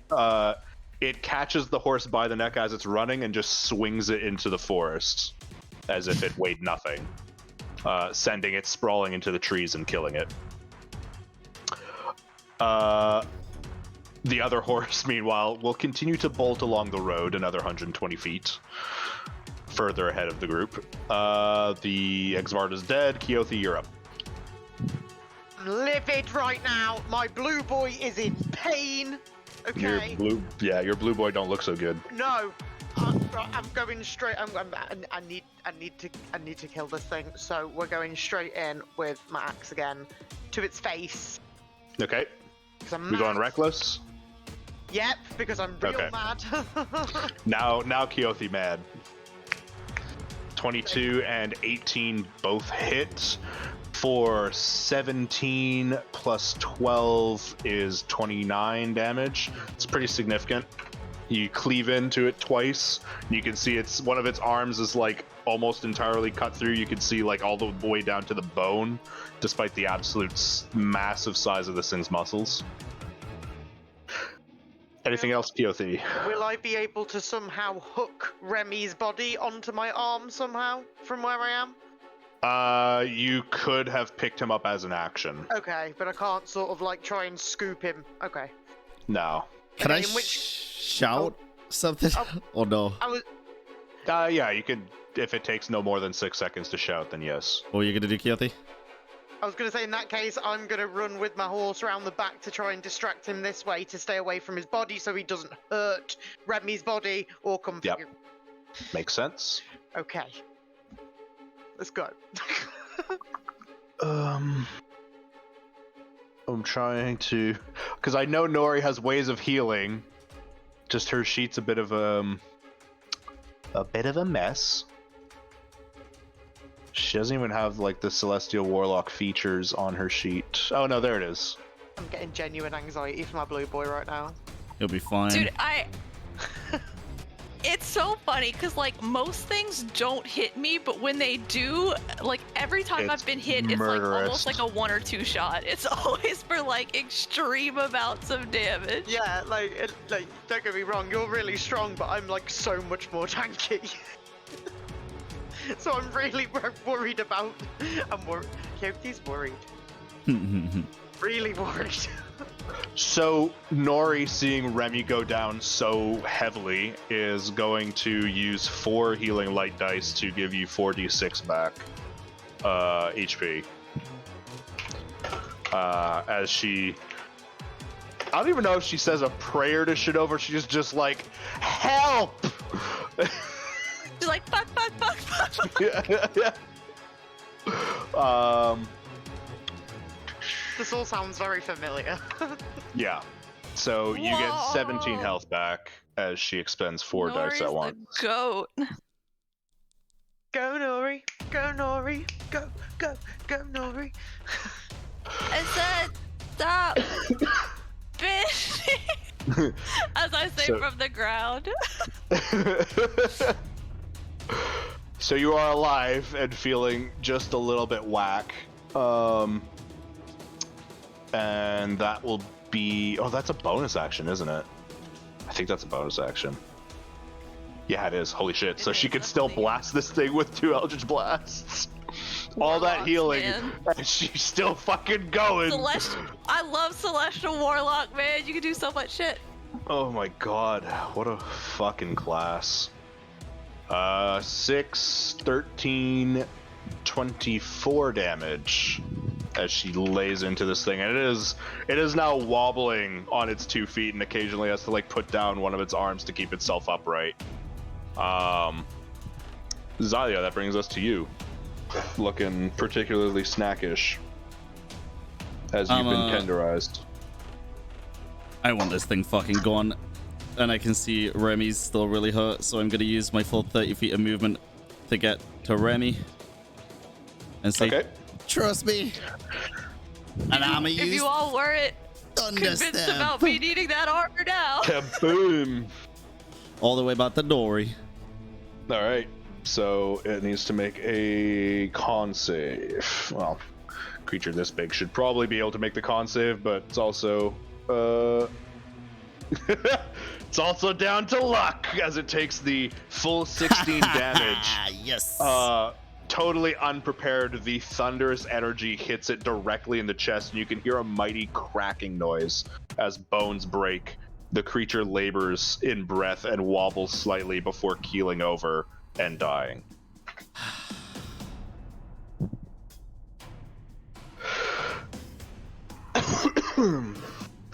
It catches the horse by the neck as it's running and just swings it into the forest as if it weighed nothing, sending it sprawling into the trees and killing it. The other horse, meanwhile, will continue to bolt along the road another 120 feet further ahead of the group. The Exvarda's dead. Keothi, you're up. I'm livid right now. My blue boy is in pain. Okay. Your blue boy don't look so good. No, I'm going straight. I need to kill this thing. So we're going straight in with my axe again to its face. Okay. 'Cause I'm We mad. going reckless? Yep, because I'm real Okay. mad. Now Keothi mad. 22 and 18 both hit. For 17 plus 12 is 29 damage. It's pretty significant. You cleave into it twice. You can see it's one of its arms is like almost entirely cut through. You can see like all the way down to the bone, despite the absolute massive size of this thing's muscles. Anything else, Keothi? Will I be able to somehow hook Remy's body onto my arm somehow from where I am? You could have picked him up as an action. Okay, but I can't sort of like try and scoop him. Okay. No. Can I in which- shout something? Oh. Or no? I was. Yeah, you could. If it takes no more than 6 seconds to shout, then yes. What are you gonna do, Keothi? I was going to say, in that case, I'm going to run with my horse around the back to try and distract him this way to stay away from his body so he doesn't hurt Remy's body or come Yep. for you. Makes sense. Okay. Let's go. I'm trying to, because I know Nori has ways of healing. Just her sheet's a bit of a mess. She doesn't even have like the Celestial Warlock features on her sheet. Oh no, there it is. I'm getting genuine anxiety for my blue boy right now. You'll be fine. Dude, it's so funny because like most things don't hit me, but when they do, like every time It's I've been hit, it's like murderous. almost like a 1 or 2 shot. It's always for like extreme amounts of damage. Yeah, like don't get me wrong, you're really strong, but I'm like so much more tanky. So I'm really worried about. Keothi's worried. Really worried. So Nori, seeing Remy go down so heavily, is going to use 4 healing light dice to give you 4d6 back HP. As she, I don't even know if she says a prayer to Shadova. She's just like, help. She's like, fuck, fuck, fuck, fuck. Yeah. This all sounds very familiar. Yeah. So you get 17 Whoa. health back as she expends 4 dice at Nori's once. the goat. Go Nori, go Nori, go Nori. I said, stop, bitch. As I say So- from the ground. So you are alive and feeling just a little bit whack. And that will be... Oh, that's a bonus action, isn't it? I think that's a bonus action. Yeah, it is. Holy shit. So It she is, can still definitely. blast this thing with 2 Eldritch Blasts. All that Warlocks, healing, man. and she's still fucking going. I love Celestial Warlock, man. You can do so much shit. Oh my god, what a fucking class. 6, 13, 24 damage as she lays into this thing, and it is now wobbling on its 2 feet and occasionally has to like put down one of its arms to keep itself upright. Zalia, that brings us to you. Looking particularly snackish as you've been tenderized. I want this thing fucking gone. and I can see Remy's still really hurt, so I'm gonna use my full 30 feet of movement to get to Remy and say, Okay. "Trust me." And I'm gonna If use you all weren't convinced Thunderstab about me needing that armor now. Kaboom! all the way back to Dory. All right. So it needs to make a con save. Well, creature this big should probably be able to make the con save, but it's also it's also down to luck as it takes the full 16 damage. Yes. Totally unprepared, the thunderous energy hits it directly in the chest, and you can hear a mighty cracking noise as bones break. The creature labors in breath and wobbles slightly before keeling over and dying.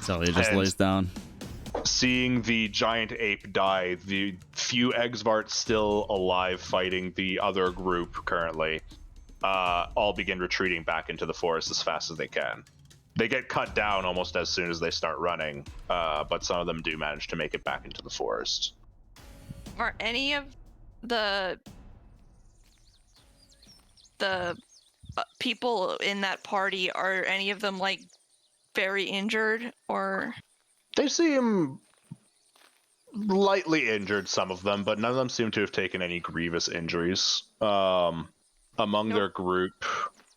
So he just And- lays down. Seeing the giant ape die, the few Exvarts still alive fighting the other group currently, all begin retreating back into the forest as fast as they can. They get cut down almost as soon as they start running, but some of them do manage to make it back into the forest. Are any of the people in that party, are any of them like very injured or? They seem lightly injured, some of them, but none of them seem to have taken any grievous injuries. Among Nope. their group,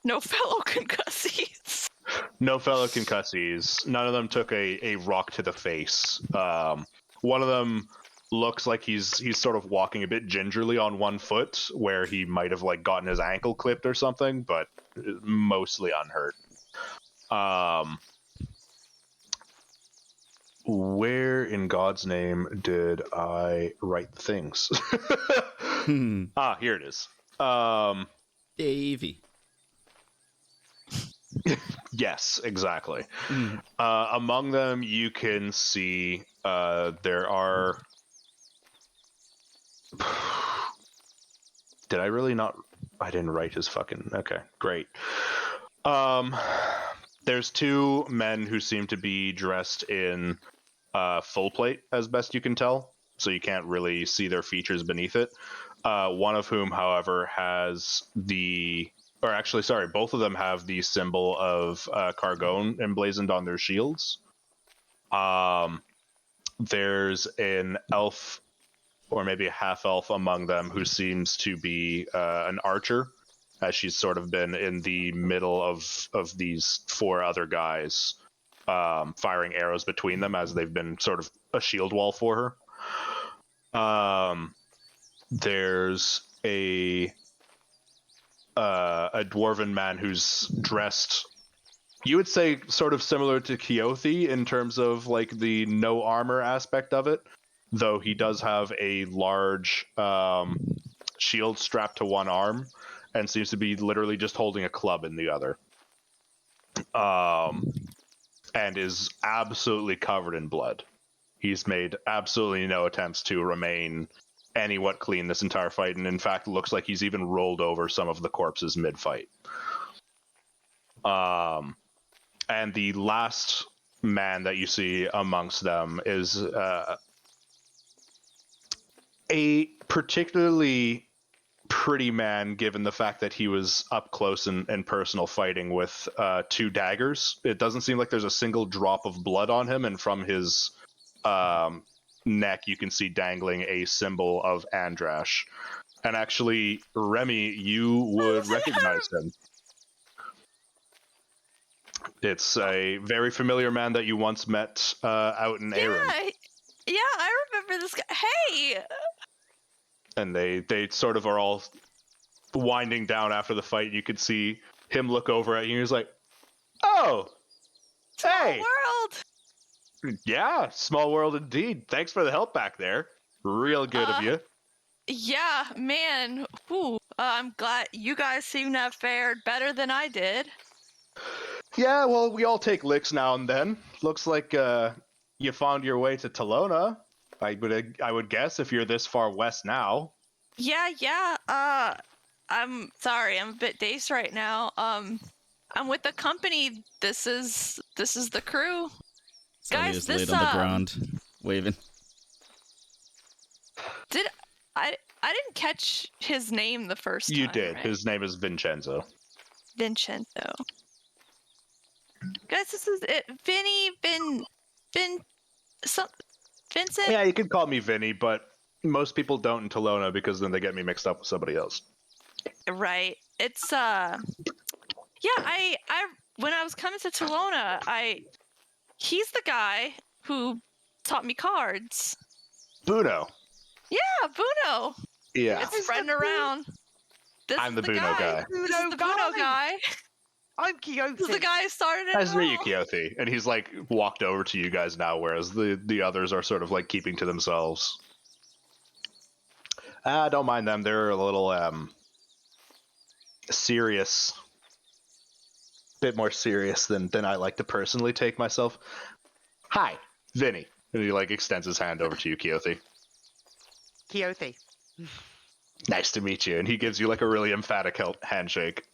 No fellow concussies. no fellow concussies. None of them took a rock to the face. One of them looks like he's sort of walking a bit gingerly on one foot, where he might have like gotten his ankle clipped or something, but mostly unhurt. Where in God's name did I write the things? Here it is. Davey. Yes, exactly. Among them, you can see there are. Did I really not? I didn't write his fucking. Okay, great. There's two men who seem to be dressed in full plate, as best you can tell, so you can't really see their features beneath it. One of whom, however, has both of them have the symbol of Cargone emblazoned on their shields. There's an elf, or maybe a half-elf among them, who seems to be an archer, as she's sort of been in the middle of these four other guys, firing arrows between them as they've been sort of a shield wall for her. There's a dwarven man who's dressed, you would say, sort of similar to Keothi in terms of like the no armor aspect of it, though he does have a large shield strapped to one arm and seems to be literally just holding a club in the other. And is absolutely covered in blood. He's made absolutely no attempts to remain anywhat clean this entire fight, and in fact looks like he's even rolled over some of the corpses mid-fight. And the last man that you see amongst them is a particularly pretty man, given the fact that he was up close and personal fighting with two daggers. It doesn't seem like there's a single drop of blood on him, and from his neck you can see dangling a symbol of Andrash. And actually, Remy, you would recognize him. It's a very familiar man that you once met out in Aeron. Yeah, I remember this guy. Hey! And they sort of are all winding down after the fight. You could see him look over at you, and he's like, "Oh, hey, World! yeah, small world indeed. Thanks for the help back there. Real good of you." Yeah, man. Whew. I'm glad you guys seem to have fared better than I did. Yeah, well, we all take licks now and then. Looks like you found your way to Talona. I would guess, if you're this far west now. Yeah. I'm sorry, I'm a bit dazed right now. I'm with the company. This is the crew. Sally Guys, is this laid on the ground, waving. I didn't catch his name the first time. You did. Right? His name is Vincenzo. Vincenzo. Guys, this is it. Vinny, Vincent? Yeah, you can call me Vinny, but most people don't in Kelowna because then they get me mixed up with somebody else. Right. It's, yeah, I when I was coming to Kelowna, he's the guy who taught me cards. Buno. Yeah, Buno. Yeah. It's spreading around. This I'm is the Buno guy. This is the Buno guy. I'm Quixote. This is the guy who started it Nice to meet you, all. Quixote. And he's like walked over to you guys now, whereas the others are sort of like keeping to themselves. Don't mind them. They're a little serious. Bit more serious than I like to personally take myself. Hi, Vinny. And he like extends his hand over to you, Quixote. Quixote. Nice to meet you. And he gives you like a really emphatic handshake.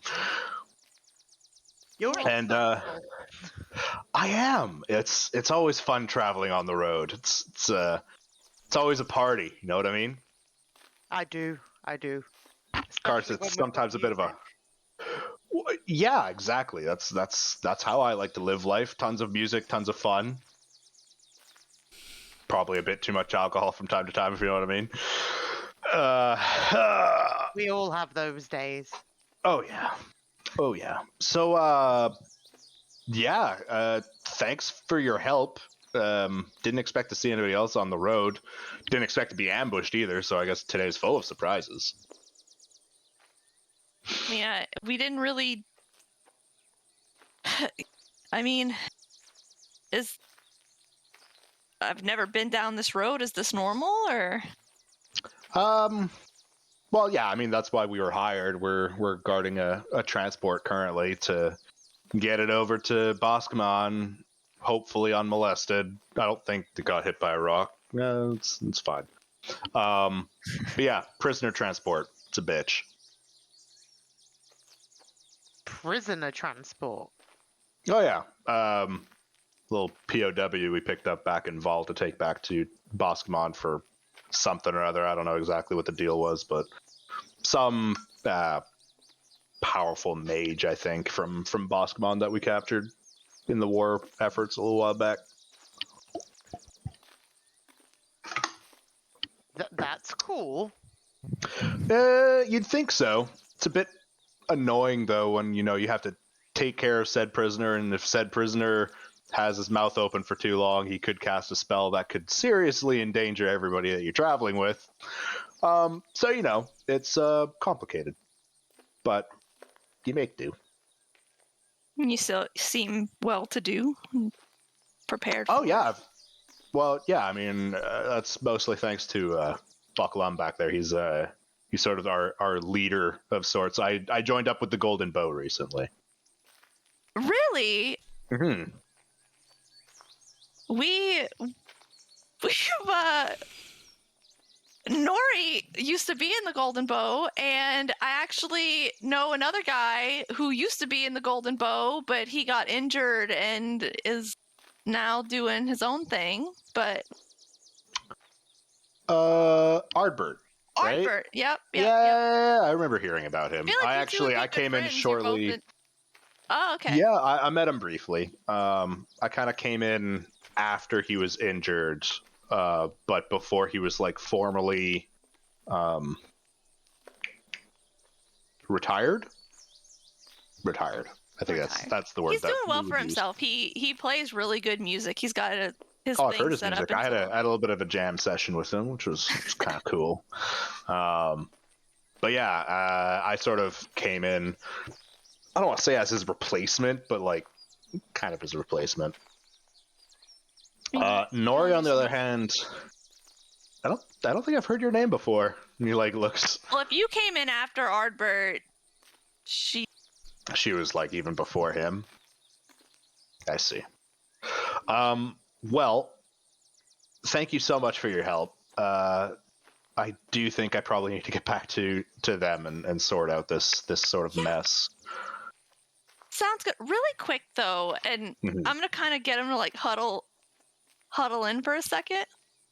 You're And I am. It's always fun traveling on the road. It's always a party. You know what I mean? I do. Of course, it's sometimes a bit of a. Yeah, exactly. That's how I like to live life. Tons of music, tons of fun. Probably a bit too much alcohol from time to time, if you know what I mean. We all have those days. Oh yeah. So thanks for your help. Didn't expect to see anybody else on the road. Didn't expect to be ambushed either, so I guess today's full of surprises. Yeah, we didn't really. I mean, I've never been down this road. Is this normal or? Well, yeah, I mean that's why we were hired. We're guarding a transport currently to get it over to Boscomon, hopefully unmolested. I don't think they got hit by a rock. No, it's fine. But yeah, prisoner transport. It's a bitch. Prisoner transport. Oh yeah. Little POW we picked up back in Vault to take back to Boscomon for something or other. I don't know exactly what the deal was, but some powerful mage, I think, from Boscomon that we captured in the war efforts a little while back. That's cool. You'd think so. It's a bit annoying though when you have to take care of said prisoner, and if said prisoner has his mouth open for too long, he could cast a spell that could seriously endanger everybody that you're traveling with. So it's complicated, but you make do. You still seem well-to-do, prepared. Oh yeah. Well, yeah. I mean, that's mostly thanks to Buckalum back there. He's sort of our leader of sorts. I joined up with the Golden Bow recently. Really? Mm-hmm. We've Nori used to be in the Golden Bow, and I actually know another guy who used to be in the Golden Bow, but he got injured and is now doing his own thing. But Ardbert. Right? Ardbert, yep. Yeah, I remember hearing about him. I feel like I came in shortly. Oh, okay. Yeah, I met him briefly. I kind of came in after he was injured, but before he was like formally retired. I think that's the word. He's doing well for himself. He plays really good music. He's got his I've thing heard his set music. up. I had a little bit of a jam session with him, which was kind of cool. But yeah, I sort of came in. I don't want to say as his replacement, but like kind of his replacement. Nori, on the other hand, I don't think I've heard your name before. And he like looks. Well, if you came in after Ardbert, she was like even before him. I see. Well, thank you so much for your help. I do think I probably need to get back to them and sort out this sort of mess. sounds good. Really quick though, and Mhm. I'm gonna kind of get him to like huddle in for a second.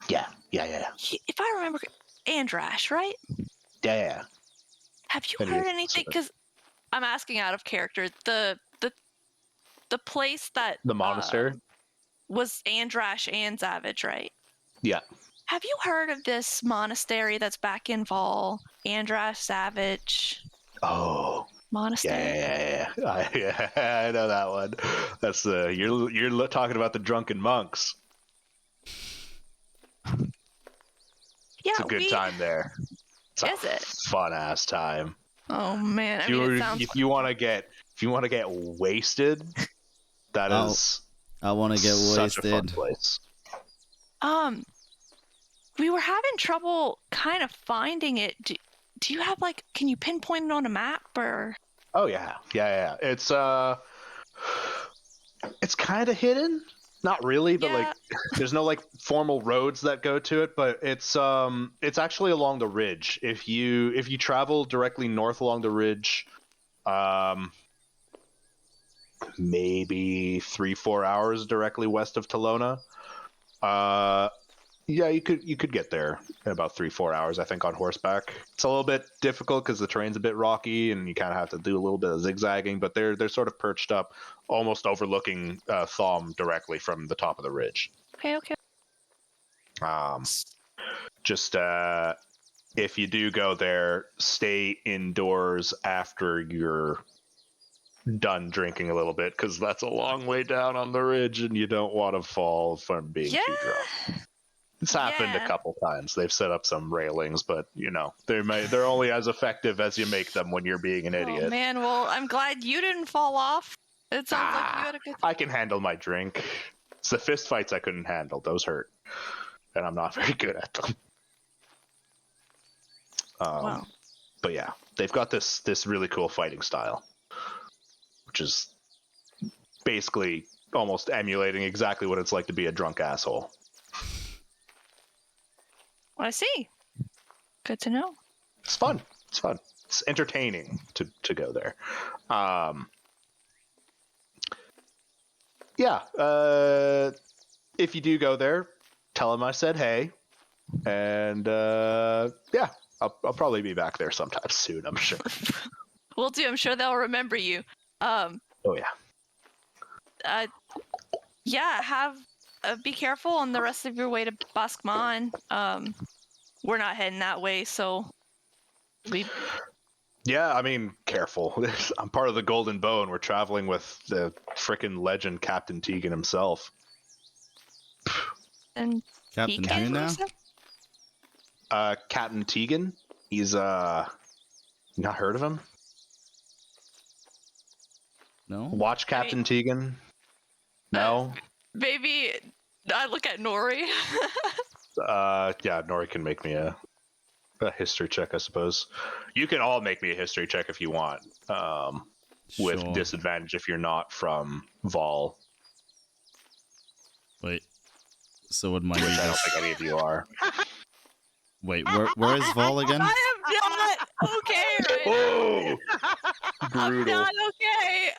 Yeah. If I remember, Andrash, right? Yeah. Have you Any heard anything? sort of- Because I'm asking out of character. The place that The monastery? was Andrash and Savage, right? Yeah. Have you heard of this monastery that's back in Vol? Andrash Savage Oh. Monastery. Yeah, I know that one. That's you're talking about the Drunken Monks. Yeah, It's a good time there. It's Is a it? fun ass time. Oh man, If you want to get wasted, that Oh, is I want to get such a fun wasted. place. We were having trouble kind of finding it. Do you have can you pinpoint it on a map or? Oh yeah. It's kind of hidden. Not really, but Yeah. there's no formal roads that go to it, but it's actually along the ridge. If you travel directly north along the ridge, maybe 3-4 hours directly west of Telona. Yeah, you could get there in about 3-4 hours, I think, on horseback. It's a little bit difficult because the terrain's a bit rocky and you kind of have to do a little bit of zigzagging. But they're sort of perched up, almost overlooking Thom directly from the top of the ridge. Okay. Just if you do go there, stay indoors after you're done drinking a little bit, because that's a long way down on the ridge, and you don't want to fall from being too drunk. It's happened a couple times. They've set up some railings, but they're only as effective as you make them when you're being an idiot. Oh man, well I'm glad you didn't fall off. It sounds like you had a good. I can handle my drink. It's the fist fights I couldn't handle. Those hurt, and I'm not very good at them. Wow. But yeah, they've got this really cool fighting style, which is basically almost emulating exactly what it's like to be a drunk asshole. I see. Good to know. It's fun. It's entertaining to go there. If you do go there, tell them I said hey, and I'll probably be back there sometime soon, I'm sure. Will do. I'm sure they'll remember you. Oh yeah. Have be careful on the rest of your way to Baskman. We're not heading that way, so Yeah, I mean, careful. I'm part of the Golden Bow, and we're traveling with the frickin' legend Captain Tegan himself. and Captain who now? Captain Tegan. He's not heard of him? No. Watch Captain Tegan. No. Maybe I look at Nori. Yeah, Nori can make me a history check, I suppose. You can all make me a history check if you want, with Sure. disadvantage if you're not from Vol. Wait. So would my Which I don't think any of you are. Wait, where is Vol again? I am not okay right Whoa! now. I'm Brutal. not okay.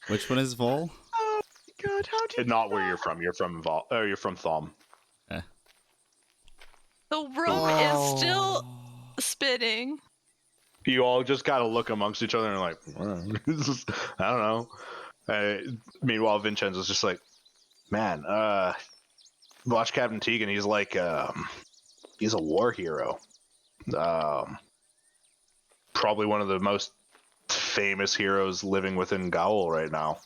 Which one is Vol? Oh my god, how do you Not where you're from. You're from Vol. Oh, you're from Thom. The room is still spinning. You all just gotta look amongst each other and like, I don't know. Meanwhile, Vincenzo's just like, man, watch Captain Tegan. He's like, he's a war hero. Probably one of the most famous heroes living within Gaul right now.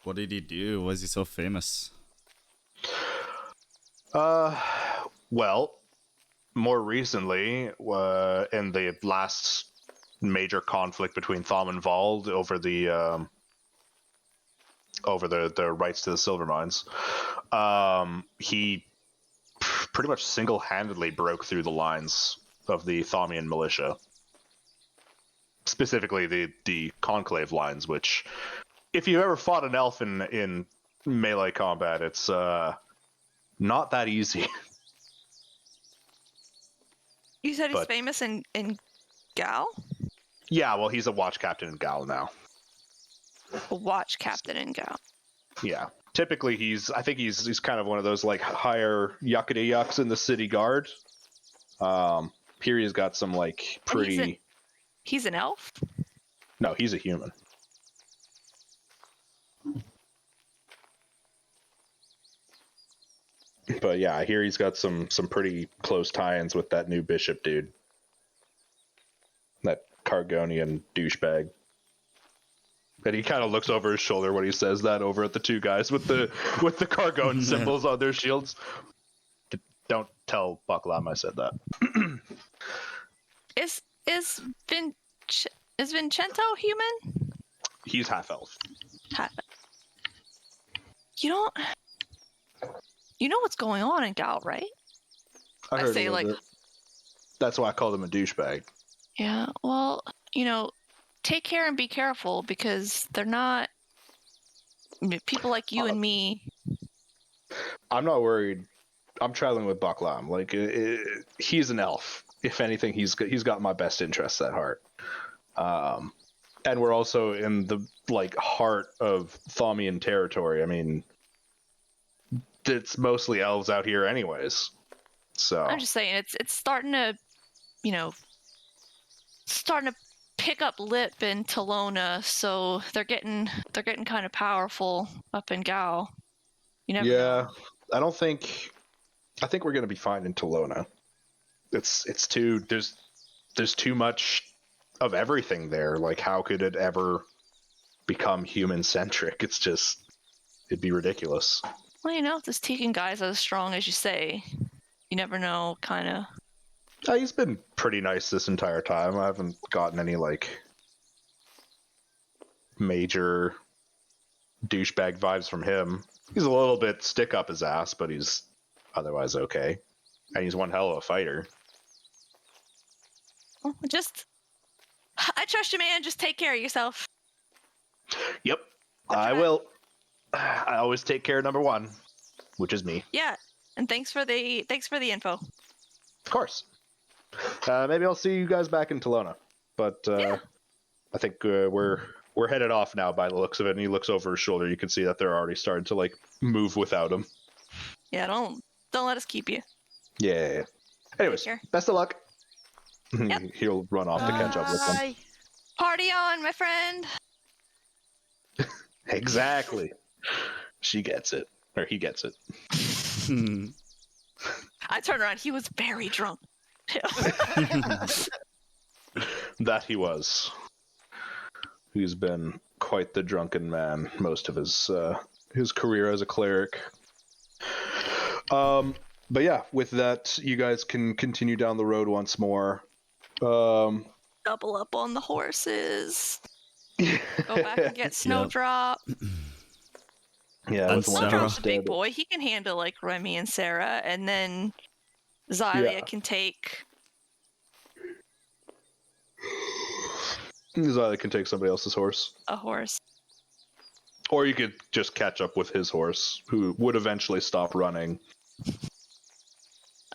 What did he do? Why is he so famous? Well, more recently, in the last major conflict between Thom and Vald over the rights to the silver mines, he pretty much single-handedly broke through the lines of the Thomian militia, specifically the conclave lines. Which, if you ever fought an elf in melee combat, it's not that easy. You said he's famous in Gal? Yeah, well, he's a watch captain in Gal now. A watch captain in Gal. Yeah. Typically, I think he's kind of one of those like higher yuckity yucks in the city guard. Here he's got some like pretty. He's an elf? No, he's a human. But yeah, I hear he's got some pretty close tie-ins with that new bishop dude. That Cargonian douchebag. And he kind of looks over his shoulder when he says that over at the two guys with the Cargone symbols on their shields. Don't tell Baklam I said that. Is Vincento human? He's half elf. You know what's going on in Gal, right? I heard say a little like bit. That's why I called him a douchebag. Yeah, well, take care and be careful because they're not people like you and me. I'm not worried. I'm traveling with Baklam. Like he's an elf. If anything, he's got my best interests at heart. And we're also in the heart of Thaumian territory. I mean, it's mostly elves out here, anyways. So I'm just saying it's starting to, pick up lip in Talona, so they're getting kind of powerful up in Gal. You never know. I think we're gonna be fine in Talona. It's too there's too much of everything there. Like, how could it ever become human centric? It'd be ridiculous. Well, if this Tegan guy's as strong as you say, you never know, kind of. He's been pretty nice this entire time. I haven't gotten any major douchebag vibes from him. He's a little bit stick up his ass, but he's otherwise okay. And he's one hell of a fighter. Well, I trust you, man. Just take care of yourself. Yep, I will. I always take care of number one, which is me. Yeah, and thanks for the info. Of course. Maybe I'll see you guys back in Talona. But Yeah. I think we're headed off now by the looks of it. And he looks over his shoulder. You can see that they're already starting to move without him. Yeah, don't let us keep you. Yeah. Anyways, Take care. best of luck. Yep. He'll run off to catch up with them. Bye. Party on, my friend. Exactly. She gets it. Or he gets it. I turned around. He was very drunk. That he was. He's been quite the drunken man most of his career as a cleric. But yeah, with that, you guys can continue down the road once more. Double up on the horses. Go back and get Snowdrop. Yeah, And with one Snowdrop's a big instead. boy. He can handle Remy and Sarah, and then Xylia can take. Xylia can take somebody else's horse. A horse. Or you could just catch up with his horse, who would eventually stop running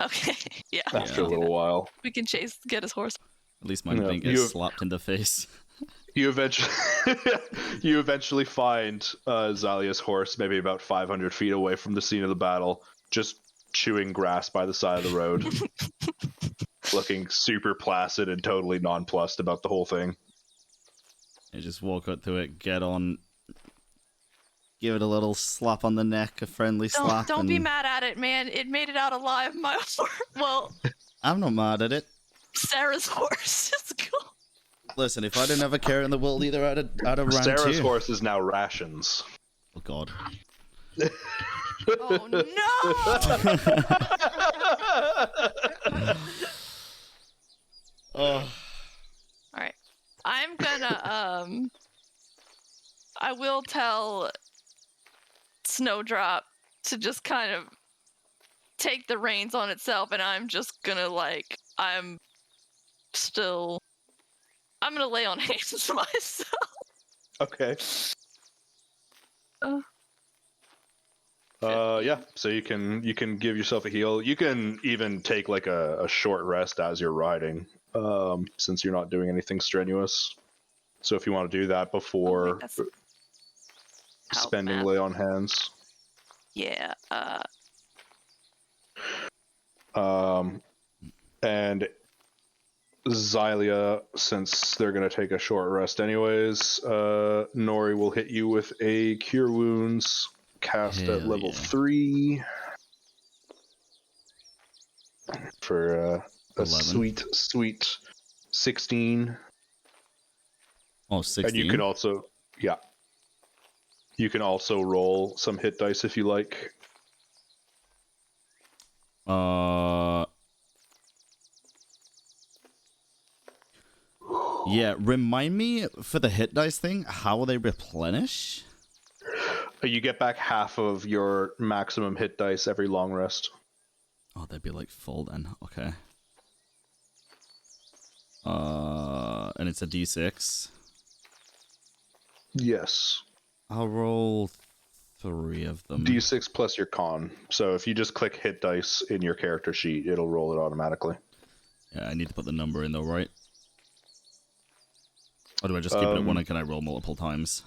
Okay. Yeah. after a little while. We can get his horse. At least mine didn't get slapped in the face. You eventually find Xylia's horse maybe about 500 feet away from the scene of the battle, just chewing grass by the side of the road, looking super placid and totally nonplussed about the whole thing. You just walk up to it, get on, give it a little slap on the neck, a friendly slap. Don't be mad at it, man. It made it out alive. My horse. Well, I'm not mad at it. Sarah's horse is gone. Listen, if I didn't have a care in the world either, I'd have ran Sarah's too. horse is now rations. Oh God. Oh no! Oh. Alright. I'm gonna, I will tell Snowdrop to just kind of take the reins on itself, and I'm just gonna, I'm gonna lay on hands myself. Okay. Yeah. So you can give yourself a heal. You can even take a short rest as you're riding, since you're not doing anything strenuous. So if you want to do that before spending lay on hands. Yeah. And Xylia, since they're going to take a short rest anyways, Nori will hit you with a Cure Wounds cast Hell at level yeah. 3 for a 11. sweet 16. Oh, 16. And you can also, yeah. You can also roll some hit dice if you like. Yeah, remind me for the hit dice thing, how will they replenish? You get back half of your maximum hit dice every long rest. Oh, they'd be like full then. Okay. And it's a d6. Yes. I'll roll 3 of them. D6 plus your con. So if you just click hit dice in your character sheet, it'll roll it automatically. Yeah, I need to put the number in though, right? Or do I just keep it at 1 and can I roll multiple times?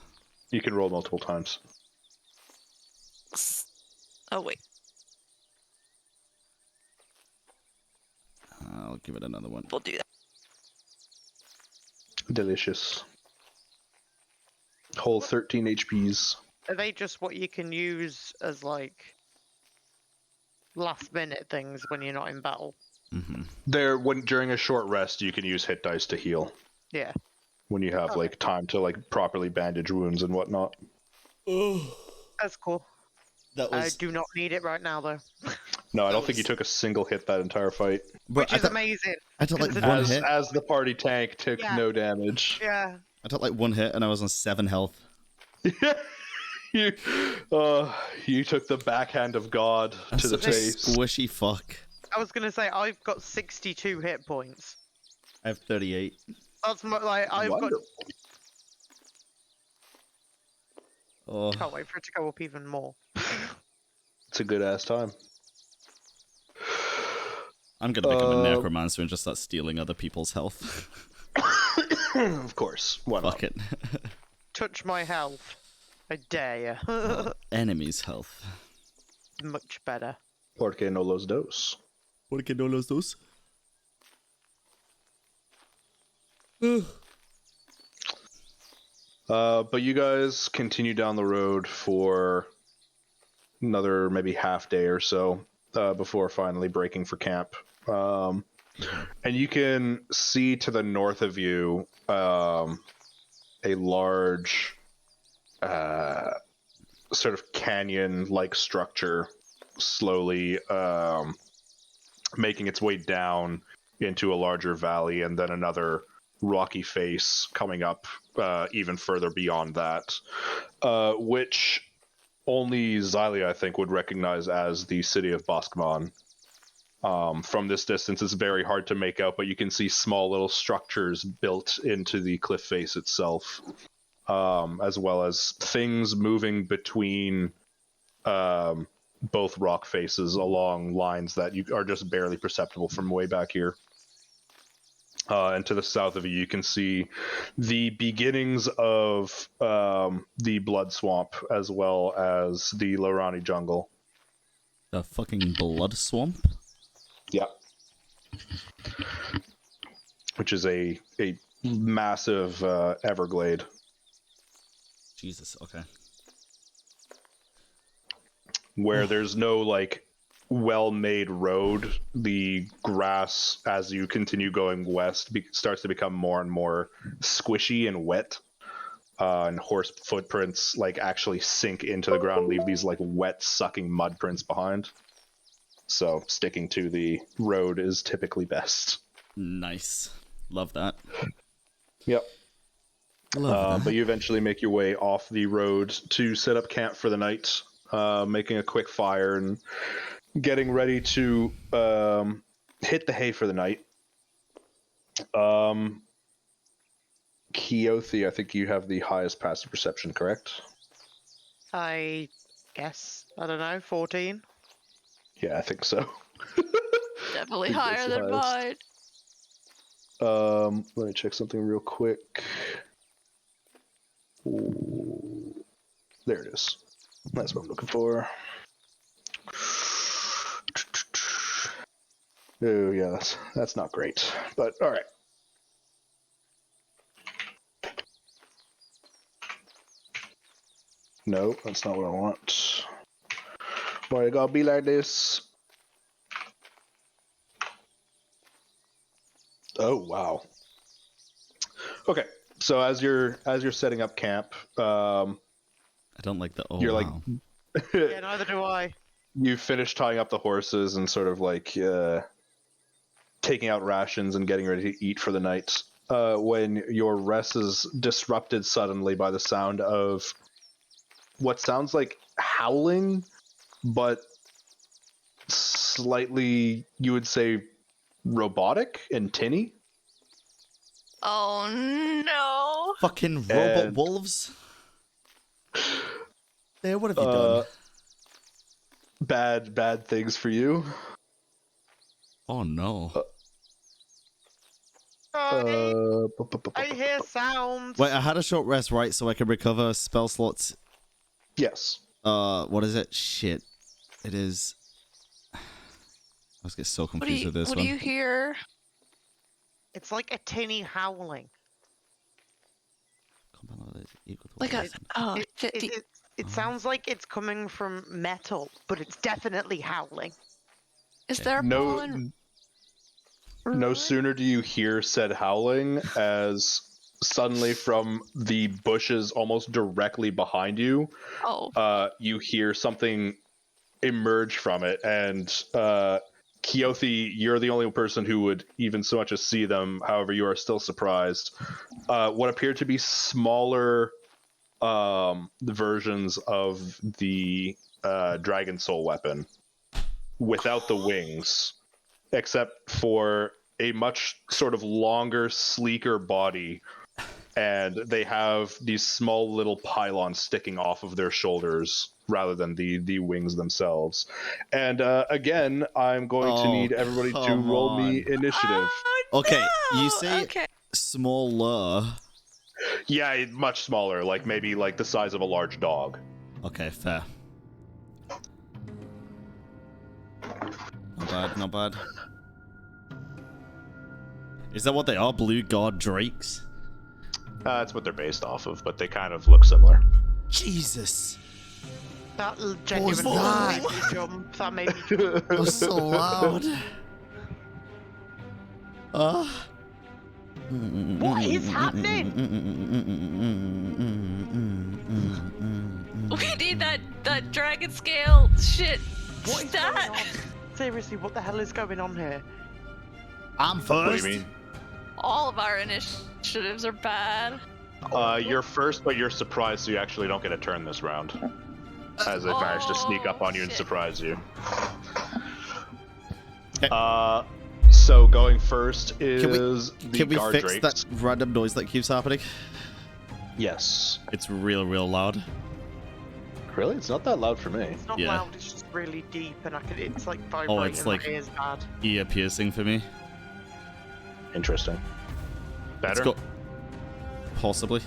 You can roll multiple times. Oh, wait. I'll give it another one. We'll do that. Delicious. Whole 13 HPs. Are they just what you can use as like last minute things when you're not in battle? During a short rest, you can use hit dice to heal. Yeah. When you have like time to like properly bandage wounds and whatnot. That's cool. I do not need it right now though. No, I don't think you took a single hit that entire fight. But Which is amazing. I took like considering- one hit. As the party tank took no damage. Yeah. I took like 1 hit and I was on 7 health. you took the backhand of God to the Such a face. squishy fuck. I was gonna say I've got 62 hit points. I have 38. That's like I've Wonderful. Oh, got. Can't wait for it to go up even more. It's a good ass time. I'm gonna become a necromancer and just start stealing other people's health. Of course. Why not? Fuck it. Touch my health. I dare you. Enemies' health. Much better. Porque no los dos. ¿Por qué no los dos? But you guys continue down the road for another maybe half day or so before finally breaking for camp. And you can see to the north of you a large sort of canyon-like structure slowly making its way down into a larger valley, and then another rocky face coming up even further beyond that, which only Xylia, I think, would recognize as the city of Boscman. From this distance, it's very hard to make out, but you can see small little structures built into the cliff face itself, as well as things moving between both rock faces along lines that you are just barely perceptible from way back here. And to the south of you can see the beginnings of the Blood Swamp, as well as the Lorani jungle. The fucking blood swamp? Yeah. Which is a massive Everglade. Jesus, okay. Where there's no, like, well-made road. The grass, as you continue going west, starts to become more and more squishy and wet. And horse footprints, like, actually sink into the ground, leave these, like, wet, sucking mud prints behind. So sticking to the road is typically best. Nice. Love that. Yep. Love that. But you eventually make your way off the road to set up camp for the night, making a quick fire and getting ready to hit the hay for the night. Keothi, I think you have the highest passive perception, correct? I guess. I don't know. 14. Yeah, I think so. Definitely Think that's higher the than mine. highest. Let me check something real quick. Ooh, there it is. That's what I'm looking for. Oh yeah, that's not great. But all right. No, that's not what I want. Why it gotta be like this? Oh wow. Okay, so as you're setting up camp, I don't like the. Oh, you're wow. Yeah, neither do I. you finish tying up the horses and sort of like taking out rations and getting ready to eat for the night. When your rest is disrupted suddenly by the sound of what sounds like howling, but slightly, you would say, robotic and tinny. Oh no! Fucking robot And- wolves. There, what have you done? Bad things for you. Oh no. I hear sounds. Wait, I had a short rest, right? So I can recover spell slots. Yes. What is it? Shit. It is. I was getting so confused with this what one. do you hear? It's like a tinny howling. Like a oh, It, 50. it sounds like it's coming from metal, but it's definitely howling. Is there a No, pollen? no sooner do you hear said howling as suddenly from the bushes almost directly behind you, Oh, you hear something emerge from it, and Keothi, you're the only person who would even so much as see them. However, you are still surprised. What appear to be smaller versions of the Dragon Soul weapon without the wings, except for a much sort of longer, sleeker body, and they have these small little pylons sticking off of their shoulders rather than the wings themselves. And again, I'm going to need everybody to come roll me on. initiative. Oh, Okay, you no! say Okay. smaller. Yeah, much smaller, like maybe like the size of a large dog. Okay, fair. Not bad, not bad. Is that what they are? Blue God Drakes? That's what they're based off of, but they kind of look similar. Jesus. That genuinely that? made me jump. That made me jump. That was so loud. What is happening? We need that dragon scale shit. What is going on? Seriously, what the hell is going on here? I'm What first. do you mean? All of our initiatives are bad. You're first, but you're surprised, so you actually don't get a turn this round. As it managed to sneak up on you and shit. surprise you. Okay. So going first is the Can we guard fix drakes. that random noise that keeps happening? Yes. It's real, real loud. Really? It's not that loud for me. It's not Yeah. loud, it's just really deep, and it's like vibrating. Oh, it's like my ears bad. ear piercing for me. Interesting. Let's Better? go. Possibly.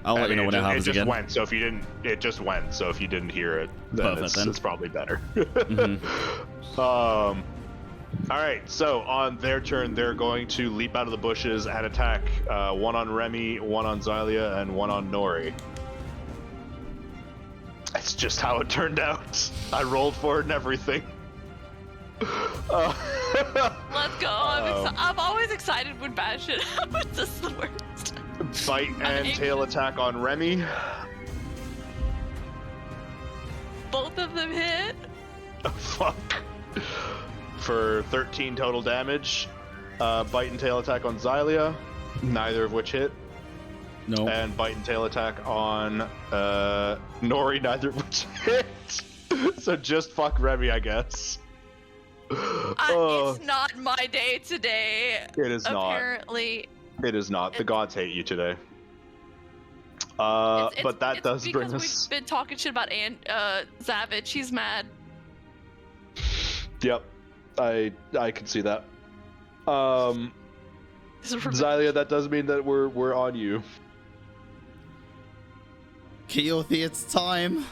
I'll let you know when it happens just again. went, so if you didn't, it just went. So if you didn't hear it, then, Perfect, then. it's probably better. Mhm. All right. So on their turn, they're going to leap out of the bushes and attack. One on Remy, one on Xylia, and one on Nori. That's just how it turned out. I rolled for it and everything. Let's go. I'm always excited when bad shit happens. This is the worst. Bite and tail attack on Remy. Both of them hit. Oh, fuck. For 13 total damage. Bite and tail attack on Xylia, neither of which hit. No. And bite and tail attack on Nori, neither of which hit. So just fuck Remy, I guess. It's not my day today. It is not. Apparently. It is not. The gods hate you today. It's But that does bring because us. we've been talking shit about Zavage. He's mad. Yep, I can see that. Xylia, that does mean that we're on you. Keothi, it's time.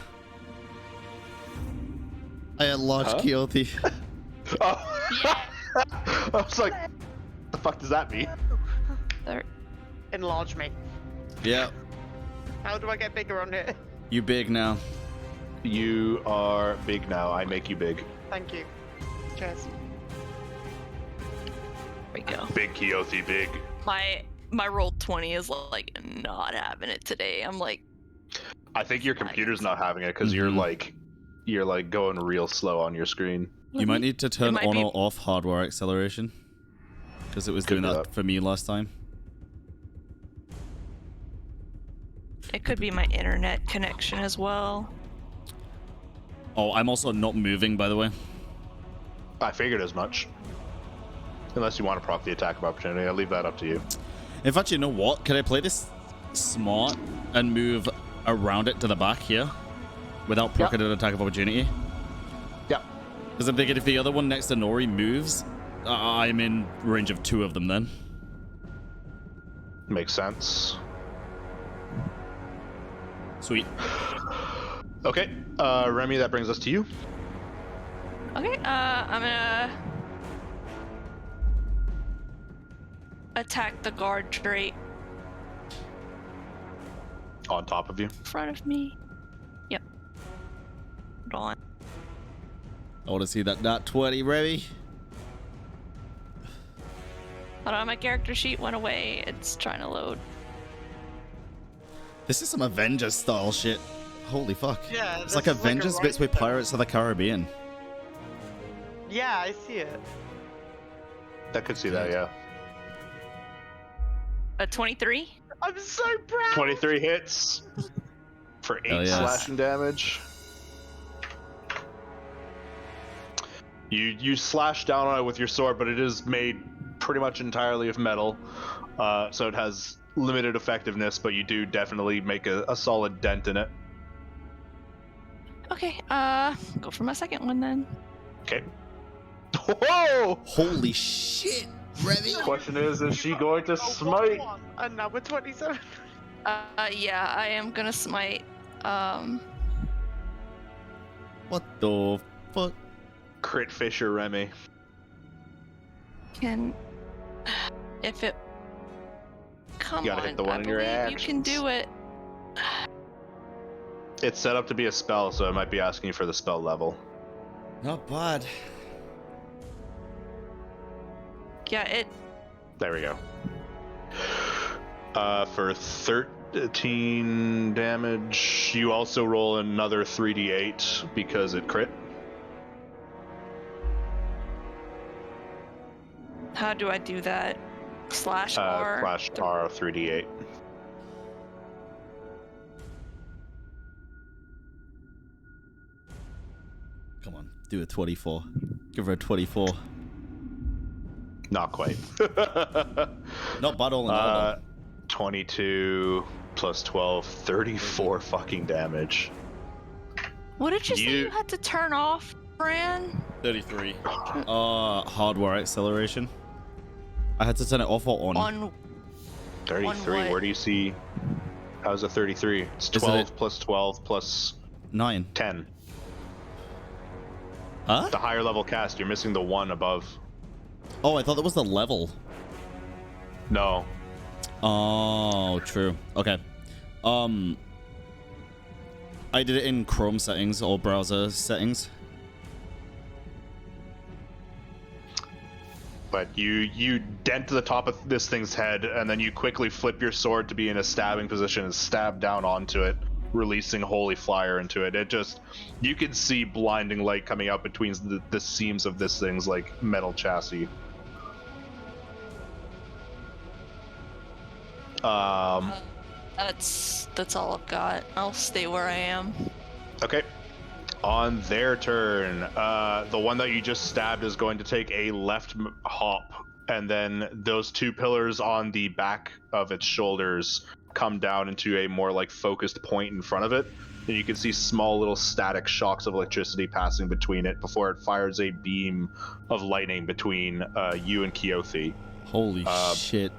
I enlarged Keothi. Oh. Yeah. I was like, what the fuck does that mean? There. Enlarge me. Yeah. How do I get bigger on here? You big now. You are big now. I make you big. Thank you. Cheers. There we go. Big Keothi, big. My roll 20 is like not having it today. I'm like, I think your computer's not having it because you're like going real slow on your screen. You might need to turn might on be- or off hardware acceleration. Because it was Could doing do that that. for me last time. it could be my internet connection as well. Oh, I'm also not moving, by the way. I figured as much. Unless you want to proc the attack of opportunity, I'll leave that up to you. In fact, you know what? Can I play this smart and move around it to the back here? Without proccing an attack of opportunity? Yeah. Because I'm thinking if the other one next to Nori moves, I'm in range of 2 of them then. Makes sense. Sweet. Okay, Remy, that brings us to you. Okay, I'm gonna attack the guard straight On top of you. in front of me. Yep. Hold on. I want to see that 20, Remy. Hold on, my character sheet went away. It's trying to load. This is some Avengers style shit. Holy fuck. Yeah, It's this like is like a Avengers bits with right- Pirates of the Caribbean. Yeah, I see it. That could see that, yeah. A 23? I'm so proud. 23 hits for 8 Hell yes. slashing damage. You slash down on it with your sword, but it is made pretty much entirely of metal, so it has limited effectiveness, but you do definitely make a solid dent in it. Okay, go for my second one then. Okay. Whoa! Holy shit, Remy. Question is she going to smite? And now we're 27. Yeah, I am gonna smite. What the fuck? Crit Fisher Remy. If it... Come You gotta on, hit the one I in your believe you can actions. do it. It's set up to be a spell, so it might be asking you for the spell level. Not bad. Yeah, it... There we go. For 13 damage, you also roll another 3d8 because it crit. How do I do that? Slash R? Slash R 3d8. Come on, do a 24. Give her a 24. Not quite. Not bad all in all, though. 22 plus 12, 34 fucking damage. What did you say you had to turn off, Fran? 33. Hardware acceleration. I had to turn it off or on. On 33, what? where do you see? How's a 33? It's Isn't 12 it- plus 12 plus 9. 10. Huh? The higher level cast, you're missing the 1 above. Oh, I thought that was the level. No. Oh, true. Okay. I did it in Chrome settings or browser settings. But you dent the top of this thing's head, and then you quickly flip your sword to be in a stabbing position and stab down onto it, releasing holy fire into it. It just, you can see blinding light coming out between the seams of this thing's like metal chassis. That's all I've got. I'll stay where I am. Okay. On their turn, the one that you just stabbed is going to take a left hop, and then those 2 pillars on the back of its shoulders come down into a more like focused point in front of it, and you can see small little static shocks of electricity passing between it before it fires a beam of lightning between you and Keothi. Holy shit.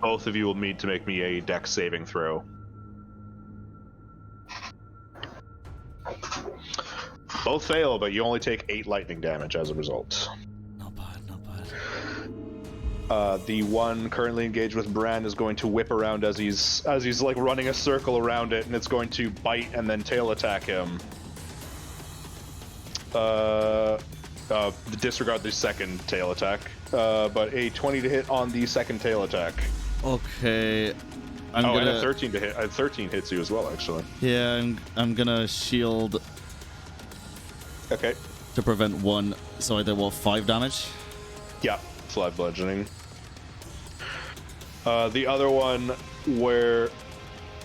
Both of you will need to make me a dex saving throw. Both fail, but you only take 8 lightning damage as a result. Not bad, not bad. The one currently engaged with Bran is going to whip around as he's like running a circle around it, and it's going to bite and then tail attack him. Disregard the second tail attack, but a 20 to hit on the second tail attack. Okay. I'm and gonna... a 13 to hit. 13 hits you as well, actually. Yeah, I'm gonna shield Okay. to prevent one. So I did, what, 5 damage? Yeah, 5 bludgeoning. The other one where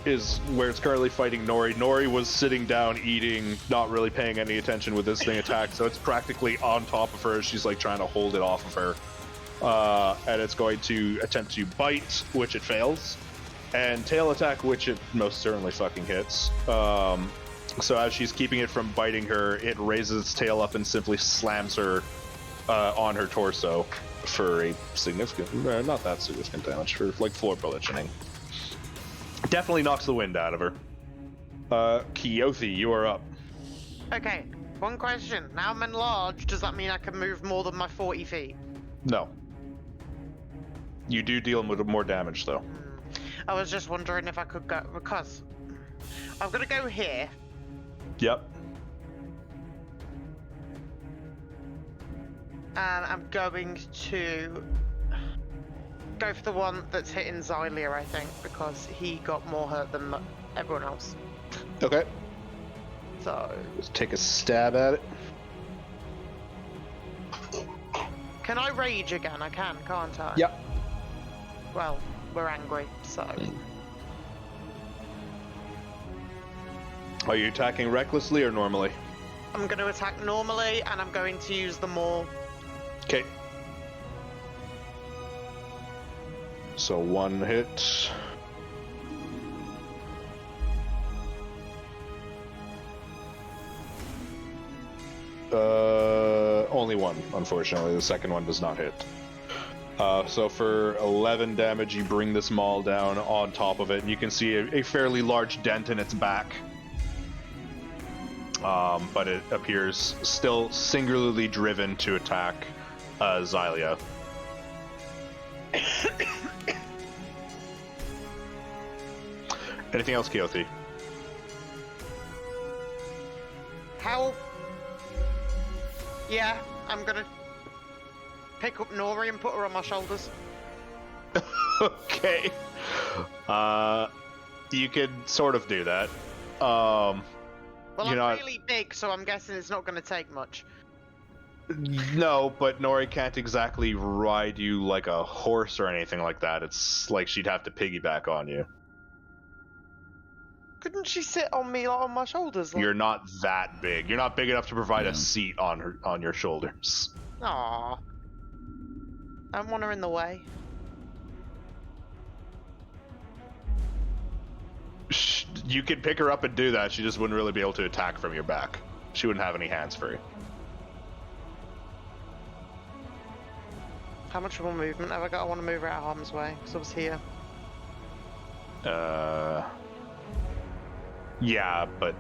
it's currently fighting Nori. Nori was sitting down eating, not really paying any attention with this thing attack, so it's practically on top of her. She's like trying to hold it off of her. And it's going to attempt to bite, which it fails, and tail attack, which it most certainly fucking hits. So as she's keeping it from biting her, it raises its tail up and simply slams her on her torso for a significant, not that significant damage, for like 4 bludgeoning. Definitely knocks the wind out of her. Keothi, you are up. Okay, one question. Now I'm enlarged, does that mean I can move more than my 40 feet? No. You do deal with more damage, though. I was just wondering if I could go, because I'm gonna go here. Yep. And I'm going to go for the one that's hitting Xylia, I think, because he got more hurt than everyone else. Okay. So... Let's take a stab at it. Can I rage again? I can, can't I? Yep. Well, we're angry, so... Are you attacking recklessly or normally? I'm going to attack normally, and I'm going to use the maul. Okay. So 1 hit. Only 1, unfortunately. The second one does not hit. So for 11 damage, you bring this maul down on top of it, and you can see a fairly large dent in its back. But it appears still singularly driven to attack Xylia. Anything else, Keothi? How? Yeah, I'm gonna pick up Nori and put her on my shoulders. Okay. You could sort of do that. Well, you're I'm really big, so I'm guessing it's not gonna take much. No, but Nori can't exactly ride you like a horse or anything like that. It's like she'd have to piggyback on you. Couldn't she sit on me, like, on my shoulders? Like... You're not that big. You're not big enough to provide a seat on your shoulders. Aww. I don't want her in the way. You could pick her up and do that. She just wouldn't really be able to attack from your back. She wouldn't have any hands free. How much more movement have I got? I want to move her out of harm's way, because I was here. Yeah, but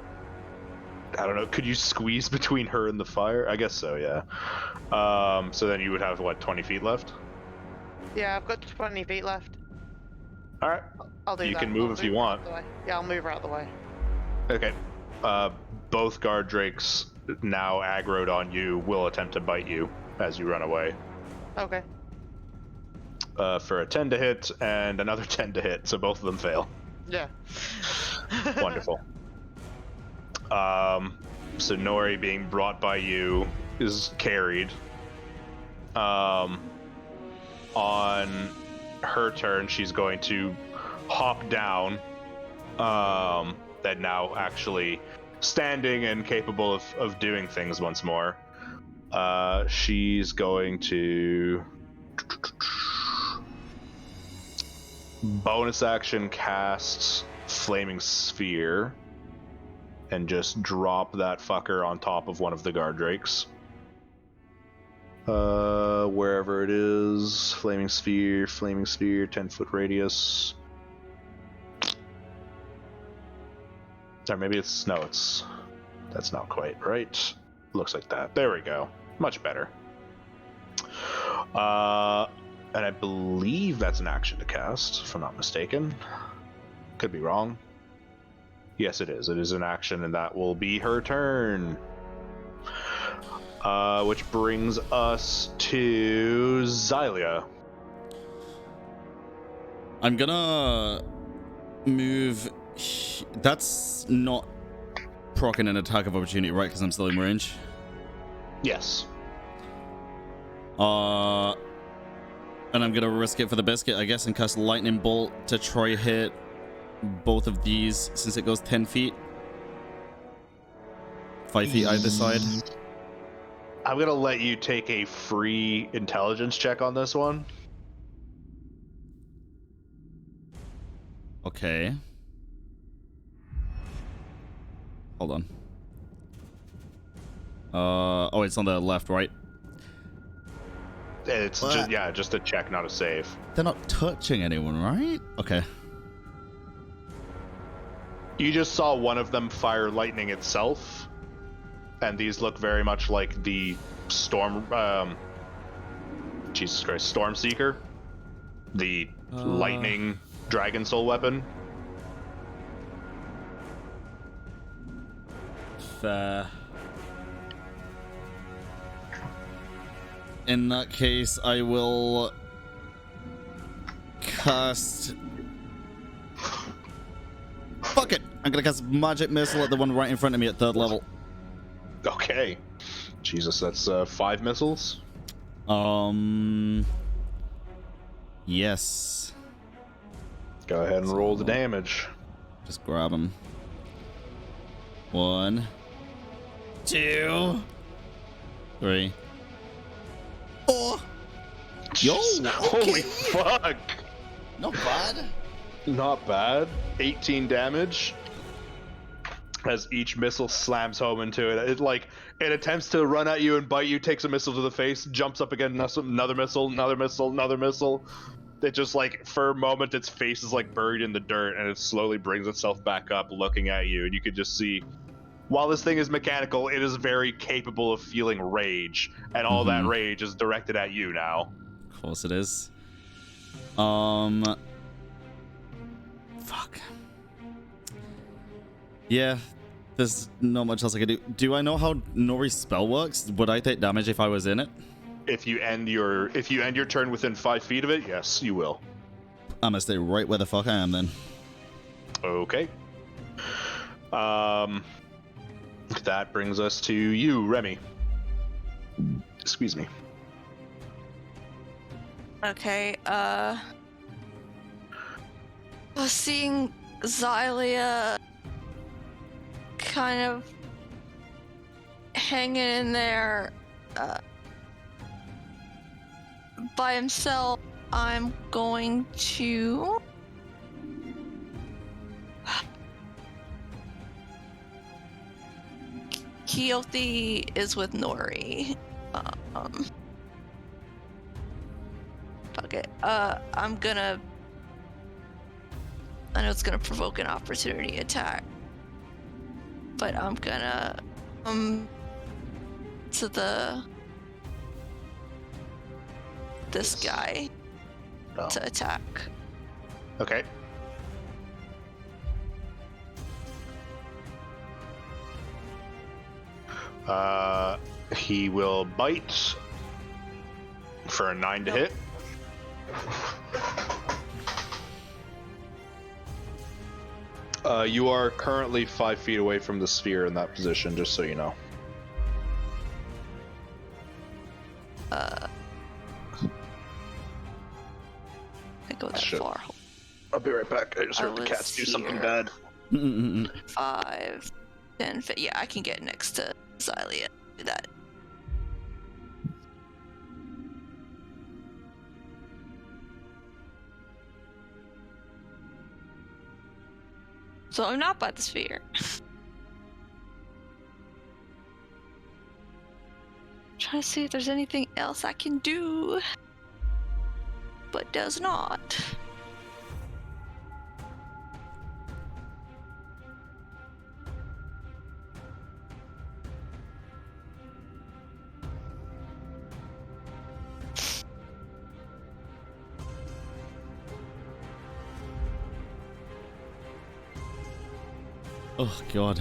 I don't know. Could you squeeze between her and the fire? I guess so, yeah. So then you would have, what, 20 feet left? Yeah, I've got 20 feet left. Alright. I'll do that. You can move if you want. Yeah, I'll move her out of the way. Okay. Both guard drakes now aggroed on you will attempt to bite you as you run away. Okay. For a 10 to hit and another 10 to hit, so both of them fail. Yeah. Wonderful. So Nori being brought by you is carried. On her turn, she's going to hop down. That now actually standing and capable of doing things once more. She's going to bonus action cast Flaming Sphere and just drop that fucker on top of one of the guard drakes. Wherever it is. Flaming Sphere, 10-foot radius. Or maybe it's... No, it's... That's not quite right. Looks like that. There we go. Much better. And I believe that's an action to cast, if I'm not mistaken. Could be wrong. Yes, it is. It is an action, and that will be her turn. Which brings us to Xylia. I'm gonna move. That's not proccing an attack of opportunity, right? Because I'm still in range. Yes. And I'm gonna risk it for the biscuit, I guess, and cast Lightning Bolt to try hit both of these since it goes 10 feet. 5 feet either side. I'm gonna let you take a free intelligence check on this one. Okay. Hold on. Oh, it's on the left, right? It's just, yeah, just a check, not a save. They're not touching anyone, right? Okay. You just saw one of them fire lightning itself, and these look very much like the storm. Jesus Christ, Storm Seeker, the lightning dragon soul weapon. Fair. In that case, I will cast. Fuck it! I'm gonna cast Magic Missile at the one right in front of me at 3rd level. Okay. Jesus, that's 5 missiles. Yes. Go ahead and roll the damage. Just grab him. 1, 2, 3, 4. Yo! Holy fuck! Not bad. Not bad. 18 damage. As each missile slams home into it. It attempts to run at you and bite you, takes a missile to the face, jumps up again, another missile, another missile, another missile. It just for a moment its face is buried in the dirt, and it slowly brings itself back up looking at you, and you could just see, while this thing is mechanical, it is very capable of feeling rage, and all that rage is directed at you now. Of course it is. Fuck. Yeah, there's not much else I can do. Do I know how Nori's spell works? Would I take damage if I was in it? If you end your turn within 5 feet of it, yes, you will. I'm gonna stay right where the fuck I am then. Okay. That brings us to you, Remy. Excuse me. Okay, seeing Xylia kind of hanging in there by himself, I'm going to Keothi is with Nori. Fuck it. I'm gonna. I know it's gonna provoke an opportunity attack, but I'm gonna to this guy to attack. Okay. He will bite for a 9 to hit. You are currently 5 feet away from the sphere in that position, just so you know. I go that far. I'll be right back. I just heard the cats do something bad. 5, 10, 15. Yeah, I can get next to Xylia. Do that. So I'm not by the sphere. Trying to see if there's anything else I can do, but does not. Oh god.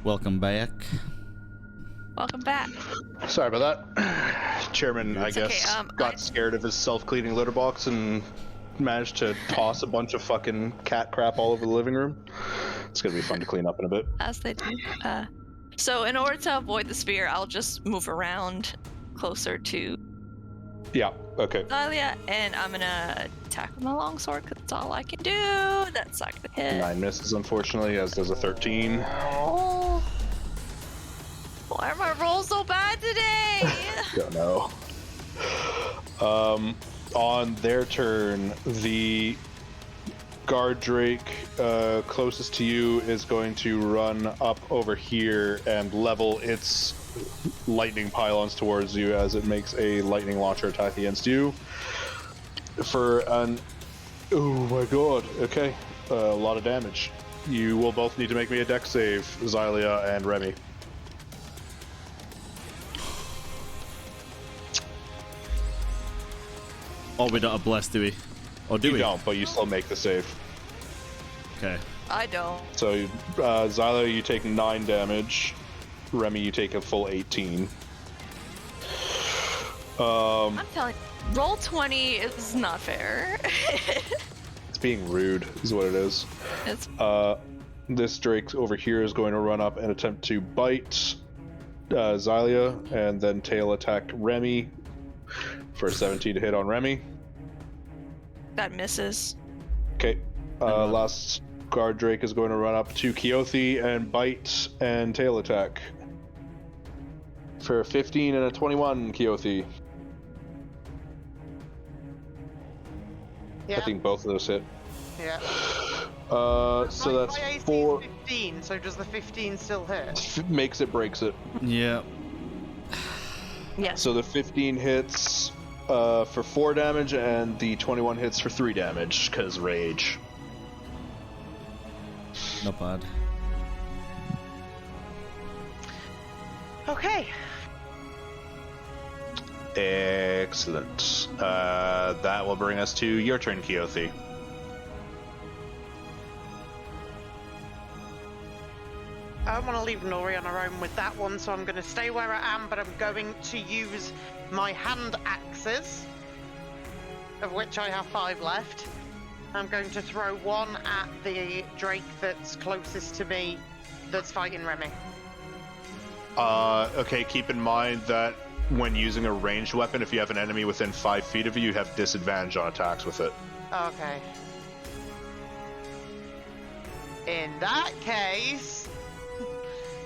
Welcome back. Welcome back. Sorry about that. Chairman, I It's okay, guess, got scared of his self-cleaning litter box and managed to toss a bunch of fucking cat crap all over the living room. It's gonna be fun to clean up in a bit. As they do. So in order to avoid the spear, I'll just move around closer to Yeah, okay. Dahlia, and I'm gonna attack with my longsword because that's all I can do. That's not gonna hit. 9 misses, unfortunately, as does a 13. Oh. Why are my rolls so bad today? Don't know. On their turn, the guard drake closest to you is going to run up over here and level its lightning pylons towards you as it makes a lightning launcher attack against you. For an... Oh my god, okay. A lot of damage. You will both need to make me a dex save, Xylia and Remy. Oh, we don't have bless, do we? Or do You we? don't, but you still make the save. Okay. I don't. So, Xylia, you take 9 damage. Remy, you take a full 18. I'm telling you, roll 20 is not fair. It's being rude, is what it is. It's This Drake over here is going to run up and attempt to bite Xylia, and then tail attack Remy for a 17 to hit on Remy. that misses. Okay. Last guard Drake is going to run up to Keothi and bite and tail attack. For a 15 and a 21, Keothi. Yeah. I think both of those hit. Yeah. So that's my AC is 4. 15, so does the 15 still hit? Makes it, breaks it. Yeah. Yes. So the 15 hits for 4 damage, and the 21 hits for 3 damage, because rage. Not bad. Okay. Excellent. That will bring us to your turn, Keothi. I don't want to leave Nori on her own with that one, so I'm going to stay where I am, but I'm going to use my hand axes, of which I have 5 left. I'm going to throw one at the Drake that's closest to me that's fighting Remy. Okay, keep in mind that when using a ranged weapon, if you have an enemy within 5 feet of you, you have disadvantage on attacks with it. Okay. In that case,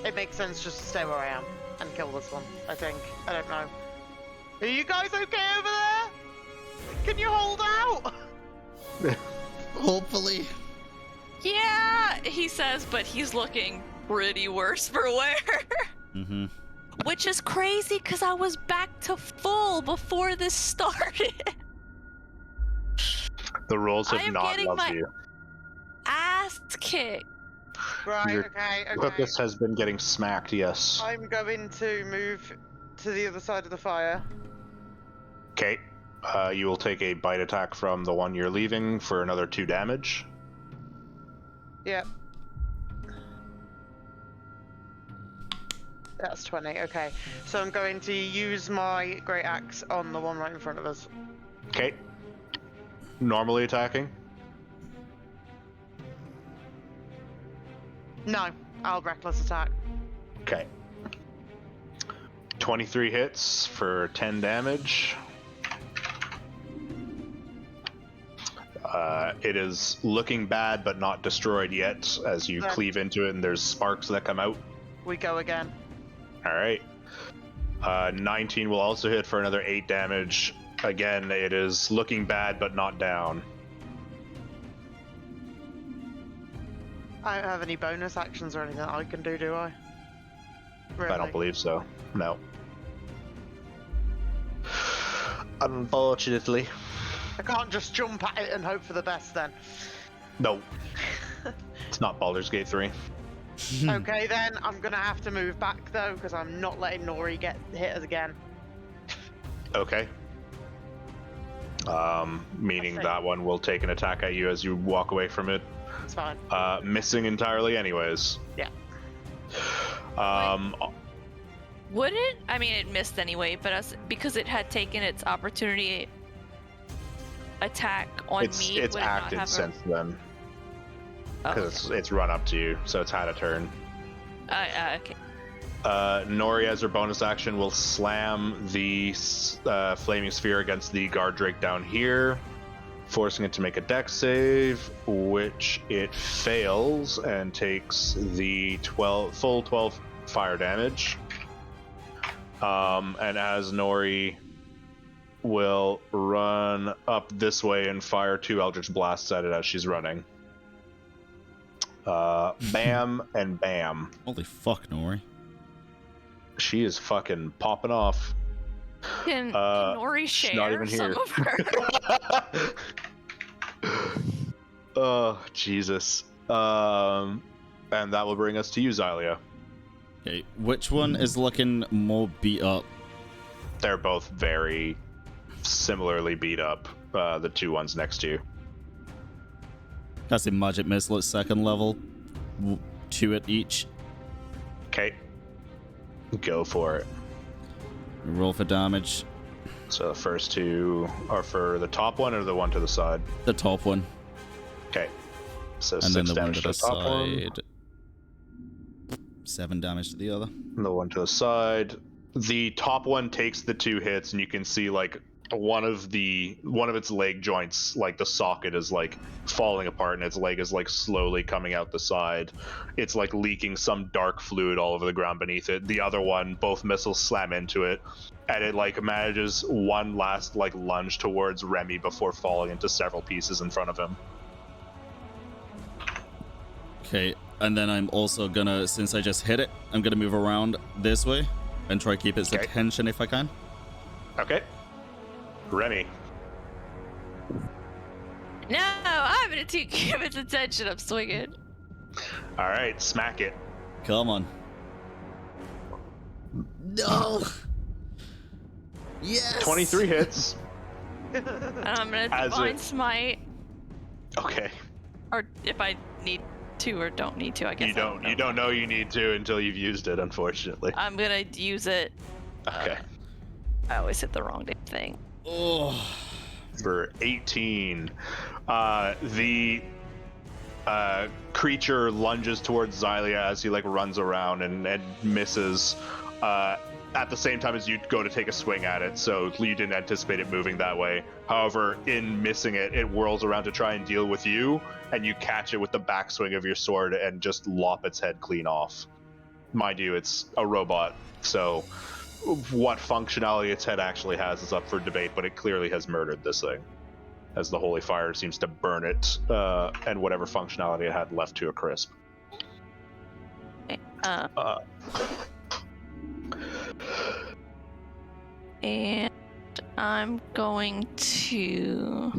it makes sense just to stay where I am and kill this one, I think. I don't know. Are you guys okay over there? Can you hold out? Hopefully. Yeah, he says, but he's looking pretty worse for wear. Mm-hmm. Which is crazy, because I was back to full before this started. The rolls I have am not getting loved my- you. Ass kicked. Right, Your okay. Purpose has been getting smacked, yes. I'm going to move to the other side of the fire. Okay. You will take a bite attack from the one you're leaving for another 2 damage. Yep. That's 20, okay. So I'm going to use my great axe on the one right in front of us. Okay. Normally attacking. No, I'll reckless attack. Okay. 23 hits for 10 damage. It is looking bad, but not destroyed yet, as you Right. cleave into it and there's sparks that come out. We go again. Alright. 19 will also hit for another 8 damage. Again, it is looking bad, but not down. I don't have any bonus actions or anything I can do I? Really? I don't believe so. No. Unfortunately. I can't just jump at it and hope for the best then. No. It's not Baldur's Gate 3. Okay, then I'm gonna have to move back though, because I'm not letting Nori get hit us again. Okay. Meaning Okay. that one will take an attack at you as you walk away from it. It's fine. Missing entirely anyways. Yeah. Would it? I mean, it missed anyway, but because it had taken its opportunity attack on me, it's would it not acted have since then. Oh, Because it's run up to you, so it's had a turn. okay. Nori, as her bonus action, will slam the flaming sphere against the guard drake down here, forcing it to make a dex save, which it fails and takes the full 12 fire damage. And as Nori will run up this way and fire 2 Eldritch Blasts at it as she's running. Bam and bam. Holy fuck, Nori. She is fucking popping off. Can Nori she's not even share some here. of her? Oh, Jesus. And that will bring us to you, Xylia. Okay, which one is looking more beat up? They're both very similarly beat up, the two ones next to you. Casting Magic Missile at 2nd level. 2 at each. Okay. Go for it. Roll for damage. So the first 2 are for the top one or the one to the side? The top one. Okay. So And 6 then the one damage to to the the top one. side. 7 damage to the other. And the one to the side. The top one takes the 2 hits, and you can see like one of its leg joints, like the socket is like falling apart, and its leg is like slowly coming out the side. It's like leaking some dark fluid all over the ground beneath it. The other one, both missiles slam into it, and it like manages one last like lunge towards Remy before falling into several pieces in front of him. Okay, and then I'm also gonna, since I just hit it, I'm gonna move around this way and try to keep its Okay. attention if I can. Okay. Remy. No, I'm gonna keep its attention. I'm swinging. All right, smack it. Come on. No! Yes! 23 hits. And I'm gonna As divine it- smite, Okay. or if I need to or don't need to, I guess. You don't know you need to until you've used it, unfortunately. I'm gonna use it. Okay. I always hit the wrong damn thing. Oh. For 18. The creature lunges towards Xylia as he like runs around and misses at the same time as you go to take a swing at it, so you didn't anticipate it moving that way. However, in missing it, it whirls around to try and deal with you, and you catch it with the backswing of your sword and just lop its head clean off. Mind you, it's a robot, so what functionality its head actually has is up for debate, but it clearly has murdered this thing, as the holy fire seems to burn it and whatever functionality it had left to a crisp. And I'm going to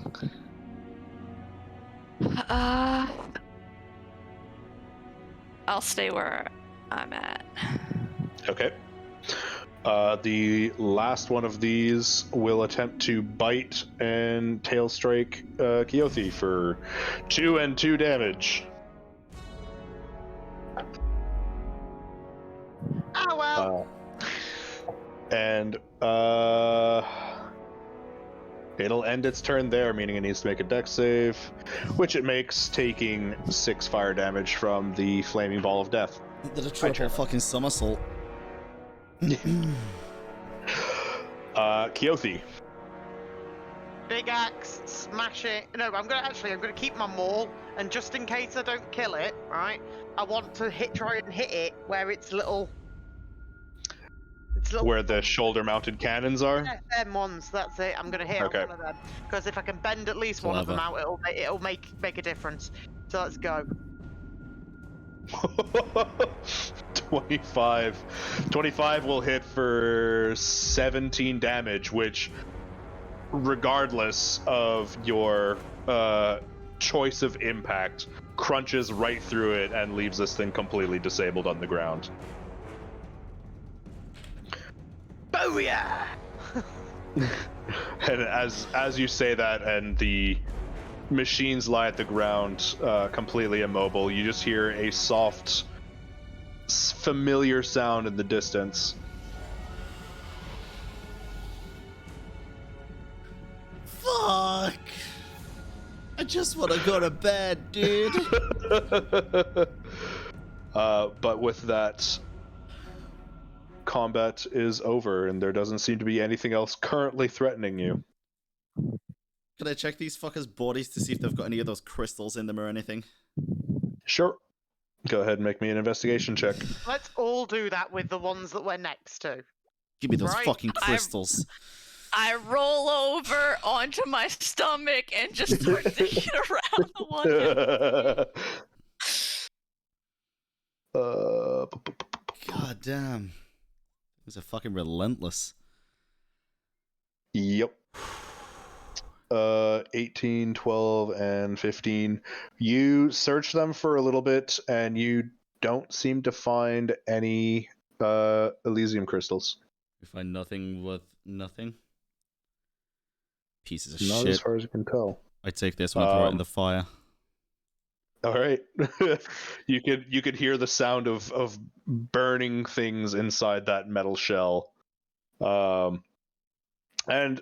I'll stay where I'm at. Okay. The last one of these will attempt to bite and tail strike Keothi for 2 and 2 damage. Oh well. And it'll end its turn there, meaning it needs to make a dex save, which it makes, taking 6 fire damage from the flaming ball of death. Did a triple fucking somersault. Keothi. Big axe, smash it. No, I'm gonna keep my maul, and just in case I don't kill it, right? I want to try and hit it where its little. Where the shoulder-mounted cannons are. Yeah, them ones. That's it. I'm gonna hit on one of them because if I can bend at least one of them out, it'll make a difference. So let's go. 25 will hit for 17 damage, which, regardless of your choice of impact crunches right through it and leaves this thing completely disabled on the ground. Booyah! And as you say that, and the machines lie at the ground, completely immobile, you just hear a soft, familiar sound in the distance. Fuck! I just want to go to bed, dude. But with that, combat is over, and there doesn't seem to be anything else currently threatening you. Can I check these fuckers' bodies to see if they've got any of those crystals in them or anything? Sure. Go ahead and make me an investigation check. Let's all do that with the ones that we're next to. Give me those Right. fucking crystals. I roll over onto my stomach and just start digging around the one. God damn. These are fucking relentless. Yep. 18, 12, and 15. You search them for a little bit, and you don't seem to find any Elysium crystals. We find nothing worth nothing. Pieces of Not shit. as far as you can tell. I take this one and throw it in the fire. All right. you could hear the sound of burning things inside that metal shell. And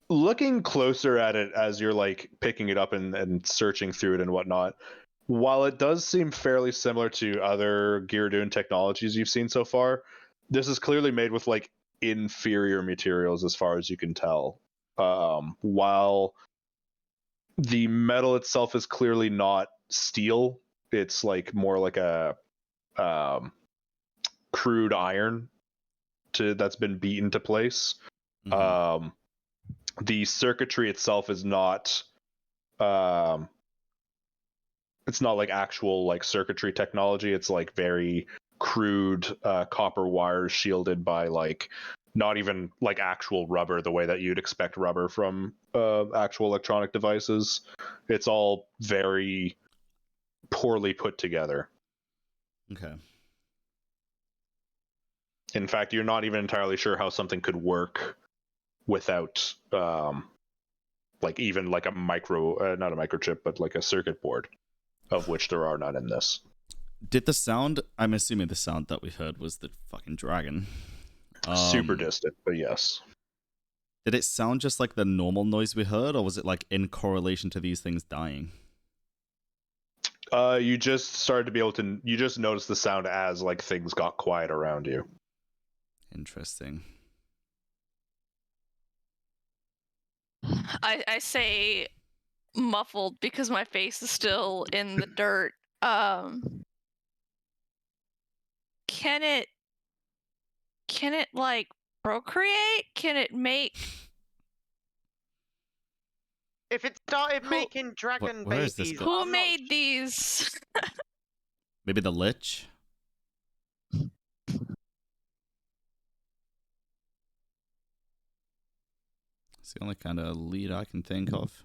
looking closer at it as you're like picking it up and searching through it and whatnot, while it does seem fairly similar to other Gyaradoon technologies you've seen so far, this is clearly made with like inferior materials as far as you can tell. While the metal itself is clearly not steel, it's like more like a crude iron that's been beaten to place. Mm-hmm. The circuitry itself is not it's not like actual like circuitry technology. It's like very crude copper wires shielded by like not even like actual rubber, the way that you'd expect rubber from actual electronic devices. It's all very poorly put together. Okay. In fact, you're not even entirely sure how something could work without like even like a micro not a microchip, but like a circuit board, of which there are none in this. Did the sound, I'm assuming the sound that we heard was the fucking dragon. Super distant, but yes. Did it sound just like the normal noise we heard, or was it like in correlation to these things dying? You just started to be able to, you just noticed the sound as like things got quiet around you. Interesting. I say muffled because my face is still in the dirt. Can it like procreate? Can it make? If it started making dragon where is this babies, go- Who I'm not made these? Maybe the Lich? It's the only kind of lead I can think of.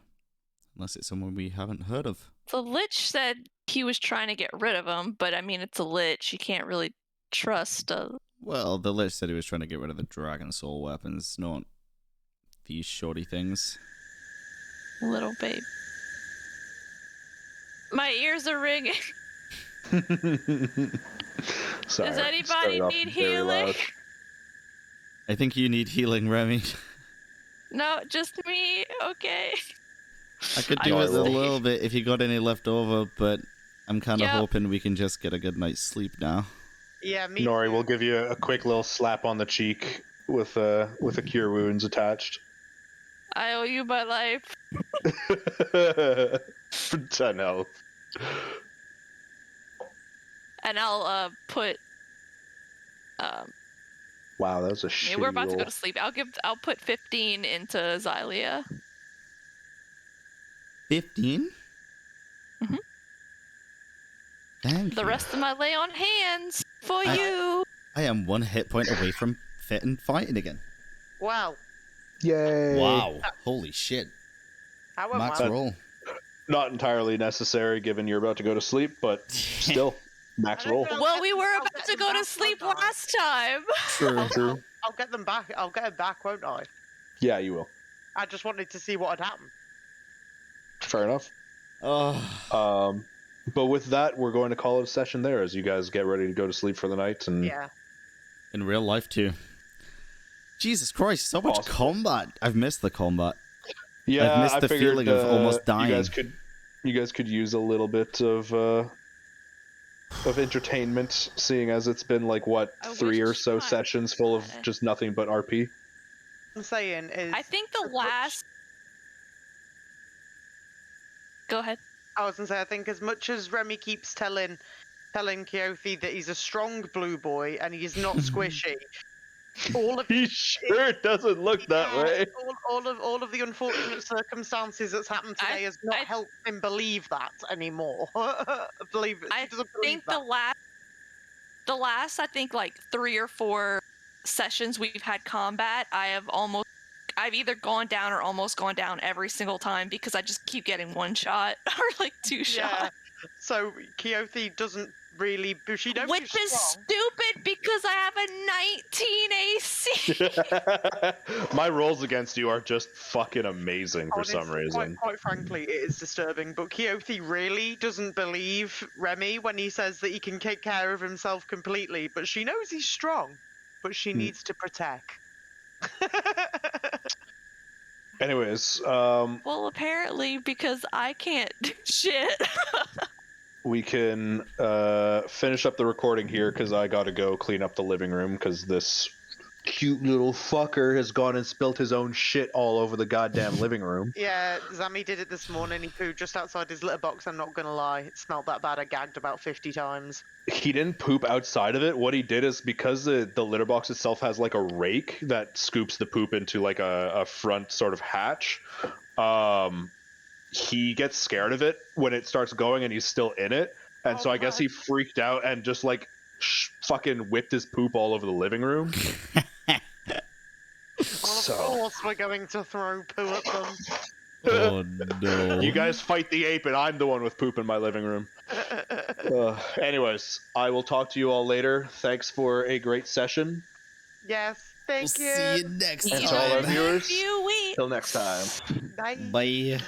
Unless it's someone we haven't heard of. The Lich said he was trying to get rid of him, but I mean, it's a Lich. You can't really trust a Well, the Lich said he was trying to get rid of the Dragon Soul weapons, not these shorty things. little babe. My ears are ringing. Sorry, Does anybody started off need very healing? loud. I think you need healing, Remy. No, just me. Okay. I could I do with will. a little bit if you got any left over, but I'm kind of Yep. hoping we can just get a good night's sleep now. Yeah, me Nori too. will give you a quick little slap on the cheek with a cure wounds attached. I owe you my life. For 10 health. And I'll put Wow, that was a yeah, shitty we're about to roll. go to sleep. I'll put 15 into Xylia. 15? Mhm. Thank The you. rest of my lay on hands for I- you. I am 1 hit point away from fit and fighting again. Wow. Yay! Wow. Holy shit. That went Max well. roll. Not entirely necessary given you're about to go to sleep, but still, max I don't roll. know. Well, we were I'll about get to them go to back, sleep won't I? last time. True. True. I'll get them back. I'll get them back, won't I? Yeah, you will. I just wanted to see what had happened. Fair enough. Oh, But with that, we're going to call it a session there as you guys get ready to go to sleep for the night. And Yeah. in real life too. Jesus Christ, so much Awesome. combat. I've missed the combat. yeah, I've missed I the figured, feeling of almost dying. You guys could use a little bit of entertainment, seeing as it's been like what I 3 or wish so I sessions full of had. just nothing but RP. I'm saying is. I think the as much- last. Go ahead. I was gonna say, I think as much as Remy keeps telling Keothi that he's a strong blue boy and he's not squishy, all of He sure doesn't look that yeah, way. all of the unfortunate circumstances that's happened today has not helped him believe that anymore. Believe it. I He doesn't believe think that. the last I think like 3 or 4 sessions we've had combat, I've either gone down or almost gone down every single time because I just keep getting 1 shot or like 2 Yeah. shots. So Keothi doesn't really. She knows Which he's is strong. stupid because I have a 19 AC. My rolls against you are just fucking amazing for some Honestly, reason. Quite frankly, it is disturbing. But Keothi really doesn't believe Remy when he says that he can take care of himself completely. But she knows he's strong, but she needs to protect. Anyways, Well, apparently because I can't do shit. we can finish up the recording here because I gotta go clean up the living room because this cute little fucker has gone and spilt his own shit all over the goddamn living room. Yeah, Zammy did it this morning. He pooed just outside his litter box. I'm not gonna lie, it smelled that bad. I gagged about 50 times. He didn't poop outside of it. What he did is because the litter box itself has like a rake that scoops the poop into like a front sort of hatch. He gets scared of it when it starts going and he's still in it. And Oh, so I guess fuck. he freaked out and just like fucking whipped his poop all over the living room. Well, of course we're going to throw poo at them. oh no. You guys fight the ape and I'm the one with poop in my living room. Anyways, I will talk to you all later. Thanks for a great session. Yes, thank We'll you. see you next And to all our time. viewers, Few weeks. till next time. Bye. Bye.